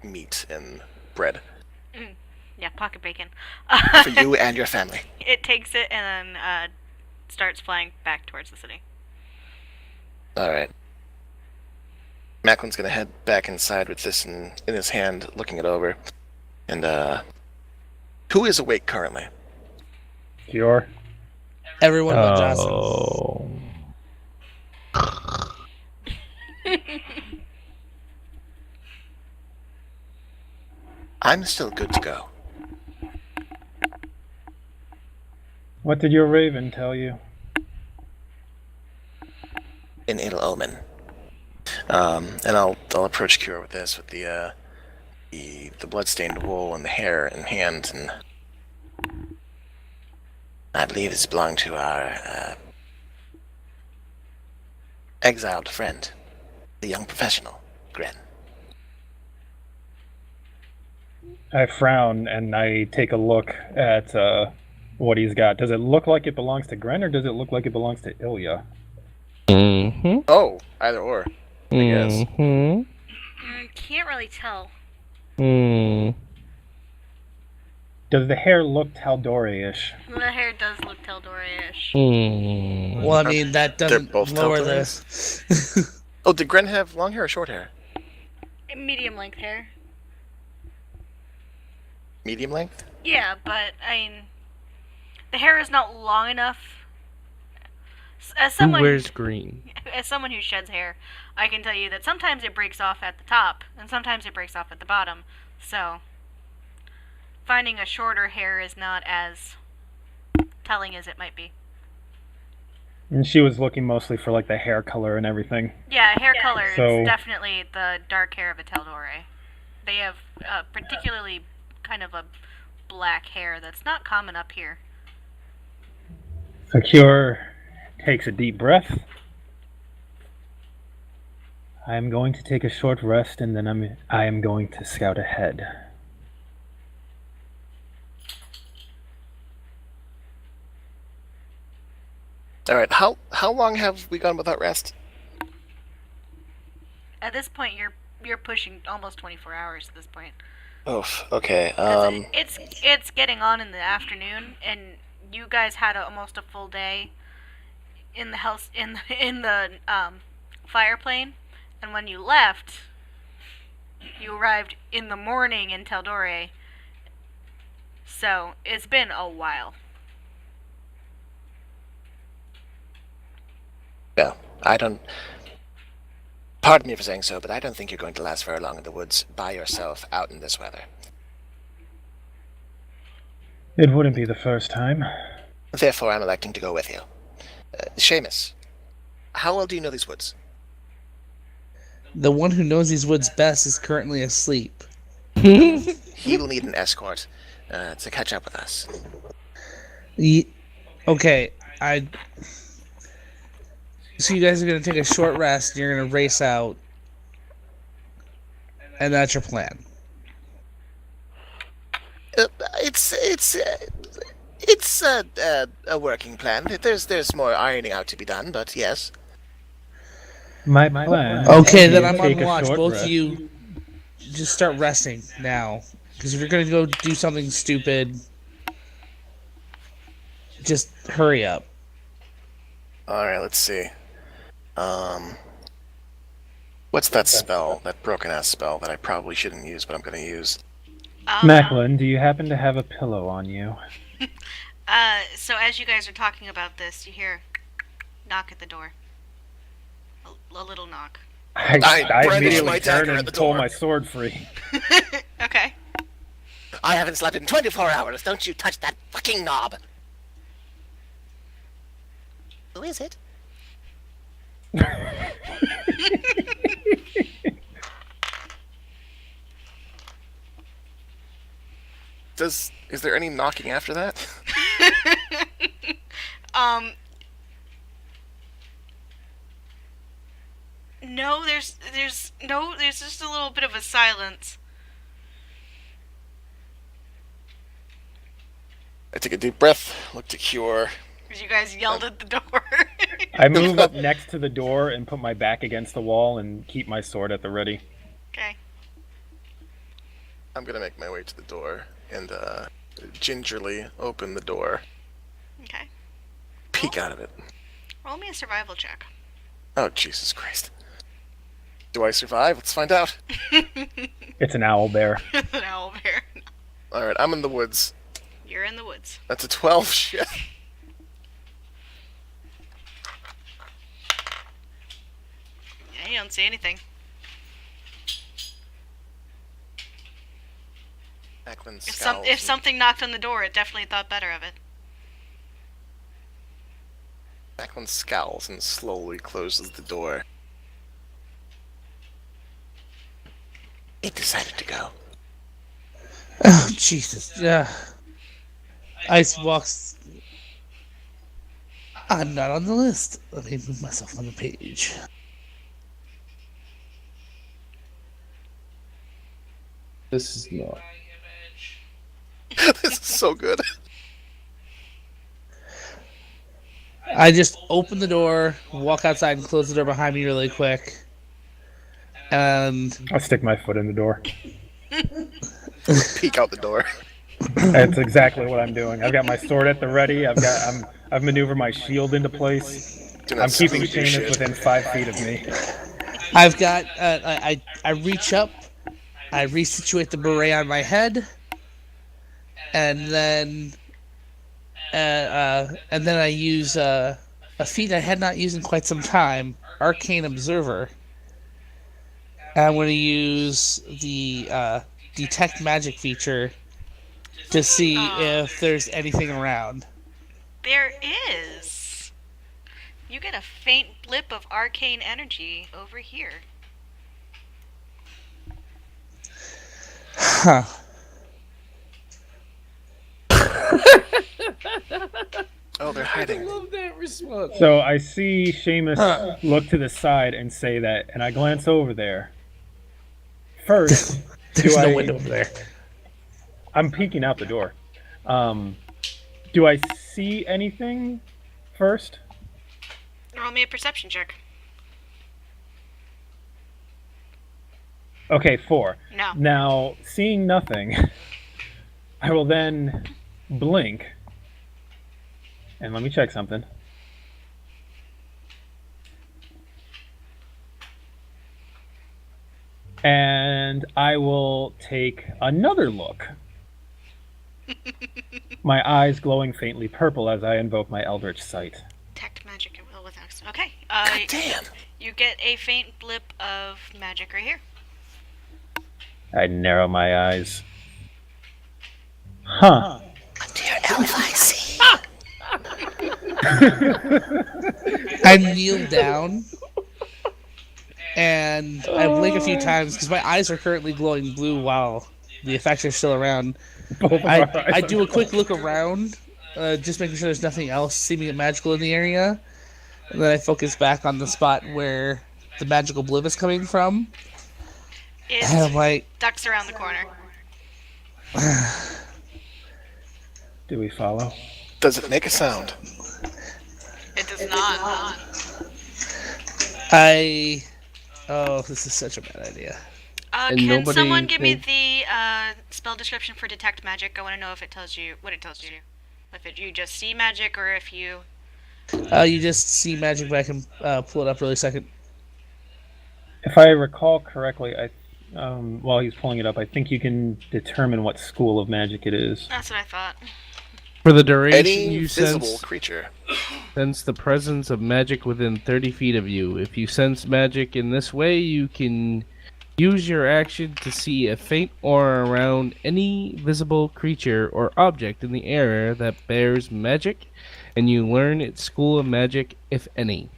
Speaker 6: meat and bread.
Speaker 2: Yeah, pocket bacon.
Speaker 6: For you and your family.
Speaker 2: It takes it and then starts flying back towards the city.
Speaker 4: Alright. Macklin's gonna head back inside with this in his hand, looking it over. And, who is awake currently?
Speaker 3: Cure.
Speaker 5: Everyone but Jocelyn.
Speaker 1: Oh.
Speaker 6: I'm still good to go.
Speaker 3: What did your raven tell you?
Speaker 6: An ill omen.
Speaker 4: And I'll approach Cure with this, with the bloodstained wool and the hair in hand, and
Speaker 6: I believe this belonged to our exiled friend, the young professional, Gren.
Speaker 3: I frown and I take a look at what he's got. Does it look like it belongs to Gren, or does it look like it belongs to Ilya?
Speaker 1: Mm-hmm.
Speaker 4: oh, either or. guess.
Speaker 1: Mm-hmm.
Speaker 2: Can't really tell.
Speaker 1: Mm.
Speaker 3: Does the hair look Tal'Dorei-ish?
Speaker 2: The hair does look Teldora-ish.
Speaker 1: Mm.
Speaker 5: Well, I mean, that doesn't
Speaker 4: both
Speaker 5: lower
Speaker 4: Teldores?
Speaker 5: the...
Speaker 4: Oh, did Gren have long hair or short hair?
Speaker 2: Medium length hair.
Speaker 4: medium length?
Speaker 2: Yeah, but I mean, the hair is not long enough. As
Speaker 1: Who
Speaker 2: someone
Speaker 1: wears green?
Speaker 2: as someone who sheds hair, I can tell you that sometimes it breaks off at the top and sometimes it breaks off at the bottom. So, finding a shorter hair is not as telling as it might be.
Speaker 3: And she was looking mostly for like the hair color and everything.
Speaker 2: Yeah, hair color
Speaker 3: So-
Speaker 2: is definitely the dark hair of a Teldore. They have particularly kind of a black hair that's not common up here.
Speaker 3: So Cure takes a deep breath. I am going to take a short rest, and then I am going to scout ahead.
Speaker 4: All right. How long have we gone without rest?
Speaker 2: At this point, you're pushing almost 24 hours at this point.
Speaker 4: Oh, okay.
Speaker 2: 'Cause it's getting on in the afternoon, and you guys had almost a full day in the house in the fire plane, and when you left, you arrived in the morning in Teldore. So it's been a while.
Speaker 6: Yeah, I don't. Pardon me for saying so, but I don't think you're going to last very long in the woods by yourself out in this weather.
Speaker 3: It wouldn't be the first time.
Speaker 6: Therefore, I'm electing to go with you. Seamus, how well do you know these woods?
Speaker 5: The one who knows these woods best is currently asleep.
Speaker 6: He will need an escort to catch up with us.
Speaker 5: Okay, So you guys are gonna take a short rest. And you're gonna race out, and that's your plan.
Speaker 6: It's a working plan. There's more ironing out to be done, but yes.
Speaker 3: My plan.
Speaker 5: Okay,
Speaker 3: is
Speaker 5: then
Speaker 3: to
Speaker 5: I'm
Speaker 3: take
Speaker 5: on
Speaker 3: a
Speaker 5: watch.
Speaker 3: short
Speaker 5: Both
Speaker 3: rest.
Speaker 5: of you, just start resting now. Because if you're gonna go do something stupid, just hurry up.
Speaker 4: All right. Let's see. What's that spell? That broken ass spell that I probably shouldn't use, but I'm gonna use.
Speaker 3: Macklin, do you happen to have a pillow on you?
Speaker 2: So as you guys are talking about this, you hear knock at the door. A little knock.
Speaker 3: I
Speaker 4: brandish
Speaker 3: immediately
Speaker 4: my
Speaker 3: turn
Speaker 4: dagger at
Speaker 3: and
Speaker 4: the
Speaker 3: pull
Speaker 4: door.
Speaker 3: my sword free.
Speaker 2: Okay.
Speaker 6: I haven't slept in 24 hours. Don't you touch that fucking knob. Who is it?
Speaker 4: Is there any knocking after that?
Speaker 2: No, there's just a little bit of a silence.
Speaker 4: I take a deep breath, look to Cure.
Speaker 2: As you guys yelled at the door.
Speaker 3: I move up next to the door and put my back against the wall and keep my sword at the ready.
Speaker 2: Okay.
Speaker 4: I'm gonna make my way to the door and gingerly open the door,
Speaker 2: Okay.
Speaker 4: peek out of it.
Speaker 2: Roll me a survival check.
Speaker 4: Oh, Jesus Christ. Do I survive? Let's find out.
Speaker 3: It's an owl bear.
Speaker 2: An owl bear.
Speaker 4: Alright, I'm in the woods.
Speaker 2: You're in the woods.
Speaker 4: That's a 12 shit.
Speaker 2: Yeah, you don't see anything.
Speaker 4: Macklin
Speaker 2: If
Speaker 4: scowls.
Speaker 2: something knocked on the door, it definitely thought better of it.
Speaker 4: Macklin scowls and slowly closes the door.
Speaker 6: It decided to go.
Speaker 5: Oh, Jesus. Yeah. Ice walks. I'm not on the list. Let me move myself on the page.
Speaker 1: This is not.
Speaker 4: This is so good.
Speaker 5: I just open the door, walk outside, and close the door behind me really quick. And
Speaker 3: I'll stick my foot in the door.
Speaker 4: Peek out the door.
Speaker 3: That's exactly what I'm doing. I've got my sword at the ready. I've maneuvered my shield into place.
Speaker 4: Do not
Speaker 3: I'm keeping
Speaker 4: Scooby-Doo
Speaker 3: Seamus
Speaker 4: shit.
Speaker 3: within 5 feet of me.
Speaker 5: I've got. I reach up, I resituate the beret on my head, and then I use a feat I had not used in quite some time, Arcane Observer. And I'm going to use the Detect Magic feature to see if there's anything around.
Speaker 2: There is. You get a faint blip of arcane energy over here.
Speaker 5: Huh.
Speaker 4: Oh, they're hiding.
Speaker 1: love that response.
Speaker 3: So I see Seamus look to the side and say that, and I glance over there. First,
Speaker 5: There's
Speaker 3: do
Speaker 5: no
Speaker 3: I-
Speaker 5: window over there.
Speaker 3: I'm peeking out the door. Do I see anything first?
Speaker 2: Roll me a perception check.
Speaker 3: Okay, 4.
Speaker 2: No.
Speaker 3: Now, seeing nothing, I will then blink. And let me check something. And I will take another look. My eyes glowing faintly purple as I invoke my Eldritch Sight.
Speaker 2: Detect magic at will with X. Okay.
Speaker 4: God damn.
Speaker 2: You get a faint blip of magic right here.
Speaker 3: I narrow my eyes. Huh.
Speaker 6: Dear LFIC.
Speaker 5: I kneel down and I blink a few times because my eyes are currently glowing blue while the effects are still around.
Speaker 3: Both of our eyes
Speaker 5: I
Speaker 3: are
Speaker 5: do a quick look around, just making sure there's nothing else seeming magical in the area, and then I focus back on the spot where the magical blip is coming from, and I'm
Speaker 2: It
Speaker 5: like,
Speaker 2: ducks around the corner.
Speaker 3: Do we follow?
Speaker 4: Does it make a sound?
Speaker 2: It does not.
Speaker 5: oh, this is such a bad idea.
Speaker 1: And
Speaker 2: Can
Speaker 1: nobody
Speaker 2: someone give me
Speaker 1: think-
Speaker 2: the spell description for detect magic? I want to know if it tells you what it tells you. If you just see magic or if you.
Speaker 5: You just see magic, but I can pull it up really second.
Speaker 3: If I recall correctly, while he's pulling it up, I think you can determine what school of magic it is.
Speaker 2: That's what I thought.
Speaker 1: For the duration,
Speaker 4: Any
Speaker 1: you
Speaker 4: visible creature.
Speaker 1: sense the presence of magic within 30 feet of you. If you sense magic in this way, you can use your action to see a faint aura around any visible creature or object in the area that bears magic, and you learn its school of magic, if any.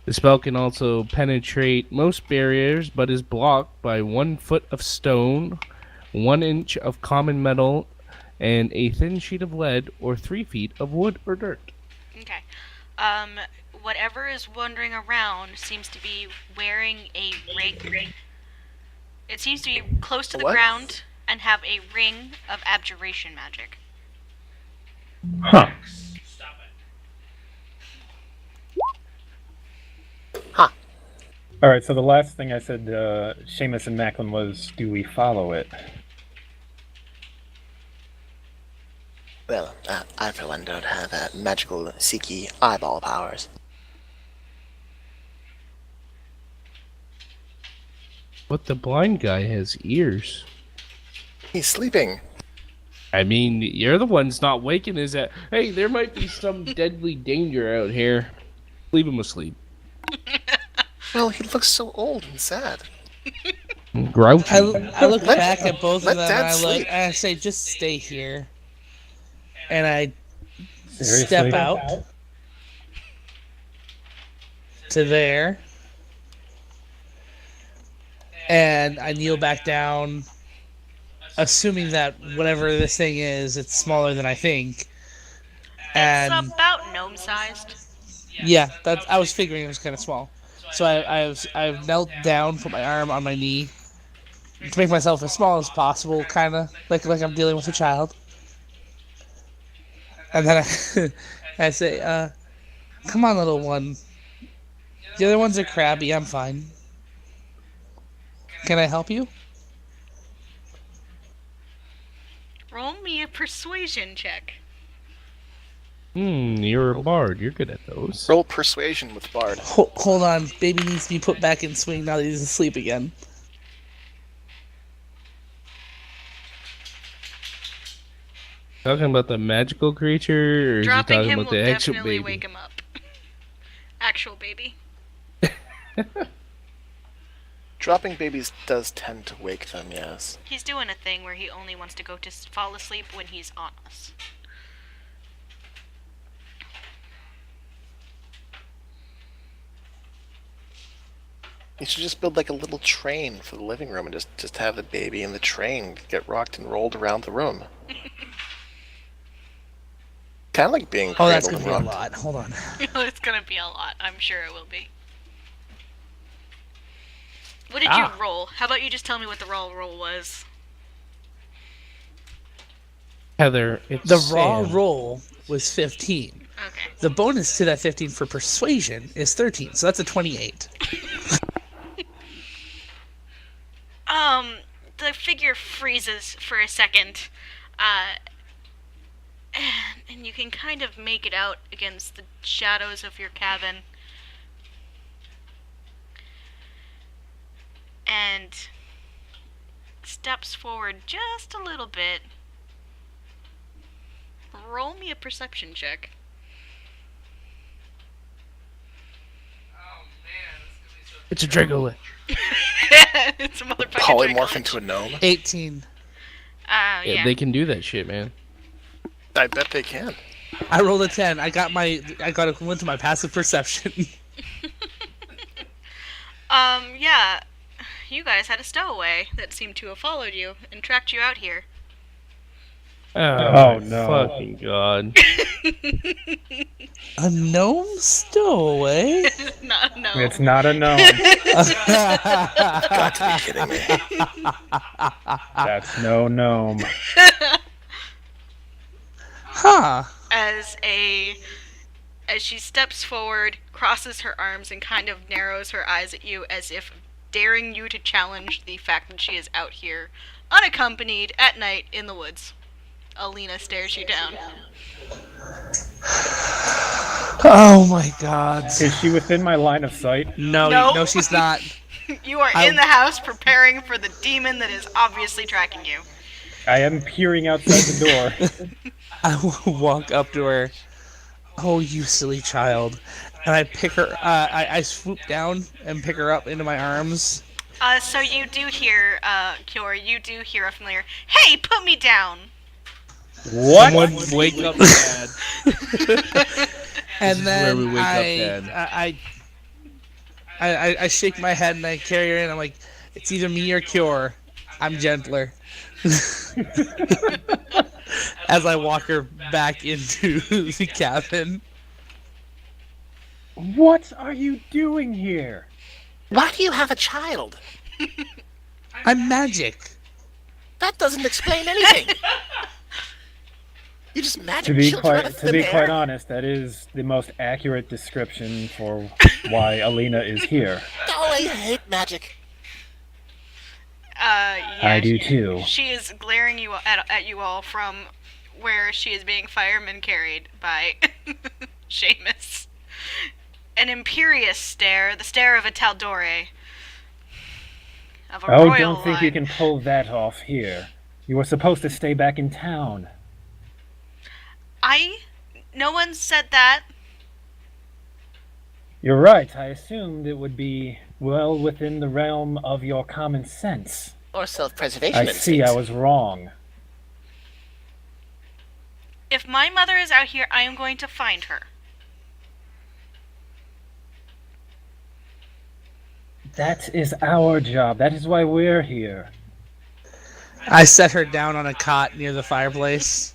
Speaker 1: The spell can also penetrate most barriers, but is blocked by 1 foot of stone, 1 inch of common metal, and a thin sheet of lead, or 3 feet of wood or dirt.
Speaker 2: Okay. Whatever is wandering around seems to be wearing a ring. It seems to be close to the
Speaker 4: What?
Speaker 2: ground and have a ring of abjuration magic.
Speaker 3: Huh. All right, so the last thing I said to Seamus and Macklin was, do we follow it?
Speaker 6: Well, I for one don't have magical Seeky eyeball powers.
Speaker 1: But the blind guy has ears.
Speaker 4: He's sleeping.
Speaker 1: I mean, you're the ones not waking his at. Hey, there might be some deadly danger out here. Leave him asleep.
Speaker 4: Well, he looks so old and sad.
Speaker 1: Grouchy.
Speaker 5: I look back at both
Speaker 4: let
Speaker 5: of them
Speaker 4: Dad
Speaker 5: and
Speaker 4: sleep.
Speaker 5: I say, just stay here. And I
Speaker 3: Seriously?
Speaker 5: step out to there. And I kneel back down, assuming that whatever this thing is, it's smaller than I think. And
Speaker 2: It's about gnome sized.
Speaker 5: yeah, I was figuring it was kind of small. So I've knelt down, put my arm on my knee to make myself as small as possible, kind of like I'm dealing with a child. And then I say, "Come on, little one. The other ones are crabby. I'm fine. Can I help you?"
Speaker 2: Roll me a persuasion check.
Speaker 1: You're a bard. You're good at those.
Speaker 4: Roll persuasion with Bard.
Speaker 5: Hold on, baby needs to be put back in swing now that he's asleep again.
Speaker 1: Talking about the magical creature, or is he
Speaker 2: Dropping
Speaker 1: talking
Speaker 2: him
Speaker 1: about
Speaker 2: will
Speaker 1: the actual
Speaker 2: definitely
Speaker 1: baby?
Speaker 2: wake him up. Actual baby.
Speaker 4: Dropping babies does tend to wake them, yes.
Speaker 2: He's doing a thing where he only wants to go to fall asleep when he's on us.
Speaker 4: You should just build like a little train for the living room and just have the baby in the train get rocked and rolled around the room. Kind of like being
Speaker 5: Oh, that's
Speaker 4: cradled
Speaker 5: gonna
Speaker 4: and
Speaker 5: be a
Speaker 4: rocked.
Speaker 5: lot. Hold on.
Speaker 2: It's gonna be a lot. I'm sure it will be. What did
Speaker 5: Ah.
Speaker 2: you roll? How about you just tell me what the roll was?
Speaker 1: Heather, it's
Speaker 5: The raw
Speaker 1: Sam.
Speaker 5: roll was 15.
Speaker 2: Okay.
Speaker 5: The bonus to that 15 for persuasion is 13, so that's a 28.
Speaker 2: The figure freezes for a second, and you can kind of make it out against the shadows of your cabin. And steps forward just a little bit. Roll me a perception check.
Speaker 1: It's a Draco Lich.
Speaker 2: It's a motherfucking
Speaker 4: Polymorph
Speaker 2: Draco
Speaker 4: into a gnome?
Speaker 5: 18.
Speaker 1: Yeah,
Speaker 2: yeah.
Speaker 1: they can do that shit, man.
Speaker 4: I bet they can.
Speaker 5: I rolled a 10. I got went to my passive perception.
Speaker 2: Yeah. You guys had a stowaway that seemed to have followed you and tracked you out here.
Speaker 1: Oh,
Speaker 3: no.
Speaker 1: Fucking god.
Speaker 5: A gnome stowaway?
Speaker 2: No.
Speaker 3: It's not a gnome.
Speaker 4: Got to be kidding me.
Speaker 3: That's no gnome.
Speaker 5: Huh.
Speaker 2: As she steps forward, crosses her arms, and kind of narrows her eyes at you as if daring you to challenge the fact that she is out here, unaccompanied, at night, in the woods. Alina stares you down.
Speaker 5: Oh my god.
Speaker 3: Is she within my line of sight?
Speaker 5: No,
Speaker 2: No.
Speaker 5: no, she's not.
Speaker 2: You are
Speaker 5: I-
Speaker 2: in the house preparing for the demon that is obviously tracking you.
Speaker 3: I am peering outside the door.
Speaker 5: I walk up to her. Oh, you silly child. And I pick her, I swoop down and pick her up into my arms.
Speaker 2: So you do hear, Kiora, you do hear a familiar, "Hey, put me down!"
Speaker 3: What?
Speaker 1: Someone wake up Dad.
Speaker 5: And
Speaker 1: is
Speaker 5: then
Speaker 1: where we wake up,
Speaker 5: I shake my head and I carry her in. I'm like, it's either me or Cure. I'm gentler. As I walk her back into the cabin.
Speaker 3: What are you doing here?
Speaker 6: Why do you have a child?
Speaker 5: I'm magic.
Speaker 6: That doesn't explain anything. You just
Speaker 3: To
Speaker 6: magic
Speaker 3: be
Speaker 6: children out
Speaker 3: quite
Speaker 6: of
Speaker 3: to
Speaker 6: thin
Speaker 3: be
Speaker 6: air?
Speaker 3: quite honest, that is the most accurate description for why Alina is here.
Speaker 6: Oh, I hate magic.
Speaker 2: Yeah,
Speaker 3: I do too.
Speaker 2: She is glaring at you all from where she is being fireman carried by Seamus. An imperious stare, the stare of a Taldore. Of a
Speaker 3: Oh,
Speaker 2: royal
Speaker 3: don't think you
Speaker 2: line.
Speaker 3: can pull that off here. You were supposed to stay back in town.
Speaker 2: No one said that.
Speaker 3: You're right. I assumed it would be well within the realm of your common sense.
Speaker 6: Or self-preservation
Speaker 3: I see I
Speaker 6: instincts.
Speaker 3: was wrong.
Speaker 2: If my mother is out here, I am going to find her.
Speaker 3: That is our job. That is why we're here.
Speaker 5: I set her down on a cot near the fireplace.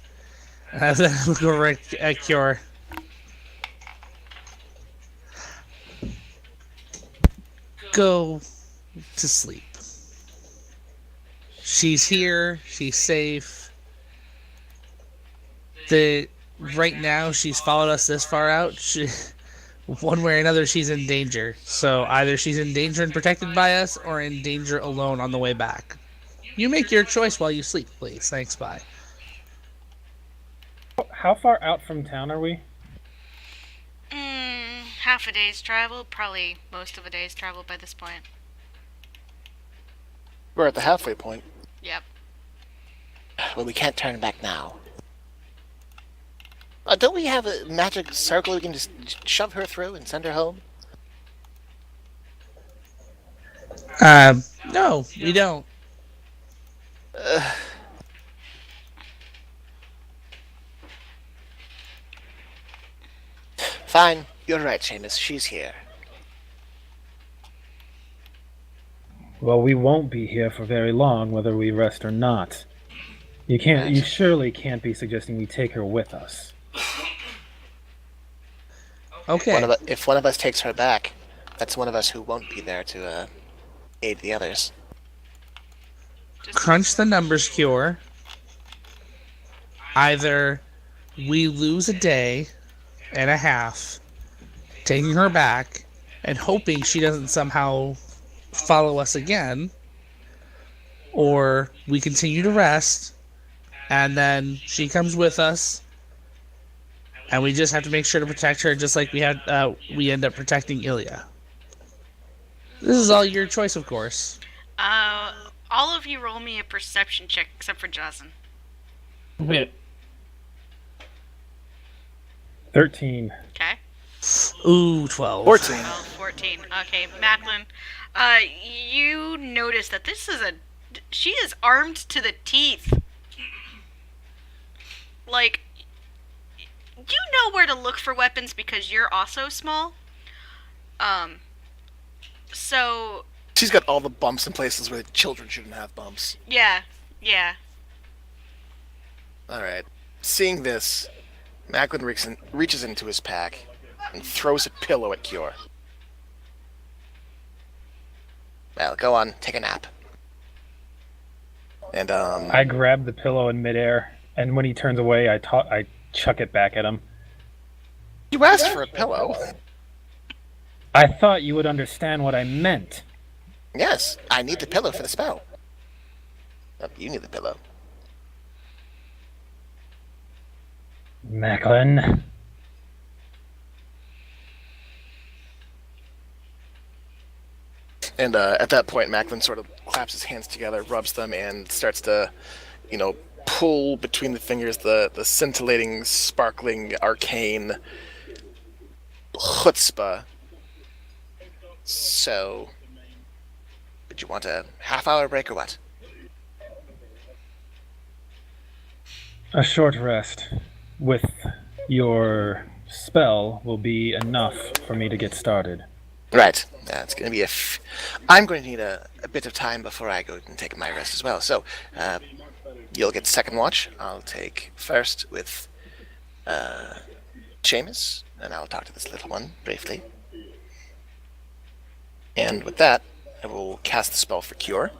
Speaker 5: And I look over at Cure. Go to sleep. She's here. She's safe. Right now, she's followed us this far out. One way or another, she's in danger. So either she's in danger and protected by us, or in danger alone on the way back. You make your choice while you sleep, please. Thanks, bye.
Speaker 3: How far out from town are we?
Speaker 2: Half a day's travel, probably most of a day's travel by this point.
Speaker 4: We're at the halfway point.
Speaker 2: Yep.
Speaker 6: Well, we can't turn back now. Don't we have a magic circle we can just shove her through and send her home?
Speaker 5: No, we don't.
Speaker 6: Fine, you're right, Seamus. She's here.
Speaker 3: Well, we won't be here for very long, whether we rest or not. You surely can't be suggesting we take her with us.
Speaker 5: Okay.
Speaker 6: If one of us takes her back, that's one of us who won't be there to aid the others.
Speaker 5: Crunch the numbers, Cure. Either we lose a day and a half taking her back and hoping she doesn't somehow follow us again, or we continue to rest and then she comes with us and we just have to make sure to protect her just like we end up protecting Ilya. This is all your choice, of course.
Speaker 2: All of you roll me a perception check except for Jocelyn.
Speaker 1: Wait,
Speaker 3: 13.
Speaker 2: Okay.
Speaker 5: Ooh, 12.
Speaker 6: 14.
Speaker 2: 14. Okay, Macklin. You notice that she is armed to the teeth. Like, you know where to look for weapons because you're also small. So,
Speaker 4: She's got all the bumps in places where children shouldn't have bumps.
Speaker 2: yeah.
Speaker 4: Alright. Seeing this, Macklin reaches into his pack and throws a pillow at Cure.
Speaker 6: Well, go on, take a nap.
Speaker 4: And,
Speaker 3: I grab the pillow in midair, and when he turns away, I chuck it back at him.
Speaker 4: you asked for a pillow.
Speaker 3: I thought you would understand what I meant.
Speaker 6: Yes, I need the pillow for the spell. Oh, you need the pillow.
Speaker 3: Macklin.
Speaker 4: And at that point, Macklin sort of claps his hands together, rubs them, and starts to, pull between the fingers the scintillating, sparkling, arcane chutzpah. So, did you want a half-hour break or what?
Speaker 3: A short rest with your spell will be enough for me to get started.
Speaker 6: Right. It's going to be I'm going to need a bit of time before I go and take my rest as well. So, you'll get second watch. I'll take first with Seamus, and I'll talk to this little one briefly. And with that, I will cast the spell for Cure.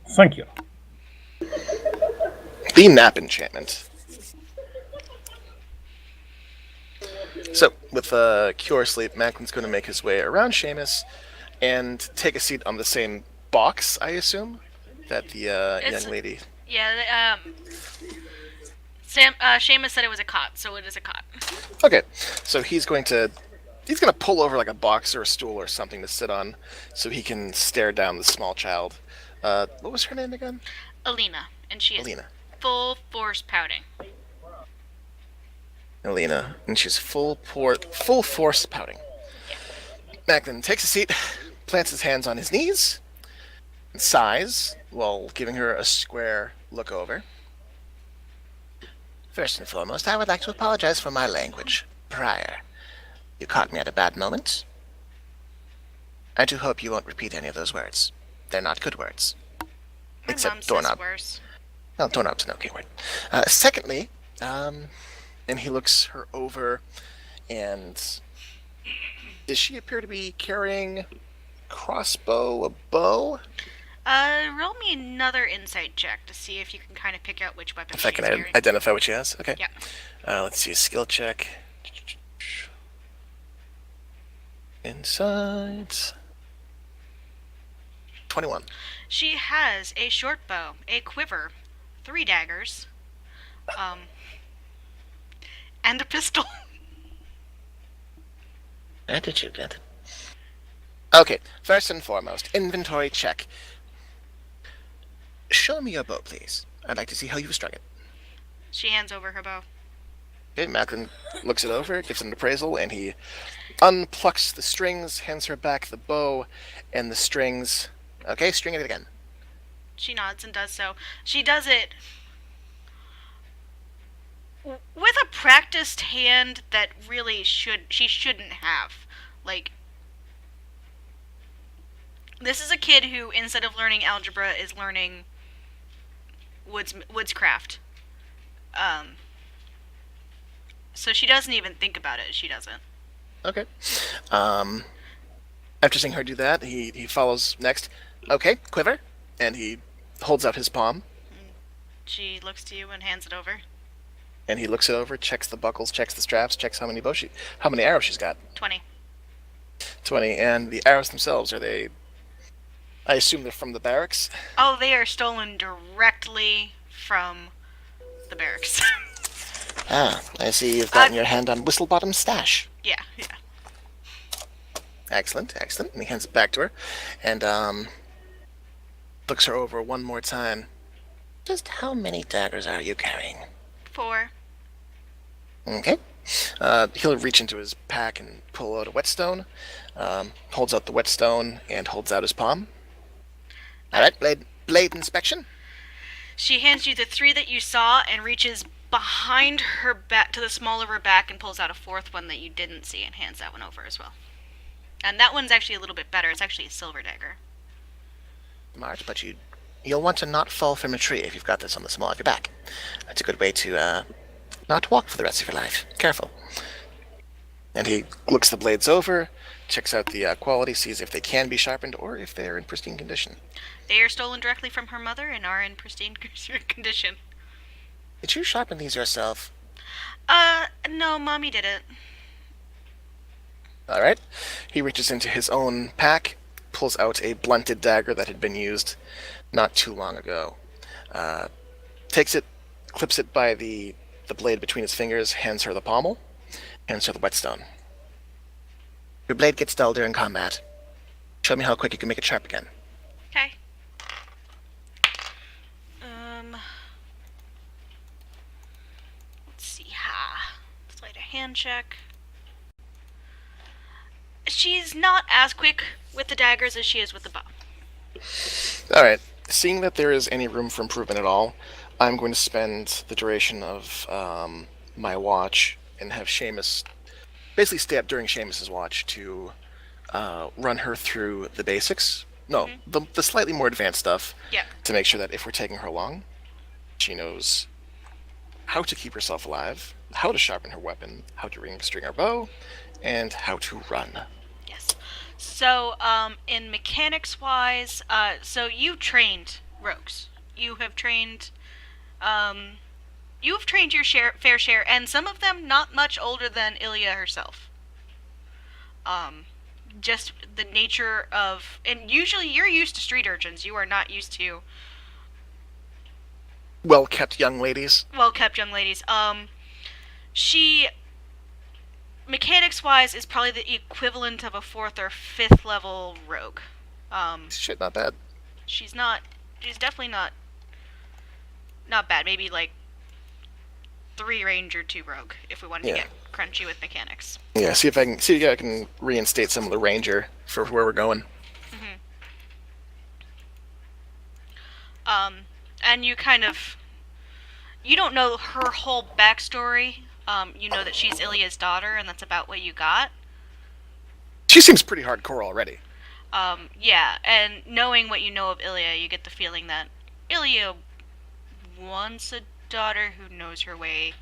Speaker 3: Thank you.
Speaker 4: The nap enchantment. So, with Cure Sleep, Macklin's going to make his way around Seamus and take a seat on the same box, I assume, that the young lady...
Speaker 2: Yeah, Seamus said it was a cot, so it is a cot.
Speaker 4: Okay, so he's going to pull over like a box or a stool or something to sit on so he can stare down the small child. What was her name again?
Speaker 2: Alina, and she is
Speaker 4: Alina.
Speaker 2: full force pouting.
Speaker 4: Alina, and she's full force pouting. Macklin takes a seat, plants his hands on his knees, and sighs while giving her a square look over.
Speaker 6: First and foremost, I would like to apologize for my language prior. You caught me at a bad moment. I do hope you won't repeat any of those words. They're not good words.
Speaker 2: My
Speaker 6: Except
Speaker 2: mom says
Speaker 6: doorknob.
Speaker 2: worse.
Speaker 6: Well, doorknob's an okay word. Secondly,
Speaker 4: And he looks her over, and does she appear to be carrying crossbow, a bow?
Speaker 2: Roll me another insight check to see if you can kind of pick out which weapon
Speaker 4: If I
Speaker 2: she's
Speaker 4: can
Speaker 2: carrying.
Speaker 4: identify what she has. Okay.
Speaker 2: Yeah.
Speaker 4: Let's see, a skill check. Insight. 21.
Speaker 2: She has a short bow, a quiver, 3 daggers, and a pistol.
Speaker 6: attitude, Okay, first and foremost, inventory check. Show me your bow, please. I'd like to see how you've strung it.
Speaker 2: She hands over her bow.
Speaker 6: Okay, Macklin looks it over, gives it an appraisal, and he unplucks the strings, hands her back the bow and the strings. Okay, string it again.
Speaker 2: She nods and does so. She does it with a practiced hand that really she shouldn't have. Like, this is a kid who, instead of learning algebra, is learning woodscraft. So she doesn't even think about it. She doesn't.
Speaker 6: Okay. After seeing her do that, he follows next. Okay, quiver, and he holds out his palm,
Speaker 2: She looks to you and hands it over.
Speaker 6: and he looks it over, checks the buckles, checks the straps, checks how many arrows she's got.
Speaker 2: 20.
Speaker 6: 20, and the arrows themselves, are they? I assume they're from the barracks.
Speaker 2: Oh, they are stolen directly from the barracks.
Speaker 6: Ah, I see you've gotten your hand on Whistlebottom's stash.
Speaker 2: Yeah.
Speaker 6: Excellent, excellent. And he hands it back to her, and looks her over one more time. Just how many daggers are you carrying?
Speaker 2: 4.
Speaker 6: Okay. He'll reach into his pack and pull out a whetstone. Holds out the whetstone and holds out his palm. All right, blade inspection.
Speaker 2: She hands you the 3 that you saw and reaches behind her back to the small of her back and pulls out a 4th one that you didn't see and hands that one over as well. And that one's actually a little bit better. It's actually a silver dagger.
Speaker 6: Smart, but you'll want to not fall from a tree if you've got this on the small of your back. That's a good way to not walk for the rest of your life. Careful. And he looks the blades over, checks out the quality, sees if they can be sharpened or if they're in pristine condition.
Speaker 2: They are stolen directly from her mother and are in pristine condition.
Speaker 6: Did you sharpen these yourself?
Speaker 2: No, Mommy did it.
Speaker 6: All right. He reaches into his own pack, pulls out a blunted dagger that had been used not too long ago. Takes it, clips it by the blade between his fingers, hands her the pommel, hands her the whetstone. Your blade gets dull during combat. Show me how quick you can make it sharp again.
Speaker 2: Okay. Let's see. Sleight of hand check. She's not as quick with the daggers as she is with the bow.
Speaker 6: All right. Seeing that there is any room for improvement at all, I'm going to spend the duration of my watch and have Seamus basically stay up during Seamus's watch to run her through the basics. No, the slightly more advanced stuff.
Speaker 2: Yeah.
Speaker 6: To make sure that if we're taking her along, she knows how to keep herself alive, how to sharpen her weapon, how to string her bow, and how to run.
Speaker 2: Yes. So, in mechanics-wise, so you trained rogues. You have trained your fair share, and some of them not much older than Ilya herself. Just the nature of, and usually you're used to street urchins. You are not used to
Speaker 6: Well-kept young ladies.
Speaker 2: well-kept young ladies. She, mechanics-wise, is probably the equivalent of a 4th or 5th level rogue.
Speaker 6: Shit, not bad.
Speaker 2: She's definitely not bad. Maybe like 3 ranger, 2 rogue, if we wanted to get crunchy with mechanics.
Speaker 6: Yeah, see if I can reinstate some of the ranger for where we're going.
Speaker 2: And you don't know her whole backstory. You know that she's Ilya's daughter, and that's about what you got.
Speaker 6: She seems pretty hardcore already.
Speaker 2: Yeah, and knowing what you know of Ilya, you get the feeling that Ilya wants a daughter who knows her way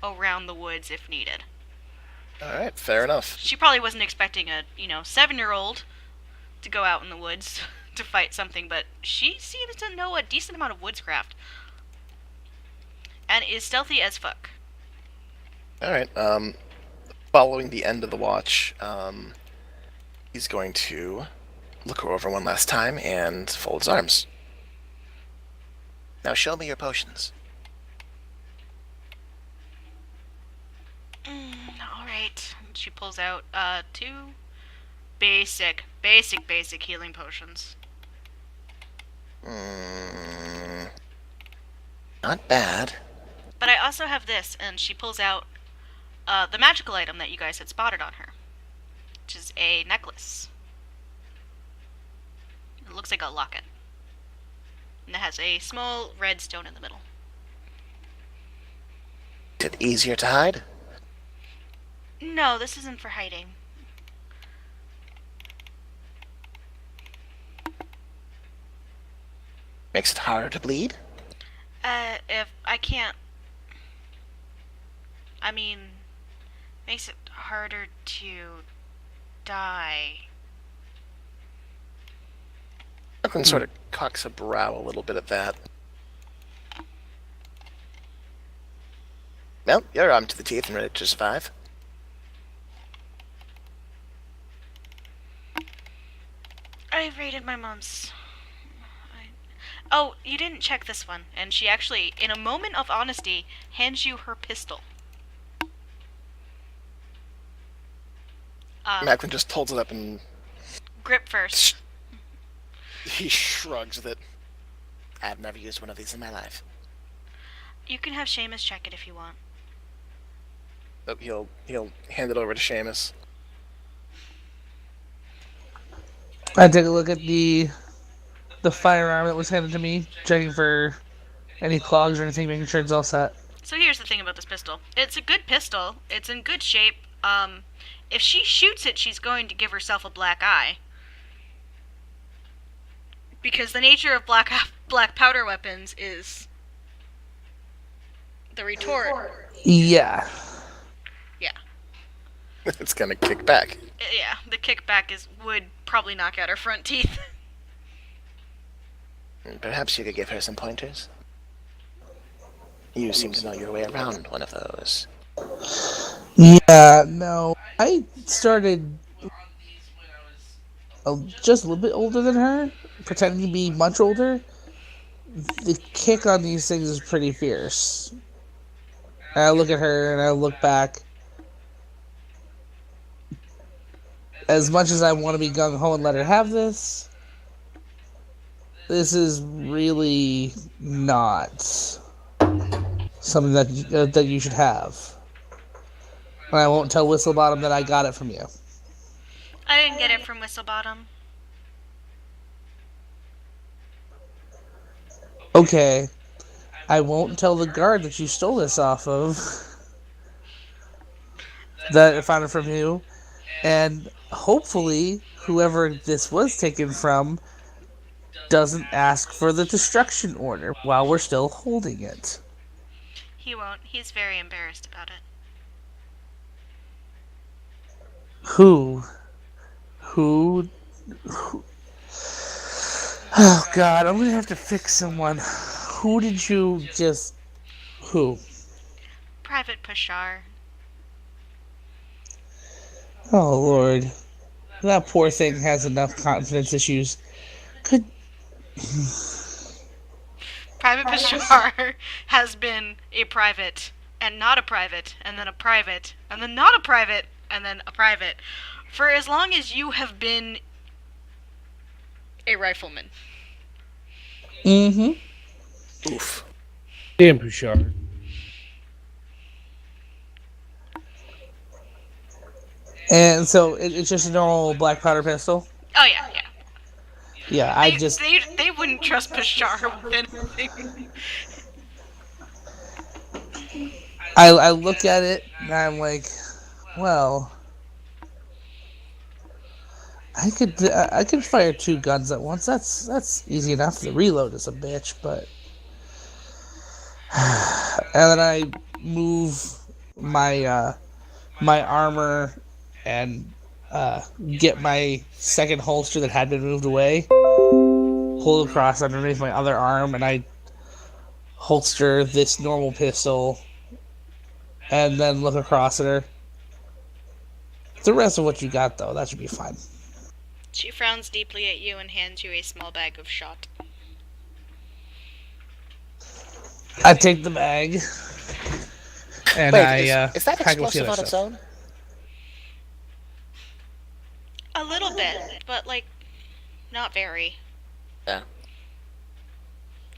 Speaker 2: around the woods if needed.
Speaker 6: Alright, fair enough.
Speaker 2: She probably wasn't expecting a, 7-year-old to go out in the woods to fight something, but she seems to know a decent amount of woodscraft. And is stealthy as fuck.
Speaker 6: Alright, following the end of the watch, he's going to look her over one last time and fold his arms. Now show me your potions.
Speaker 2: Alright. She pulls out 2 basic healing potions.
Speaker 6: Not bad.
Speaker 2: But I also have this, and she pulls out the magical item that you guys had spotted on her, which is a necklace. It looks like a locket. And it has a small red stone in the middle.
Speaker 6: Is it easier to hide?
Speaker 2: No, this isn't for hiding.
Speaker 6: Makes it harder to bleed?
Speaker 2: If I can't... I mean, makes it harder to die.
Speaker 4: Malcolm sort of cocks a brow a little bit at that.
Speaker 6: Well, you're armed to the teeth and ready to survive.
Speaker 2: I raided my mom's. Oh, you didn't check this one. And she actually, in a moment of honesty, hands you her pistol.
Speaker 4: Macklin just holds it up and
Speaker 2: Grip first.
Speaker 4: he shrugs that.
Speaker 6: I've never used one of these in my life.
Speaker 2: You can have Seamus check it if you want.
Speaker 4: He'll hand it over to Seamus.
Speaker 5: I take a look at the firearm that was handed to me, checking for any clogs or anything, making sure it's all set.
Speaker 2: So here's the thing about this pistol. It's a good pistol. It's in good shape. If she shoots it, she's going to give herself a black eye. Because the nature of black powder weapons is the retort.
Speaker 5: Yeah.
Speaker 2: Yeah.
Speaker 4: It's gonna kick back.
Speaker 2: Yeah, the kickback would probably knock out her front teeth.
Speaker 6: Perhaps you could give her some pointers. You seem to know your way around one of those.
Speaker 5: Yeah, no. I started just a little bit older than her, pretending to be much older. The kick on these things is pretty fierce. And I look at her and I look back. As much as I want to be gung-ho and let her have this, this is really not something that you should have. And I won't tell Whistlebottom that I got it from you.
Speaker 2: I didn't get it from Whistlebottom.
Speaker 5: Okay. I won't tell the guard that you stole this off of. That I found it from you. And hopefully, whoever this was taken from doesn't ask for the destruction order while we're still holding it.
Speaker 2: He won't. He's very embarrassed about it.
Speaker 5: Who? Oh god, I'm gonna have to fix someone. Who did you just... Who?
Speaker 2: Private Pashar.
Speaker 5: Oh lord. That poor thing has enough confidence issues. Could...
Speaker 2: Private Pashar has been a private, and not a private, and then a private, and then not a private, and then a private, for as long as you have been a rifleman.
Speaker 5: Mm-hmm.
Speaker 4: Oof.
Speaker 1: Damn, Bouchard.
Speaker 5: And so it's just a normal black powder pistol?
Speaker 2: Oh yeah, yeah.
Speaker 5: Yeah,
Speaker 2: They wouldn't trust Pashar with anything.
Speaker 5: I look at it and I'm like, well, I could fire 2 guns at once. That's easy enough. The reload is a bitch, but and then I move my my armor and get my second holster that had been moved away, pull across underneath my other arm, and I holster this normal pistol, and then look across at her. The rest of what you got, though, that should be fine.
Speaker 2: She frowns deeply at you and hands you a small bag of shot.
Speaker 5: I take the bag, and
Speaker 6: Wait, is that
Speaker 5: pack it with the
Speaker 6: explosive
Speaker 5: other
Speaker 6: on its
Speaker 5: stuff.
Speaker 6: own?
Speaker 2: A little bit, but like, not very.
Speaker 4: Yeah.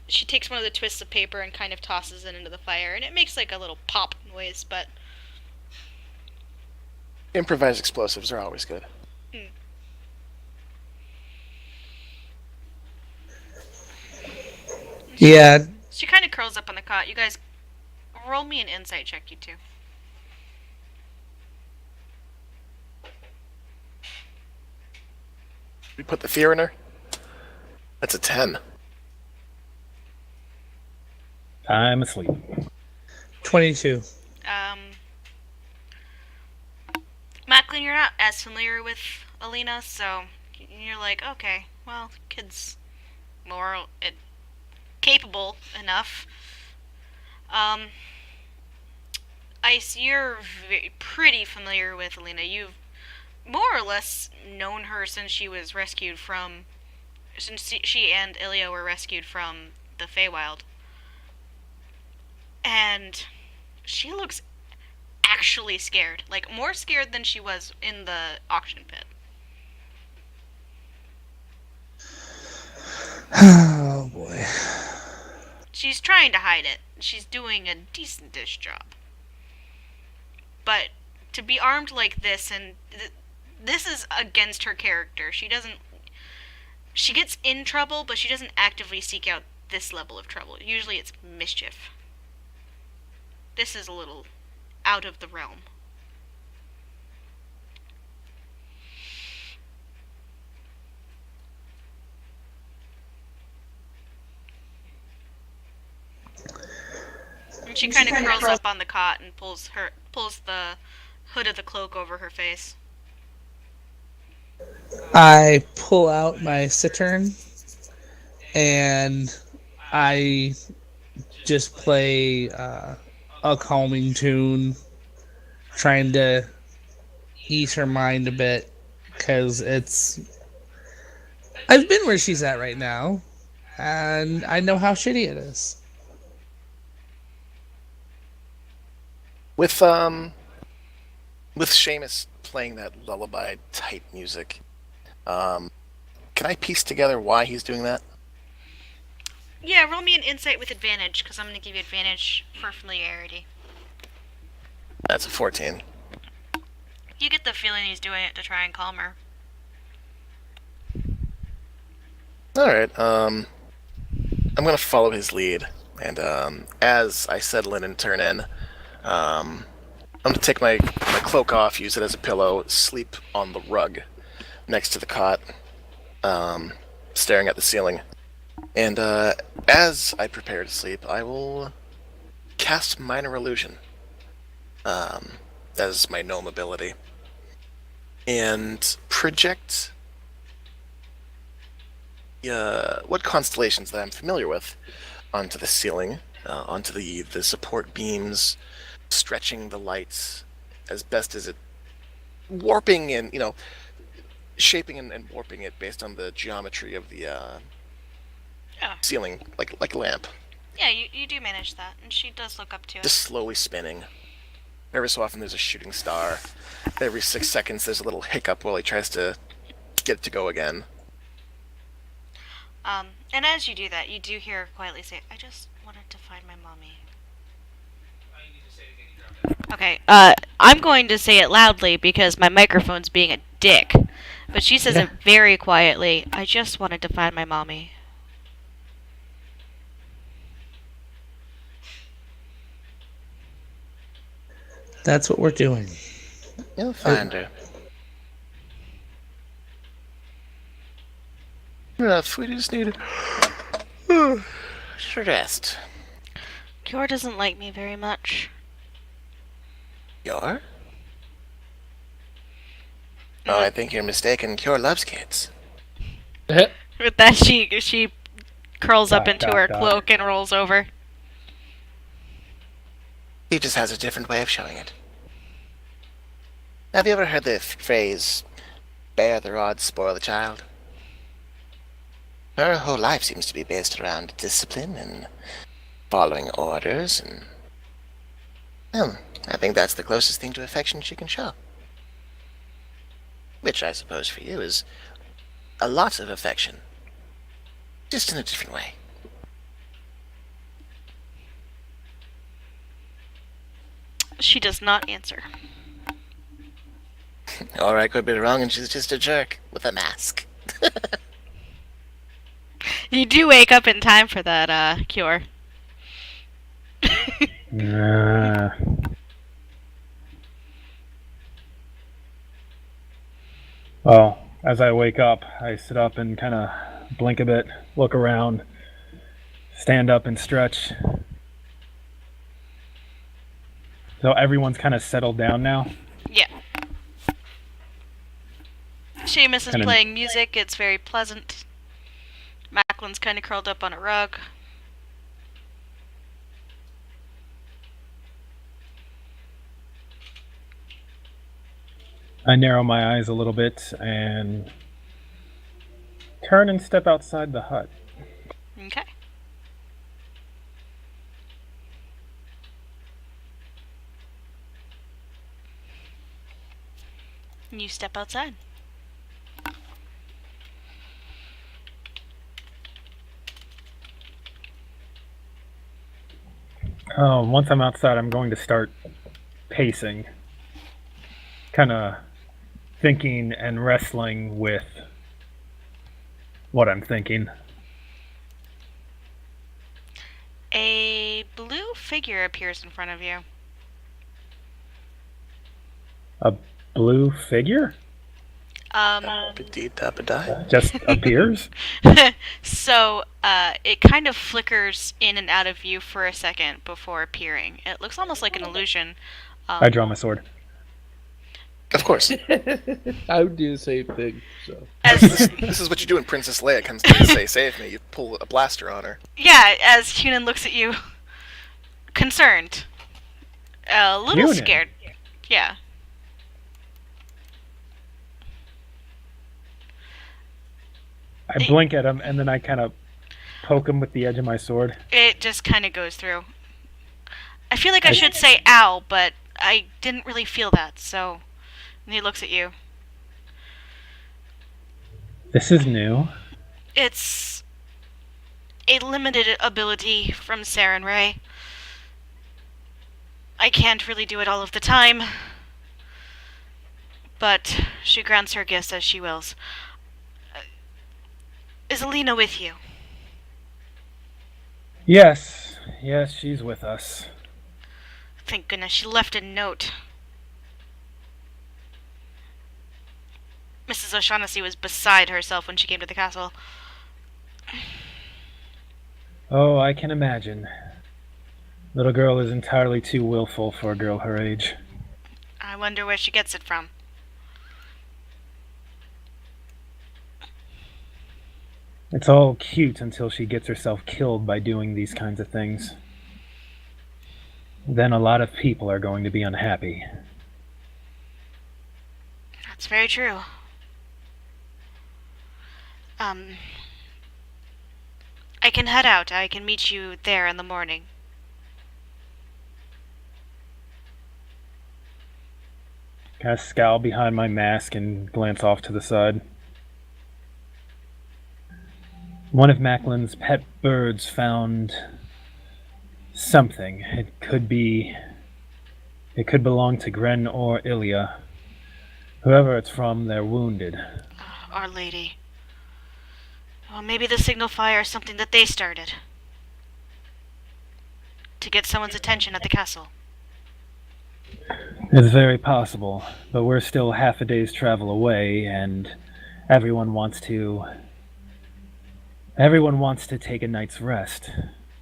Speaker 2: She takes one of the twists of paper and kind of tosses it into the fire, and it makes like a little pop noise, but
Speaker 4: Improvised explosives are always good.
Speaker 5: Yeah,
Speaker 2: she kind of curls up on the cot. You guys, roll me an insight check, you two.
Speaker 4: We put the fear in her. That's a 10.
Speaker 3: I'm asleep.
Speaker 5: 22.
Speaker 2: Macklin, you're not as familiar with Alina, so you're like, okay, well, kid's more capable enough. Ice, you're pretty familiar with Alina. You've more or less known her since she was rescued from, since she and Ilya were rescued from the Feywild. And she looks actually scared. Like, more scared than she was in the auction pit.
Speaker 5: Oh boy.
Speaker 2: She's trying to hide it. She's doing a decent-ish job. But to be armed like this, and this is against her character. She gets in trouble, but she doesn't actively seek out this level of trouble. Usually it's mischief. This is a little out of the realm. And she kind of curls up on the cot and pulls the hood of the cloak over her face.
Speaker 5: I pull out my cittern and I just play a calming tune, trying to ease her mind a bit, because I've been where she's at right now, and I know how shitty it is.
Speaker 4: With Seamus playing that lullaby type music, can I piece together why he's doing that?
Speaker 2: Yeah, roll me an insight with advantage, because I'm going to give you advantage for familiarity.
Speaker 4: That's a 14.
Speaker 2: You get the feeling he's doing it to try and calm her.
Speaker 4: Alright, I'm gonna follow his lead, and as I settle in and turn in, I'm gonna take my cloak off, use it as a pillow, sleep on the rug next to the cot, staring at the ceiling. And as I prepare to sleep, I will cast Minor Illusion as my gnome ability, and project what constellations that I'm familiar with onto the ceiling, onto the support beams, stretching the lights as best as it, warping and, shaping and warping it based on the geometry of the ceiling, like a lamp.
Speaker 2: Yeah, you do manage that, and she does look up to it.
Speaker 4: Just slowly spinning. Every so often there's a shooting star. Every 6 seconds there's a little hiccup while he tries to get it to go again.
Speaker 2: And as you do that, you do hear her quietly say, I just wanted to find my mommy. Okay, I'm going to say it loudly because my microphone's being a dick. But she says it very quietly, I just wanted to find my mommy.
Speaker 5: That's what we're doing.
Speaker 4: You'll find her. Enough, we just need rest.
Speaker 2: Kior doesn't like me very much.
Speaker 4: Cure? Oh, I think you're mistaken. Cure loves kids.
Speaker 2: With that, she curls up into her
Speaker 3: Doc.
Speaker 2: cloak and rolls over.
Speaker 6: He just has a different way of showing it. Have you ever heard the phrase, bear the rod, spoil the child? Her whole life seems to be based around discipline and following orders, and well, I think that's the closest thing to affection she can show. which I suppose for you is a lot of affection, just in a different way.
Speaker 2: She does not answer.
Speaker 6: Or I could be wrong and she's just a jerk with a mask.
Speaker 2: You do wake up in time for that, cure.
Speaker 3: Well, as I wake up, I sit up and kind of blink a bit, look around, stand up and stretch. So everyone's kind of settled down now.
Speaker 2: Yeah. Seamus is
Speaker 3: Kinda-
Speaker 2: playing music. It's very pleasant. Macklin's kind of curled up on a rug.
Speaker 3: I narrow my eyes a little bit and turn and step outside the hut.
Speaker 2: Okay. You step outside.
Speaker 3: Once I'm outside, I'm going to start pacing, kind of thinking and wrestling with what I'm thinking.
Speaker 2: A blue figure appears in front of you.
Speaker 3: A blue figure
Speaker 4: Ba-dee-da-ba-die.
Speaker 3: just appears.
Speaker 2: So, it kind of flickers in and out of view for a second before appearing. It looks almost like an illusion.
Speaker 3: I draw my sword.
Speaker 4: Of course.
Speaker 1: I would do the same thing. So
Speaker 2: As
Speaker 4: This is what you do when Princess Leia comes to you to say, save me. You pull a blaster on her.
Speaker 2: yeah, as Hunan looks at you, concerned, a little
Speaker 3: Hunan?
Speaker 2: scared. Yeah.
Speaker 3: I blink at him and then I kind of poke him with the edge of my sword.
Speaker 2: It just kind of goes through. I feel like I should say ow, but I didn't really feel that, so... And he looks at you.
Speaker 3: This is new.
Speaker 2: It's a limited ability from Saren Ray. I can't really do it all of the time, but she grants her gifts as she wills. Is Alina with you?
Speaker 3: Yes, she's with us.
Speaker 2: Thank goodness she left a note. Mrs. O'Shaughnessy was beside herself when she came to the castle.
Speaker 3: Oh, I can imagine. Little girl is entirely too willful for a girl her age.
Speaker 2: I wonder where she gets it from.
Speaker 3: It's all cute until she gets herself killed by doing these kinds of things. Then a lot of people are going to be unhappy.
Speaker 2: That's very true. I can head out. I can meet you there in the morning.
Speaker 3: Kind of scowl behind my mask and glance off to the side. One of Macklin's pet birds found something. It could belong to Gren or Ilya. Whoever it's from, they're wounded.
Speaker 2: Our Lady. Well, maybe the signal fire is something that they started. To get someone's attention at the castle.
Speaker 3: It's very possible, but we're still half a day's travel away, and everyone wants to take a night's rest.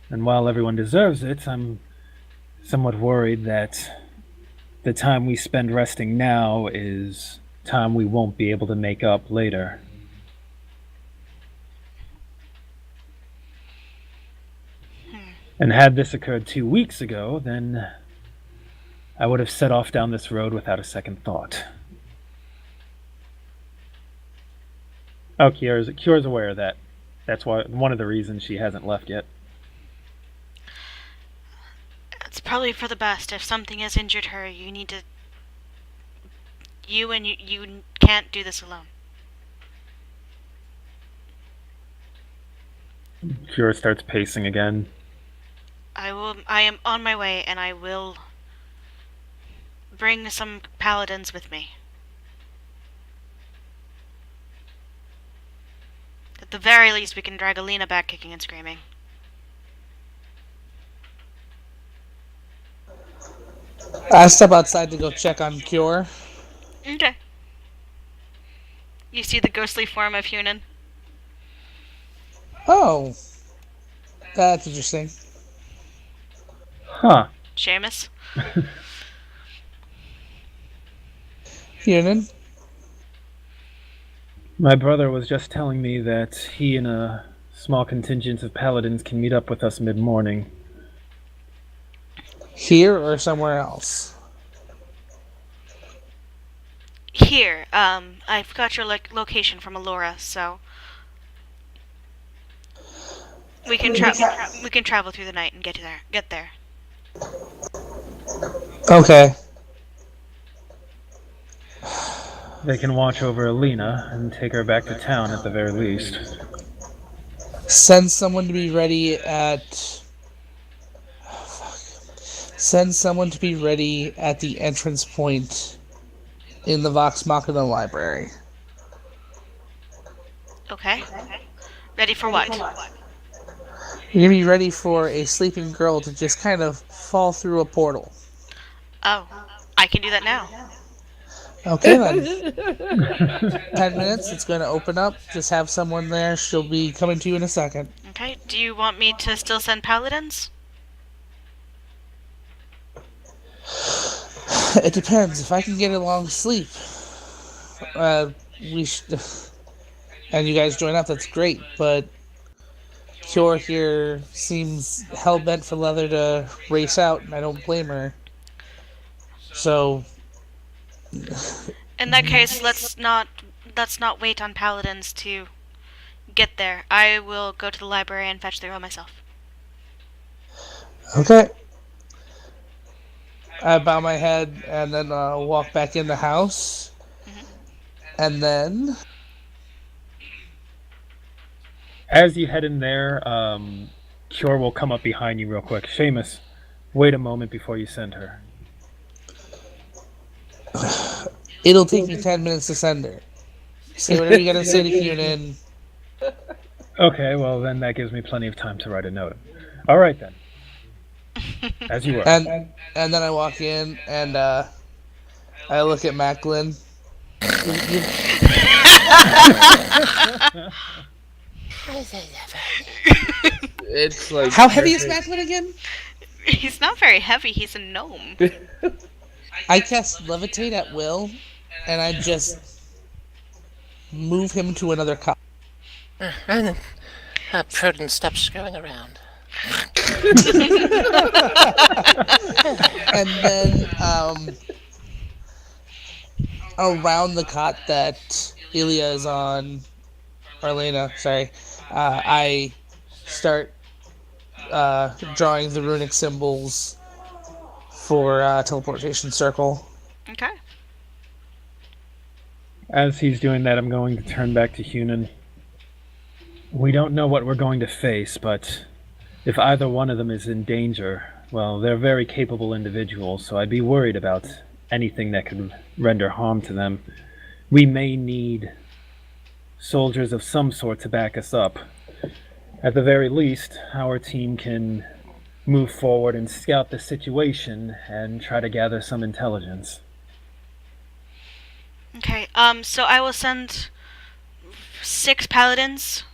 Speaker 3: And while everyone deserves it, I'm somewhat worried that the time we spend resting now is time we won't be able to make up later. And had this occurred 2 weeks ago, then I would have set off down this road without a second thought. Oh, Kyora's aware of that. That's one of the reasons she hasn't left yet.
Speaker 2: It's probably for the best. If something has injured her, you need to You can't do this alone.
Speaker 3: Cure starts pacing again.
Speaker 2: I am on my way, and I will bring some paladins with me. At the very least, we can drag Alina back kicking and screaming.
Speaker 5: I step outside to go check on Cure.
Speaker 2: Okay. You see the ghostly form of Hunan?
Speaker 5: Oh, that's interesting.
Speaker 3: Huh.
Speaker 2: Seamus?
Speaker 5: Hunan?
Speaker 3: My brother was just telling me that he and a small contingent of paladins can meet up with us mid-morning.
Speaker 5: Here or somewhere else?
Speaker 2: Here, I've got your location from Alora, so we can we can travel through the night and get there.
Speaker 5: Okay.
Speaker 3: They can watch over Alina and take her back to town at the very least.
Speaker 5: Send someone to be ready at... Send someone to be ready at the entrance point in the Vox Machina library.
Speaker 2: Okay. Ready for what?
Speaker 5: You're gonna be ready for a sleeping girl to just kind of fall through a portal.
Speaker 2: Oh, I can do that now.
Speaker 5: Okay then. 10 minutes, it's gonna open up. Just have someone there. She'll be coming to you in a second.
Speaker 2: Okay, do you want me to still send paladins?
Speaker 5: It depends. If I can get a long sleep, we should... And you guys join up, that's great, but Cure here seems hell-bent for Leather to race out, and I don't blame her. So...
Speaker 2: In that case, let's not wait on paladins to get there. I will go to the library and fetch the girl myself.
Speaker 5: Okay. I bow my head and then walk back in the house. And then...
Speaker 3: As you head in there, Cure will come up behind you real quick. Seamus, wait a moment before you send her.
Speaker 5: It'll take me 10 minutes to send her. Say whatever you gotta say to Hunan.
Speaker 3: Okay, well then that gives me plenty of time to write a note. All right then. As you were.
Speaker 5: And then I walk in and I look at Macklin.
Speaker 1: It's like
Speaker 5: How heavy is Macklin again?
Speaker 2: He's not very heavy, he's a gnome.
Speaker 5: I cast Levitate at will, and I just move him to another cop.
Speaker 6: Prudent steps going around.
Speaker 5: And then around the cot that Ilya is on, Arlena, sorry, I start drawing the runic symbols for teleportation circle.
Speaker 2: Okay.
Speaker 3: As he's doing that, I'm going to turn back to Hunan. We don't know what we're going to face, but if either one of them is in danger, well, they're very capable individuals, so I'd be worried about anything that could render harm to them. We may need soldiers of some sort to back us up. At the very least, our team can move forward and scout the situation and try to gather some intelligence.
Speaker 2: Okay, so I will send 6 paladins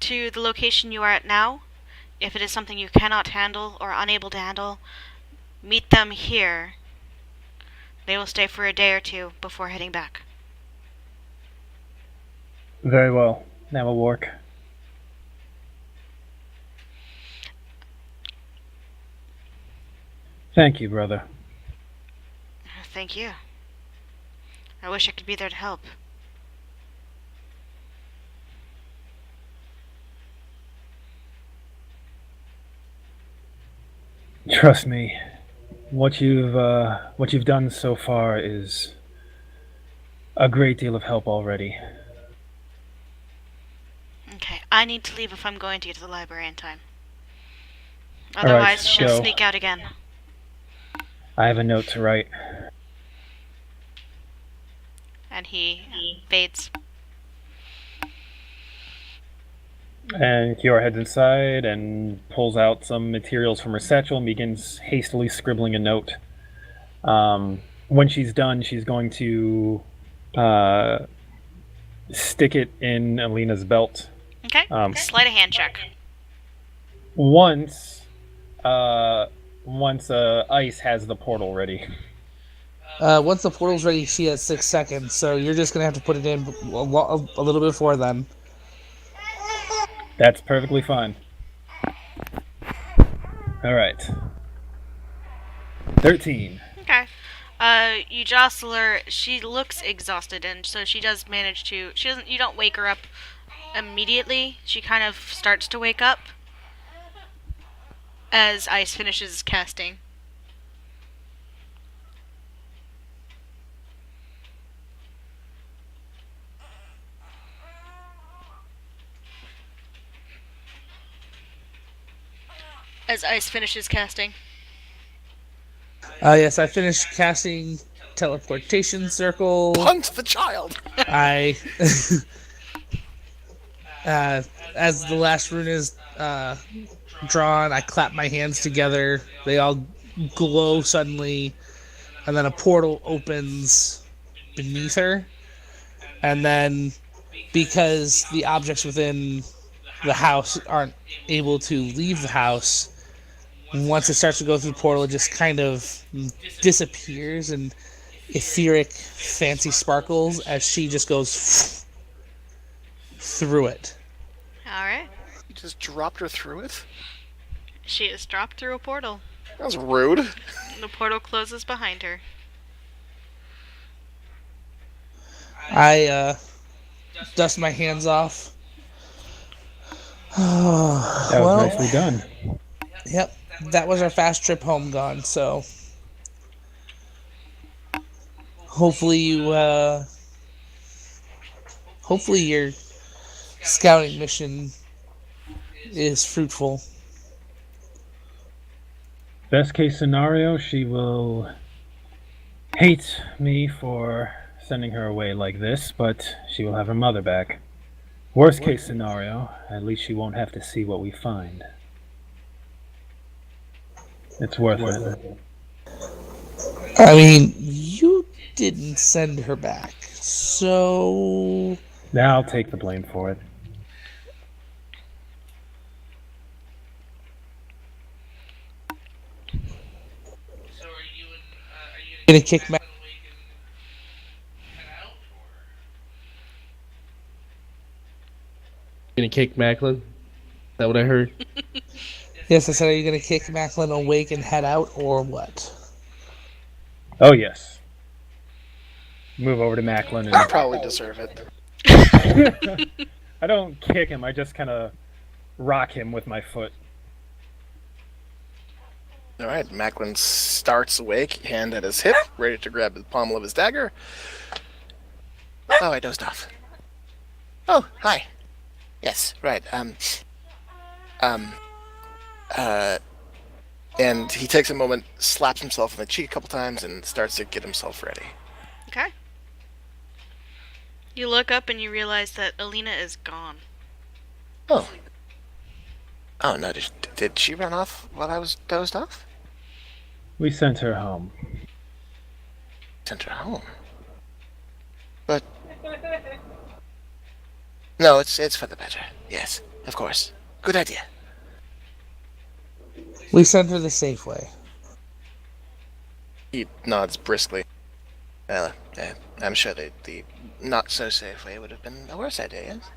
Speaker 2: to the location you are at now. If it is something you cannot handle or unable to handle, meet them here. They will stay for a day or two before heading back.
Speaker 3: Very well. That will work. Thank you, brother.
Speaker 2: Thank you. I wish I could be there to help.
Speaker 3: Trust me, what you've done so far is a great deal of help already.
Speaker 2: Okay, I need to leave if I'm going to get to the library in time.
Speaker 3: right,
Speaker 2: Otherwise, she'll
Speaker 3: go.
Speaker 2: sneak out again.
Speaker 3: I have a note to write.
Speaker 2: And he fades.
Speaker 3: And Kiora heads inside and pulls out some materials from her satchel and begins hastily scribbling a note. When she's done, she's going to stick it in Alina's belt.
Speaker 2: Okay, sleight of hand check.
Speaker 3: Once Ice has the portal ready.
Speaker 5: Once the portal's ready, she has 6 seconds, so you're just gonna have to put it in a little bit before then.
Speaker 3: That's perfectly fine. All right. 13.
Speaker 2: Okay. You jostle her. She looks exhausted, and so she does manage to. She doesn't. You don't wake her up immediately. She kind of starts to wake up as Ice finishes casting. As Ice finishes casting.
Speaker 5: Yes, I finished casting teleportation circle.
Speaker 4: Punt the child!
Speaker 5: I, as the last rune is drawn, I clap my hands together. They all glow suddenly, and then a portal opens beneath her. And then, because the objects within the house aren't able to leave the house, once it starts to go through the portal, it just kind of disappears and etheric, fancy sparkles as she just goes through it.
Speaker 2: Alright.
Speaker 4: You just dropped her through it?
Speaker 2: She is dropped through a portal.
Speaker 4: That was rude.
Speaker 2: The portal closes behind her.
Speaker 5: I dust my hands off.
Speaker 3: That was nicely done.
Speaker 5: Yep, that was our fast trip home gone, so hopefully your scouting mission is fruitful.
Speaker 3: Best case scenario, she will hate me for sending her away like this, but she will have her mother back. Worst case scenario, at least she won't have to see what we find. It's worth it.
Speaker 5: I mean, you didn't send her back, so
Speaker 3: Now I'll take the blame for it.
Speaker 5: gonna kick Mac.
Speaker 1: Gonna kick Macklin? Is that what I heard?
Speaker 5: Yes, I said, are you gonna kick Macklin awake and head out, or what?
Speaker 3: Oh, yes. Move over to Macklin
Speaker 4: I
Speaker 3: and...
Speaker 4: probably deserve it.
Speaker 3: I don't kick him, I just kind of rock him with my foot.
Speaker 4: Alright, Macklin starts awake, hand at his hip, ready to grab the pommel of his dagger. Oh, I dozed off.
Speaker 6: Oh, hi. Yes, right.
Speaker 4: And he takes a moment, slaps himself in the cheek a couple times, and starts to get himself ready.
Speaker 2: Okay. You look up and you realize that Alina is gone.
Speaker 6: Oh. Oh, no, did she run off while I was dozed off?
Speaker 3: We sent her home.
Speaker 6: Sent her home. But... No, it's for the better. Yes, of course. Good idea.
Speaker 5: We sent her the safe way.
Speaker 4: He nods briskly.
Speaker 6: I'm sure the not-so-safe way would have been a worse idea, yes?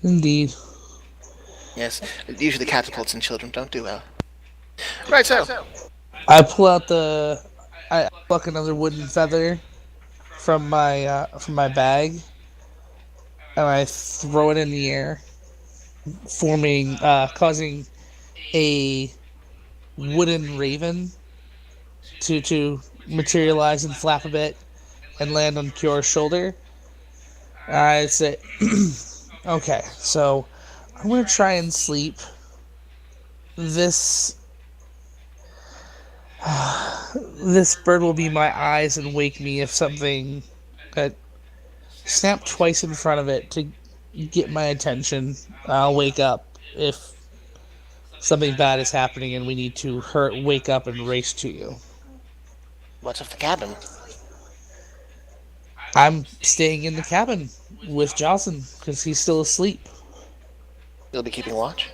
Speaker 5: Indeed.
Speaker 6: Yes, usually catapults and children don't do well. Right, so...
Speaker 5: I pull out I pluck another wooden feather from my bag, and I throw it in the air, causing a wooden raven to materialize and flap a bit, and land on Kyora's shoulder. I say, okay, so I'm gonna try and sleep. This this bird will be my eyes and wake me if something. Snap twice in front of it to get my attention. I'll wake up if something bad is happening and we need to wake up and race to you.
Speaker 6: What's of the cabin?
Speaker 5: I'm staying in the cabin with Jocelyn because he's still asleep.
Speaker 6: You'll be keeping watch?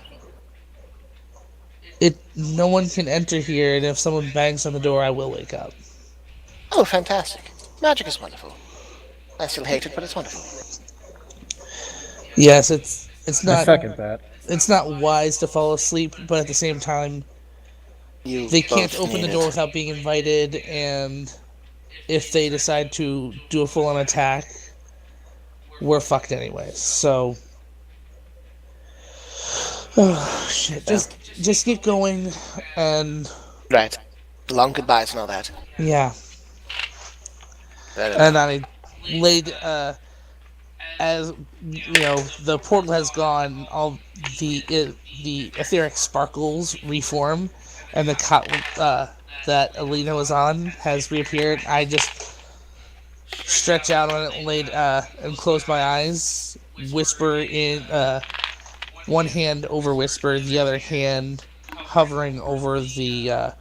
Speaker 5: No one can enter here, and if someone bangs on the door, I will wake up.
Speaker 6: Oh, fantastic. Magic is wonderful. I still hate it, but it's wonderful.
Speaker 5: Yes, it's
Speaker 3: I
Speaker 5: not
Speaker 3: second that.
Speaker 5: it's not wise to fall asleep, but at the same time,
Speaker 6: You
Speaker 5: they can't
Speaker 6: both
Speaker 5: open the
Speaker 6: need
Speaker 5: door
Speaker 6: it.
Speaker 5: without being invited, and if they decide to do a full-on attack, we're fucked anyways. So, oh shit, just get going, and
Speaker 6: Right. Long goodbyes and all that.
Speaker 5: yeah.
Speaker 6: Right.
Speaker 5: And I laid, as you know, the portal has gone. All the etheric sparkles reform, and the cot that Alina was on has reappeared. I just stretch out on it, laid and close my eyes. Whisper in one hand over whisper, the other hand hovering over the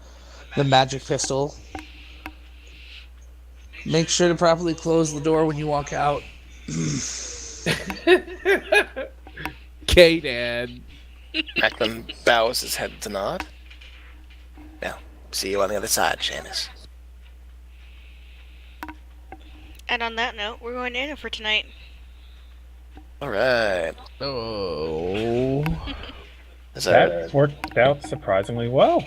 Speaker 5: magic pistol. Make sure to properly close the door when you walk out.
Speaker 1: Okay, Dad.
Speaker 6: Macklin bows his head to nod. Well, see you on the other side, Seamus.
Speaker 2: And on that note, we're going to end it for tonight.
Speaker 6: Alright.
Speaker 1: Oh.
Speaker 3: That worked out surprisingly well.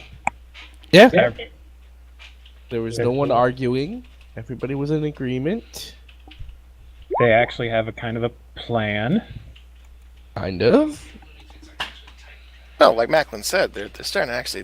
Speaker 1: Yeah.
Speaker 3: Yeah.
Speaker 1: There was no one arguing. Everybody was in agreement.
Speaker 3: They actually have a kind of a plan.
Speaker 1: Kind of.
Speaker 4: Well, like Macklin said, they're starting to actually